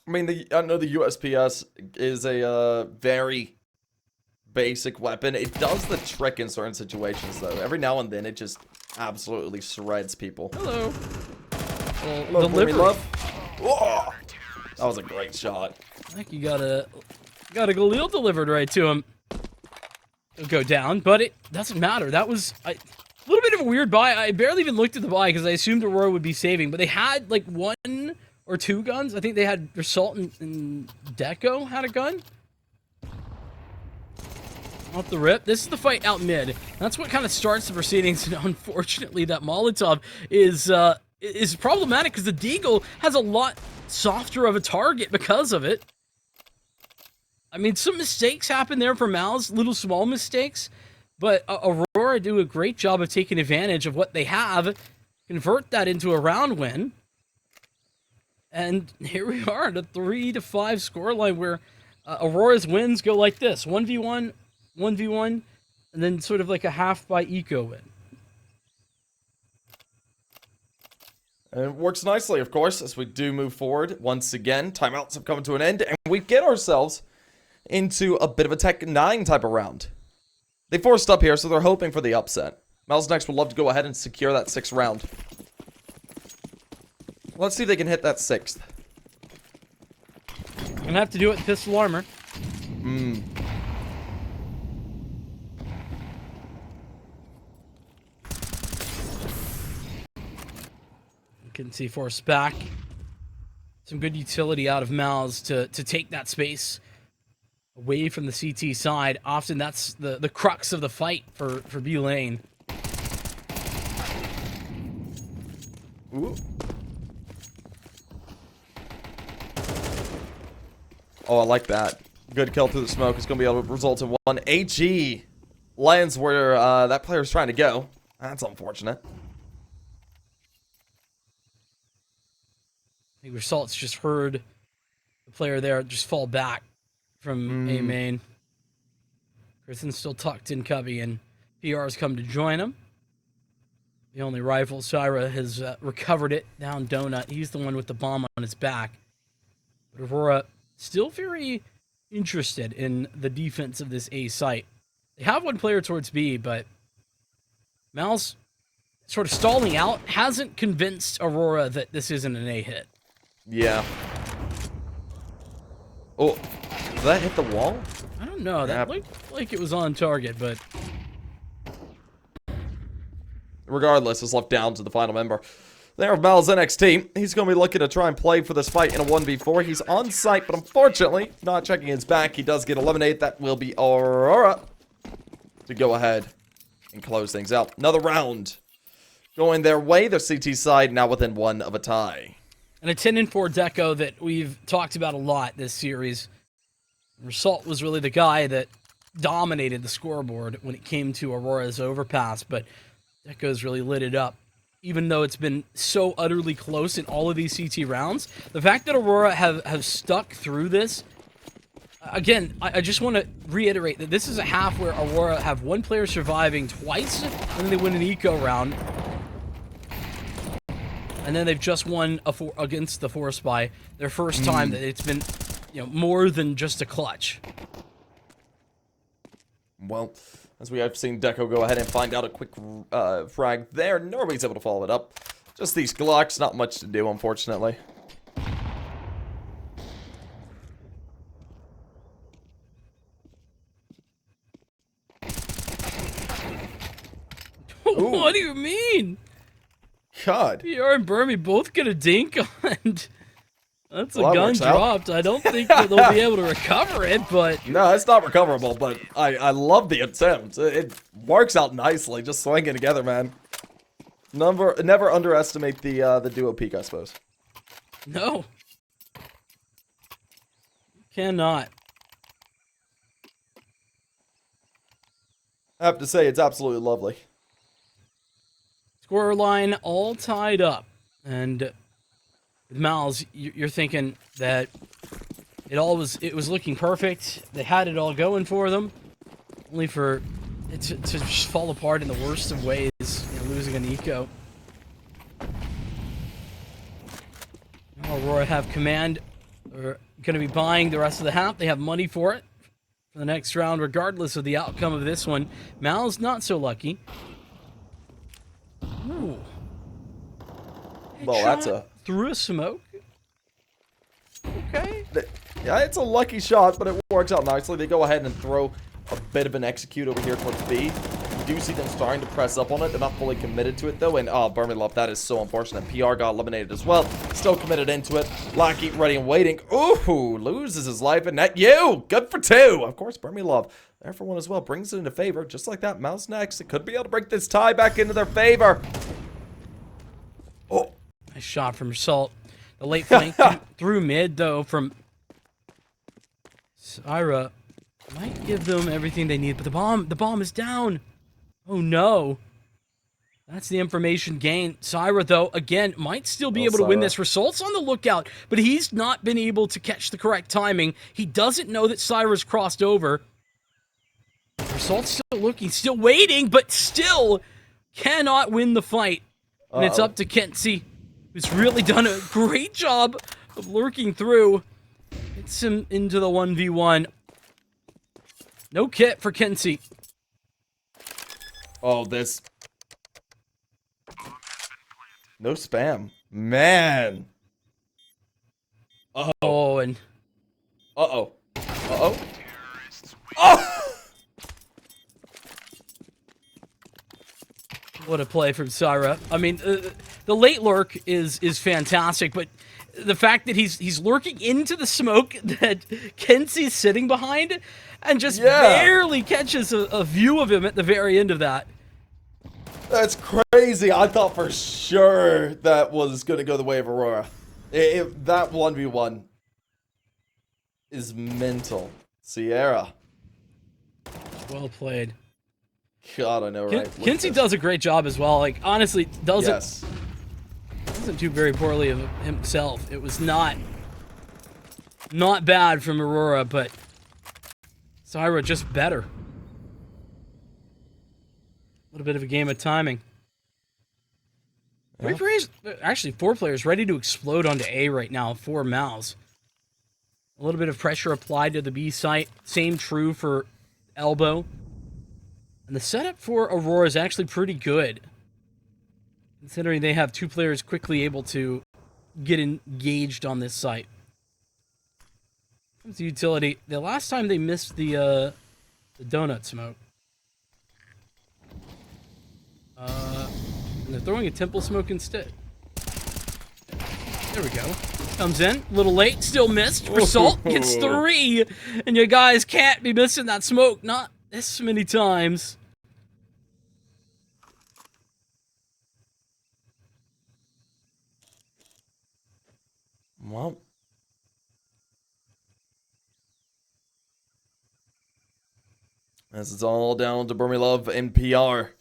I mean, I know the USPS is a very basic weapon. It does the trick in certain situations, though. Every now and then, it just absolutely shreds people. Hello. Hello, delivery. Love. Whoa! That was a great shot. I think you got a Galil delivered right to him. It'll go down, but it doesn't matter. That was a little bit of a weird buy. I barely even looked at the buy because I assumed Aurora would be saving, but they had like 1 or 2 guns. I think they had Result and Deco had a gun. Off the rip. This is the fight out mid. That's what kind of starts the proceedings, and unfortunately that Molotov is problematic because the Deagle has a lot softer of a target because of it. I mean, some mistakes happen there for mouz, little small mistakes, but Aurora do a great job of taking advantage of what they have, convert that into a round win, and here we are at a 3-5 scoreline where Aurora's wins go like this: 1v1, 1v1, and then sort of like a half by eco win. And it works nicely, of course, as we do move forward. Once again, timeouts have come to an end, and we get ourselves into a bit of a Tech 9 type of round. They forced up here, so they're hoping for the upset. mouz NXT would love to go ahead and secure that 6th round. Let's see if they can hit that 6th. Gonna have to do it with pistol armor. Can see force back. Some good utility out of mouz to take that space away from the CT side. Often that's the crux of the fight for B lane. Ooh. Oh, I like that. Good kill through the smoke. It's going to be able to result in one. AG lands where that player's trying to go. That's unfortunate. I think Results just heard the player there just fall back from A main. Kristen's still tucked in cubby, and PR has come to join him. The only rifle, Syra has recovered it down Donut. He's the one with the bomb on his back. But Aurora still very interested in the defense of this A site. They have one player towards B, but mouz sort of stalling out hasn't convinced Aurora that this isn't an A hit. Yeah. Oh, did that hit the wall? I don't know. That looked like it was on target, but regardless, it's left down to the final member. There of mouz NXT. He's going to be looking to try and play for this fight in a 1v4. He's on site, but unfortunately, not checking his back. He does get eliminated. That will be Aurora to go ahead and close things out. Another round going their way. The CT side now within one of a tie. And a 10-4 deco that we've talked about a lot this series. Result was really the guy that dominated the scoreboard when it came to Aurora's overpass, but deco's really lit it up. Even though it's been so utterly close in all of these CT rounds, the fact that Aurora have stuck through this, again, I just want to reiterate that this is a half where Aurora have one player surviving twice, and then they win an eco round. And then they've just won against the Force by their first time that it's been, more than just a clutch. Well, as we have seen Deco go ahead and find out a quick frag there, nobody's able to follow it up. Just these Glocks, not much to do, unfortunately. What do you mean? God. PR and Burmy both get a dink on. That's a Well, that gun works out. dropped. I don't think that they'll be able to recover it, but No, it's not recoverable, but I love the attempt. It works out nicely, just swinging together, man. Never underestimate the duo peak, I suppose. no. Cannot. I have to say, it's absolutely lovely. Score line all tied up. And with mouz, you're thinking that it was looking perfect. They had it all going for them. Only for it to just fall apart in the worst of ways, losing an eco. Now Aurora have command. They're going to be buying the rest of the half. They have money for it for the next round, regardless of the outcome of this one. mouz not so lucky. Ooh. Well, that's a... Through a smoke? Okay. Yeah, it's a lucky shot, but it works out nicely. They go ahead and throw a bit of an execute over here towards B. You do see them starting to press up on it. They're not fully committed to it, though. And, Burmy Love, that is so unfortunate. PR got eliminated as well. Still committed into it. Lackey ready and waiting. Ooh, loses his life. And net you. Good for two. Of course, Burmy Love there for one as well. Brings it into favor. Just like that. mouz next. It could be able to break this tie back into their favor. Oh. Nice shot from Result. The late flank through mid, though, from Syra might give them everything they need, but the bomb is down. Oh no. That's the information gain. Syra, though, again, might still be able to win this. Result's on the lookout, but he's not been able to catch the correct timing. He doesn't know that Syra's crossed over. Result's still looking, still waiting, but still cannot win the fight. And it's up to Kenzie, who's really done a great job of lurking through. Hits him into the 1v1. No kit for Kenzie. Oh, this. No spam. Man. Uh-oh. Oh, and... Uh-oh. Uh-oh. Oh! What a play from Syra. I mean, the late lurk is fantastic, but the fact that he's lurking into the smoke that Kenzie's sitting behind and just barely catches a view of him at the very end of that. That's crazy. I thought for sure that was going to go the way of Aurora. That 1v1 is mental. Sierra. Well played. God, I know, right? Kenzie does a great job as well. Like, honestly, doesn't do very poorly of himself. It was not bad from Aurora, but Zyra just better. A little bit of a game of timing. Yeah. Actually, 4 players ready to explode onto A right now for mouz. A little bit of pressure applied to the B site. Same true for Elbow. And the setup for Aurora is actually pretty good, considering they have 2 players quickly able to get engaged on this site. Comes the utility. The last time they missed the donut smoke. And they're throwing a temple smoke instead. There we go. Comes in, a little late, still missed. Result gets 3, and you guys can't be missing that smoke. Not this many times. Well, as it's all down to Burmilov and PR.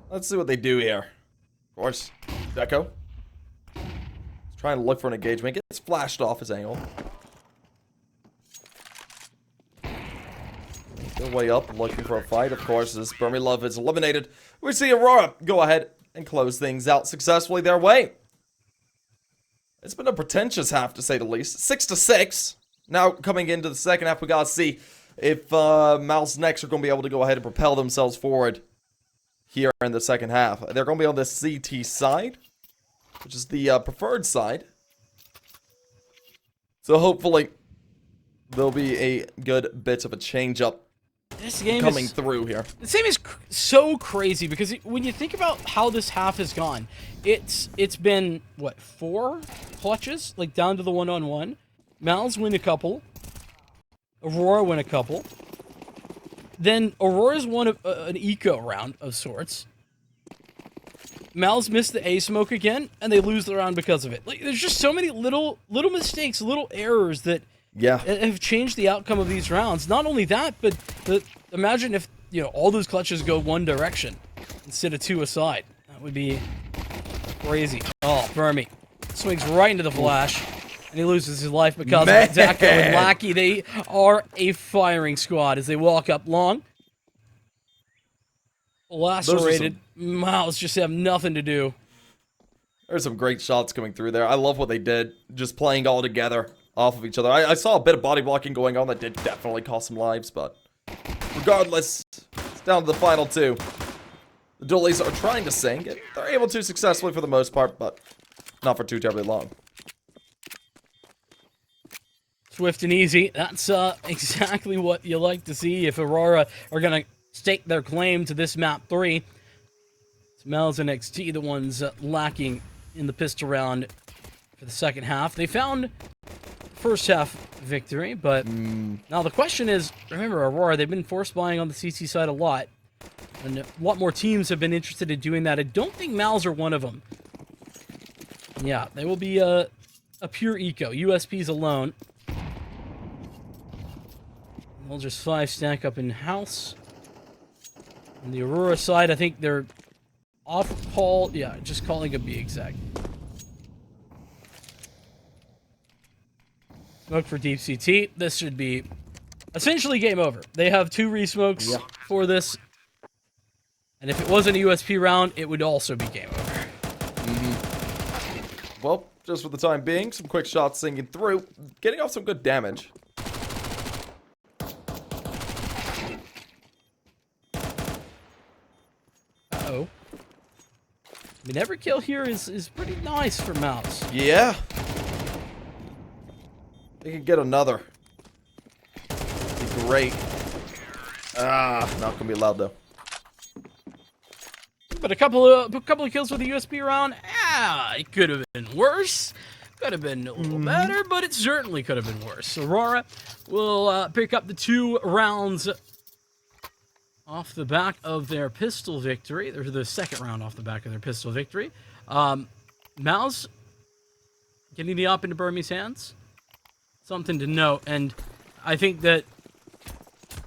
Let's see what they do here. Of course, Deco. He's trying to look for an engagement. Gets flashed off his angle. Still way up, looking for a fight. Of course, as Burmilov is eliminated, we see Aurora go ahead and close things out successfully their way. It's been a pretentious half, to say the least. 6-6. Now, coming into the second half, we gotta see if mouz NXT are going to be able to go ahead and propel themselves forward here in the second half. They're going to be on the CT side, which is the preferred side. So hopefully, there'll be a good bit of a change-up this game coming through here. This game is so crazy because when you think about how this half has gone, it's been, what, 4 clutches? Like, down to the 1-on-1. mouz win a couple. Aurora win a couple. Then Aurora's won an eco round of sorts. mouz missed the A smoke again, and they lose the round because of it. Like, there's just so many little mistakes, little errors that have changed the outcome of these rounds. Not only that, but imagine if, you know, all those clutches go one direction instead of 2 aside. That would be crazy. Oh, Burmy swings right into the flash, and he loses his life because of it. Deco and Lackey, they are a firing squad as they walk up long. Lacerated. mouz just have nothing to do. There's some great shots coming through there. I love what they did, just playing all together off of each other. I saw a bit of body blocking going on that did definitely cost some lives, but regardless, it's down to the final 2. The dualies are trying to sink it. They're able to successfully for the most part, but not for too terribly long. Swift and easy. That's exactly what you like to see if Aurora are going to stake their claim to this map 3. It's mouz NXT, the ones lacking in the pistol round for the second half. They found first half victory, but now the question is, remember Aurora, they've been force buying on the CC side a lot, and a lot more teams have been interested in doing that. I don't think mouz are one of them. Yeah, they will be a pure eco, USPs alone. We'll just 5 stack up in house. On the Aurora side, I think they're off call. Yeah, just calling a B exact. Smoke for Deep CT. This should be essentially game over. They have 2 resmokes for this. And if it wasn't a USP round, it would also be game over. Well, just for the time being, some quick shots sinking through, getting off some good damage. Uh-oh. I mean, every kill here is pretty nice for mouz. Yeah. They can get another. Be great. Not gonna be allowed though. but a couple of kills with the USB round. It could have been worse. Could have been a little better, but it certainly could have been worse. Aurora will pick up the 2 rounds off the back of their pistol victory. They're the 2nd round off the back of their pistol victory. mouz getting the op into Burmese hands. Something to note, and I think that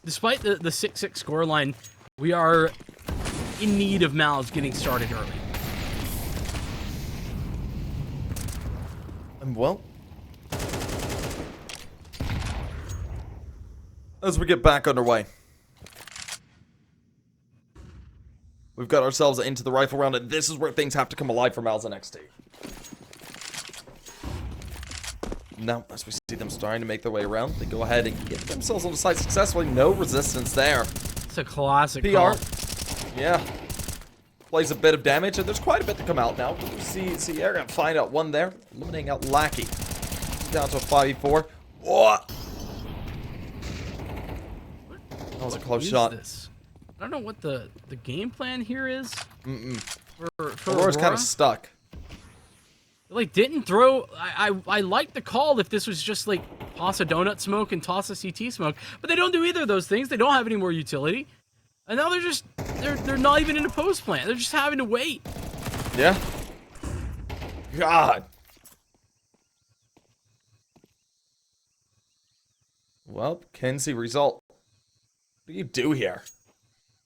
despite the 6-6 scoreline, we are in need of mouz getting started early. And well, as we get back underway, we've got ourselves into the rifle round, and this is where things have to come alive for mouz NXT. Now, as we see them starting to make their way around, they go ahead and get themselves on the side successfully. No resistance there. It's a classic PR. call. Yeah. Plays a bit of damage, and there's quite a bit to come out now. You see Sierra gonna find out one there, eliminating out Lackey. Down to a 5v4. Oh! That was a close shot. This? I don't know what the game plan here is. For Aurora's kind Aurora. of stuck. Like, didn't throw... I like the call if this was just, like, toss a donut smoke and toss a CT smoke. But they don't do either of those things. They don't have any more utility. And now they're just... They're not even in a post plant. They're just having to wait. Yeah. God. Well, Kenzie, result. What do you do here?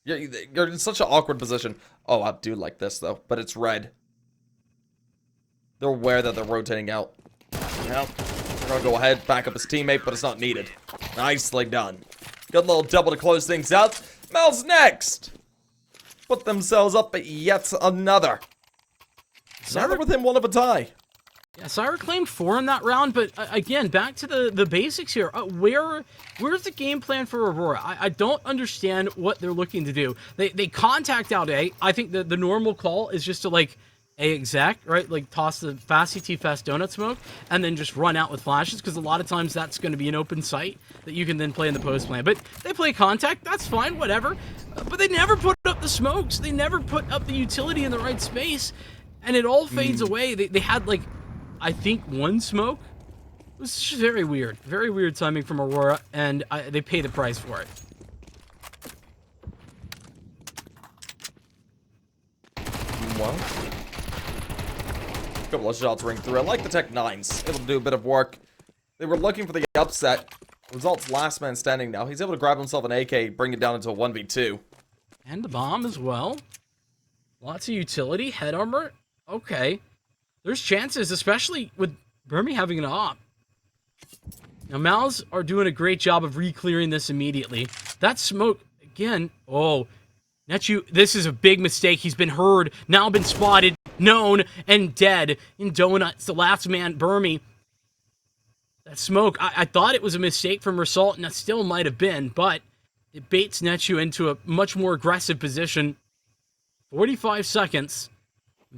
You're in such an awkward position. Oh, I do like this, though. But it's red. They're aware that they're rotating out. Yep. We're gonna go ahead, back up his teammate, but it's not needed. Nicely done. Good little double to close things out. mouz next! Put themselves up at yet another. Never with him one of a tie. Yeah, Syra claimed 4 in that round, but again, back to the basics here. Where's the game plan for Aurora? I don't understand what they're looking to do. They contact out A. I think the normal call is just to, like, A exact, right? Like, toss the fast CT fast donut smoke, and then just run out with flashes, because a lot of times that's going to be an open site that you can then play in the post plan. But they play contact, that's fine, whatever. But they never put up the smokes. They never put up the utility in the right space, and it all fades away. They had, like, I think 1 smoke. It was just very weird timing from Aurora, and they pay the price for it. Well, a couple of shots ring through. I like the Tech 9s. Able to do a bit of work. They were looking for the upset. Results last man standing now. He's able to grab himself an AK, bring it down into a 1v2. And the bomb as well. Lots of utility. Head armor. Okay. There's chances, especially with Burmy having an op. Now, mouz are doing a great job of re-clearing this immediately. That smoke, again, oh, Nechu, this is a big mistake. He's been heard, now been spotted, known, and dead in Donuts. The last man, Burmy. That smoke, I thought it was a mistake from Result, and that still might have been, but it baits Nechu into a much more aggressive position. 45 seconds.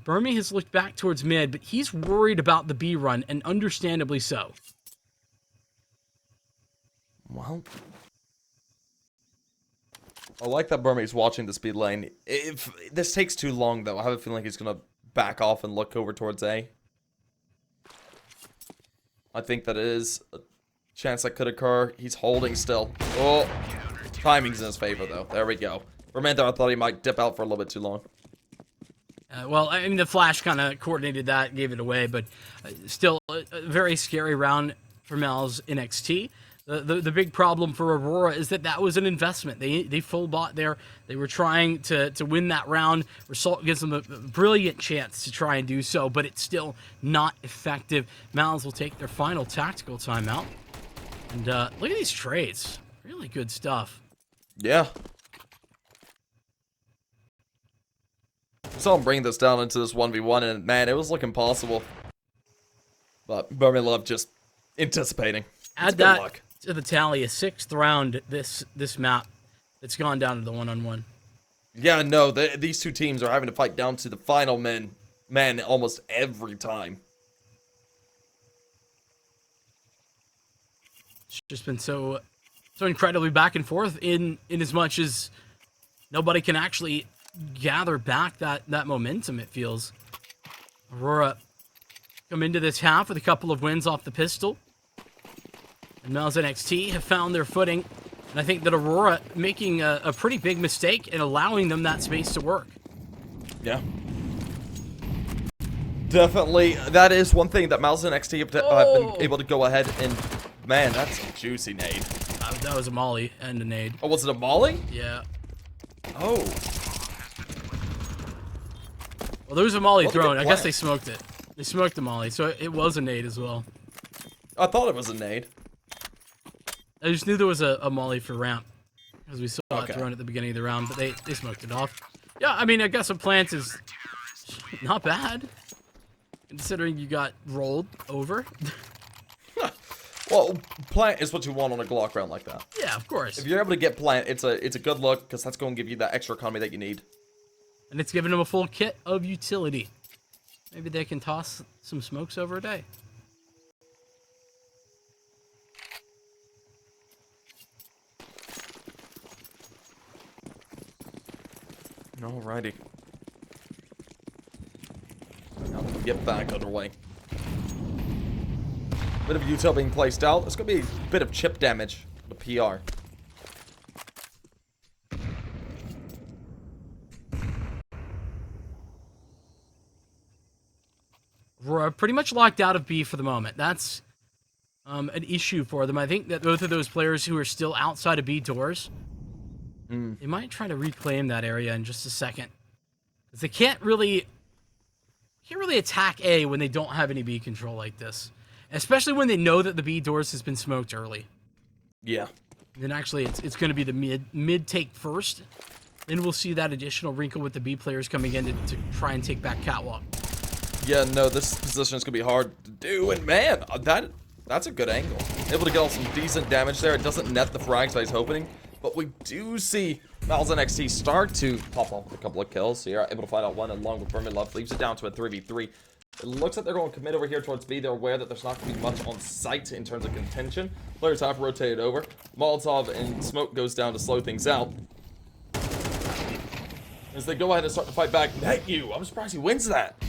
Burmy has looked back towards mid, but he's worried about the B run, and understandably so. Well, I like that Burmy's watching the speed lane. If this takes too long, though, I have a feeling he's going to back off and look over towards A. I think that is a chance that could occur. He's holding still. Oh, timing's in his favor, though. There we go. For a minute there, I thought he might dip out for a little bit too long. Well, I mean, the flash kind of coordinated that, gave it away, but still a very scary round for mouz NXT. The big problem for Aurora is that was an investment. They full bought there. They were trying to win that round. Result gives them a brilliant chance to try and do so, but it's still not effective. mouz will take their final tactical timeout. And look at these trades. Really good stuff. Yeah. I saw him bring this down into this 1v1, and man, it was looking possible. But Burmy Love just anticipating. Add that to the tally, a 6th round this map that's gone down to the 1-on-1. Yeah, no, these two teams are having to fight down to the final men almost every time. It's just been so incredibly back and forth in as much as nobody can actually gather back that momentum, it feels. Aurora come into this half with a couple of wins off the pistol. And mouz NXT have found their footing. And I think that Aurora making a pretty big mistake in allowing them that space to work. Yeah. Definitely, that is one thing that mouz NXT have been able to go ahead and... Man, that's a juicy nade. That was a molly and a nade. Oh, was it a molly? Yeah. Oh. Well, there was a molly What a thrown. good I guess plan. they smoked it. They smoked the molly, so it was a nade as well. I thought it was a nade. I just knew there was a molly for ramp. Because we saw Okay. it thrown at the beginning of the round, but they smoked it off. Yeah, I mean, I guess a plant is not bad. Considering you got rolled over. Well, plant is what you want on a Glock round like that. Yeah, of course. If you're able to get plant, it's a good look, because that's going to give you that extra economy that you need. And it's giving them a full kit of utility. Maybe they can toss some smokes over a day. Alrighty. Now we can get back underway. Bit of util being placed out. There's going to be a bit of chip damage to PR. We're pretty much locked out of B for the moment. That's an issue for them. I think that both of those players who are still outside of B doors, they might try to reclaim that area in just a second. Because they can't really attack A when they don't have any B control like this. Especially when they know that the B doors has been smoked early. Yeah. Then actually it's going to be the mid take first. Then we'll see that additional wrinkle with the B players coming in to try and take back Catwalk. Yeah, no, this position is going to be hard to do. And man, that's a good angle. Able to get all some decent damage there. It doesn't net the frags that he's hoping. But we do see mouz NXT start to pop off with a couple of kills. So you're able to find out one along with Vermin Love. Leaves it down to a 3v3. It looks like they're going to commit over here towards B. They're aware that there's not going to be much on site in terms of contention. Players have rotated over. Molotov and Smoke goes down to slow things out. As they go ahead and start to fight back. You, I'm surprised he wins that.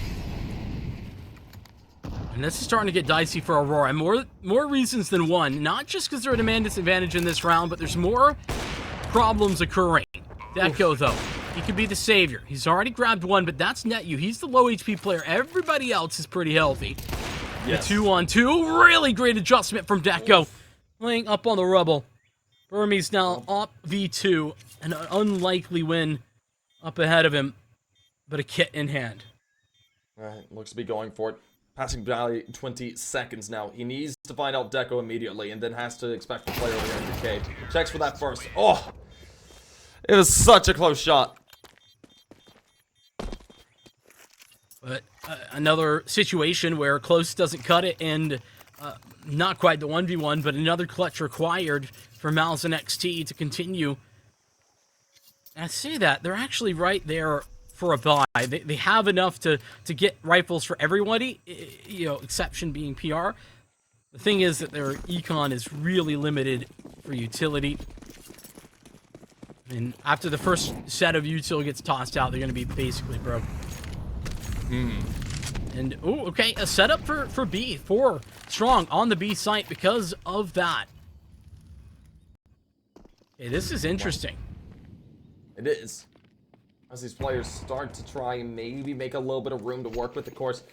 And this is starting to get dicey for Aurora. More reasons than one. Not just because they're at a man disadvantage in this round, but there's more problems occurring. Deco, though. He could be the savior. He's already grabbed one, but that's NetU. He's the low HP player. Everybody else is pretty healthy. Yes. The 2-on-2. Really great adjustment from Deco. Laying up on the rubble. Burmese now up V2. An unlikely win up ahead of him, but a kit in hand. Alright, looks to be going for it. Passing by 20 seconds now. He needs to find out Deco immediately and then has to expect the player over here in the cave. Checks for that first. Oh! It was such a close shot. But another situation where close doesn't cut it, and not quite the 1v1, but another clutch required for mouz NXT to continue. And I say that, they're actually right there for a buy. They have enough to get rifles for everybody, you know, exception being PR. The thing is that their econ is really limited for utility. And after the first set of util gets tossed out, they're going to be basically broke. And, oh, okay, a setup for B. 4 strong on the B site because of that. Okay, this is interesting. It is. As these players start to try and maybe make a little bit of room to work with, of course.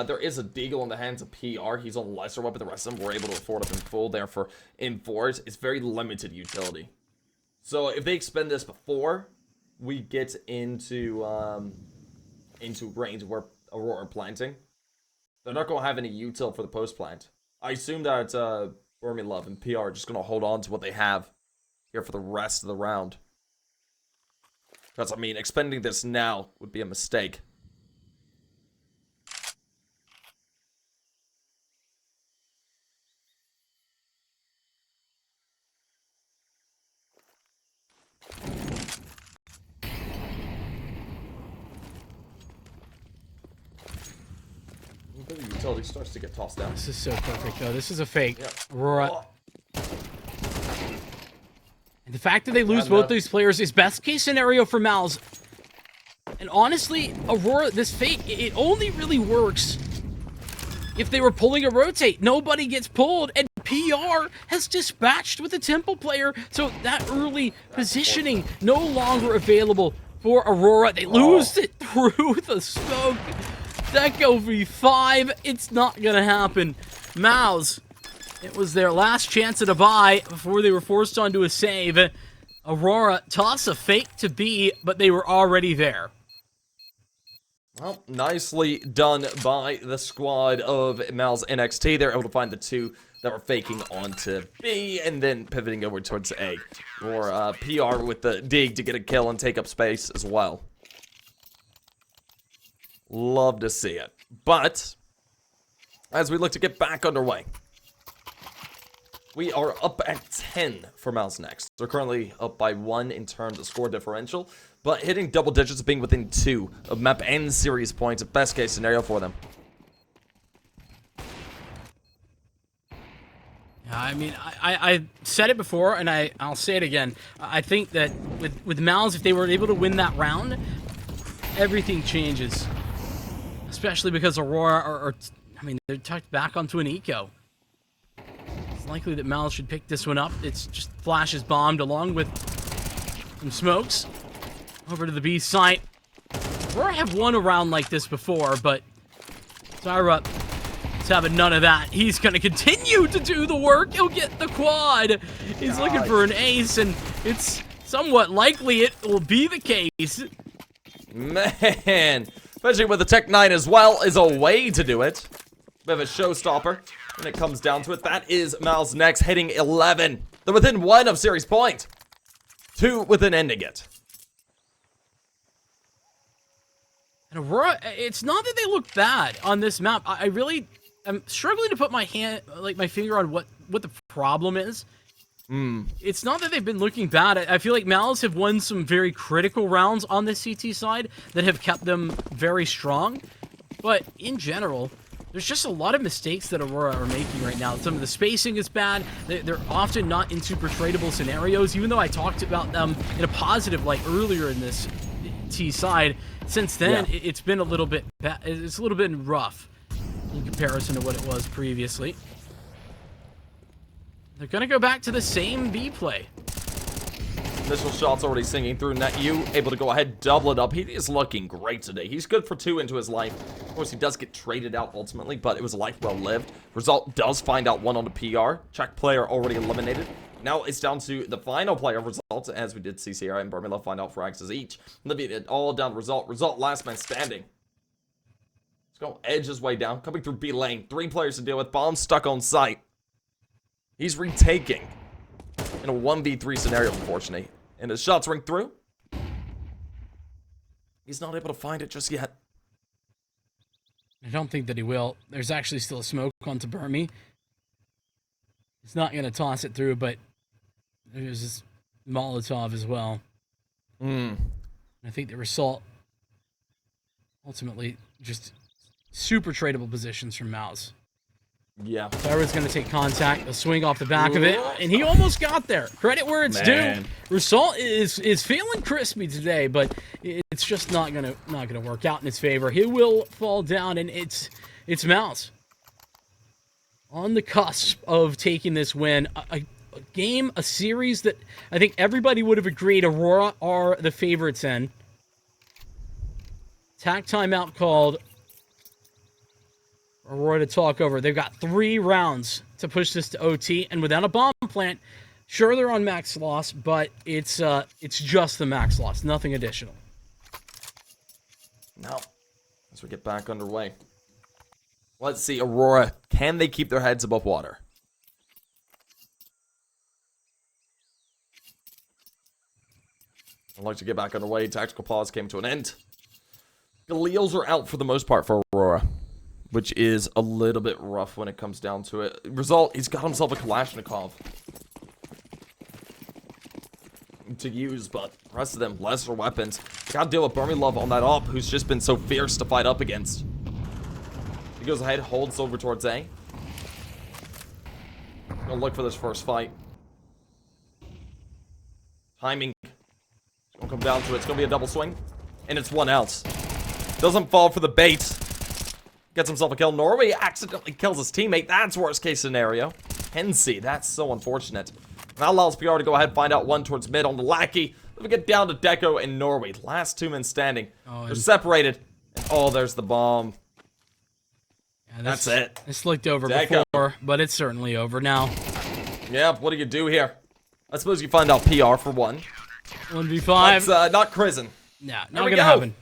There is a Deagle in the hands of PR. He's on lesser weapon. The rest of them were able to afford up in full. Therefore, in fours, it's very limited utility. So if they expend this before we get into range where Aurora are planting, they're not going to have any util for the post plant. I assume that Vermin Love and PR are just going to hold on to what they have here for the rest of the round. Because, I mean, expending this now would be a mistake. The utility starts to get tossed down. This is so perfect, though. This is a fake. Yeah. Aurora. And the fact that they lose both these players is best case scenario for mouz. And honestly, Aurora, this fake, it only really works if they were pulling a rotate. Nobody gets pulled, and PR has dispatched with a Temple player, so that early positioning no longer available for Aurora. They lose it through the smoke. Deco V5, it's not gonna happen. mouz, it was their last chance at a buy before they were forced onto a save. Aurora toss a fake to B, but they were already there. Well, nicely done by the squad of mouz NXT. They're able to find the two that were faking onto B and then pivoting over towards A. Or PR with the dig to get a kill and take up space as well. Love to see it. But as we look to get back underway, we are up at 10 for mouz NXT. They're currently up by 1 in terms of score differential, but hitting double digits, being within 2 of map and series points, a best case scenario for them. I mean, I said it before, and I'll say it again. I think that with mouz, if they were able to win that round, everything changes. Especially because Aurora I mean, they're tucked back onto an eco. It's likely that mouz should pick this one up. It's just flashes bombed along with some smokes. Over to the B site. Aurora have won a round like this before, but Tyra is having none of that. He's going to continue to do the work. He'll get the quad. He's looking for an ace, and it's somewhat likely it will be the case. Man, especially with the Tech 9 as well, is a way to do it. Bit of a showstopper when it comes down to it. That is mouz NXT hitting 11. They're within 1 of series point. 2 within ending it. And Aurora, it's not that they look bad on this map. I really am struggling to put my finger on what the problem is. It's not that they've been looking bad. I feel like mouz have won some very critical rounds on the CT side that have kept them very strong. But in general, there's just a lot of mistakes that Aurora are making right now. Some of the spacing is bad. They're often not in super tradable scenarios, even though I talked about them in a positive light earlier in this T side. Since then, it's been a little bit it's a little bit rough in comparison to what it was previously. They're gonna go back to the same B play. Initial shots already singing through. NetU able to go ahead, double it up. He is looking great today. He's good for 2 into his life. Of course, he does get traded out ultimately, but it was a life well lived. Result does find out 1 on the PR. Check player already eliminated. Now it's down to the final player of Result, as we did CCR and Birmingham find out frags each. Leaving it all down to Result. Result last man standing. Let's go edge his way down. Coming through B lane. 3 players to deal with. Bomb stuck on site. He's retaking in a 1v3 scenario, unfortunately. And his shots ring through. He's not able to find it just yet. I don't think that he will. There's actually still a smoke onto Burmy. He's not going to toss it through, but there's this Molotov as well. I think the Result ultimately just super tradable positions from mouz. Yeah. Tyra's going to take contact, a swing off the back of it, and he almost got there. Credit where it's due. Result is feeling crispy today, but it's just not gonna work out in his favor. He will fall down, and it's mouz on the cusp of taking this win. A game, a series that I think everybody would have agreed Aurora are the favorites in. Tack timeout called. Aurora to talk over. They've got 3 rounds to push this to OT, and without a bomb plant, sure they're on max loss, but it's just the max loss, nothing additional. Now, as we get back underway, let's see Aurora. Can they keep their heads above water? I'd like to get back underway. Tactical pause came to an end. Galils are out for the most part for Aurora, which is a little bit rough when it comes down to it. Result, he's got himself a Kalashnikov to use, but the rest of them, lesser weapons. Gotta deal with Burmy Love on that op, who's just been so fierce to fight up against. He goes ahead, holds over towards A. Gonna look for this first fight. Timing. It's gonna come down to it. It's gonna be a double swing. and it's one else. Doesn't fall for the bait. Gets himself a kill. Norway accidentally kills his teammate. That's worst case scenario. Hensey, that's so unfortunate. That allows PR to go ahead and find out one towards mid on the Lackey. Then we get down to Deco and Norway. Last 2 men standing. They're separated. And oh, there's the bomb. Yeah, that's it. This looked over Deco. before, but it's certainly over now. Yeah, what do you do here? I suppose you find out PR for one. 1v5. That's not Prison. Nah, not gonna happen.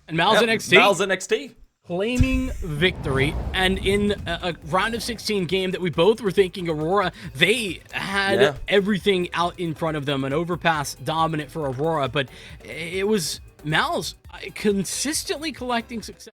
And mouz NXT. mouz NXT. Claiming victory, and in a round of 16 game that we both were thinking Aurora, they had everything out in front of them, an overpass dominant for Aurora, but it was mouz consistently collecting success.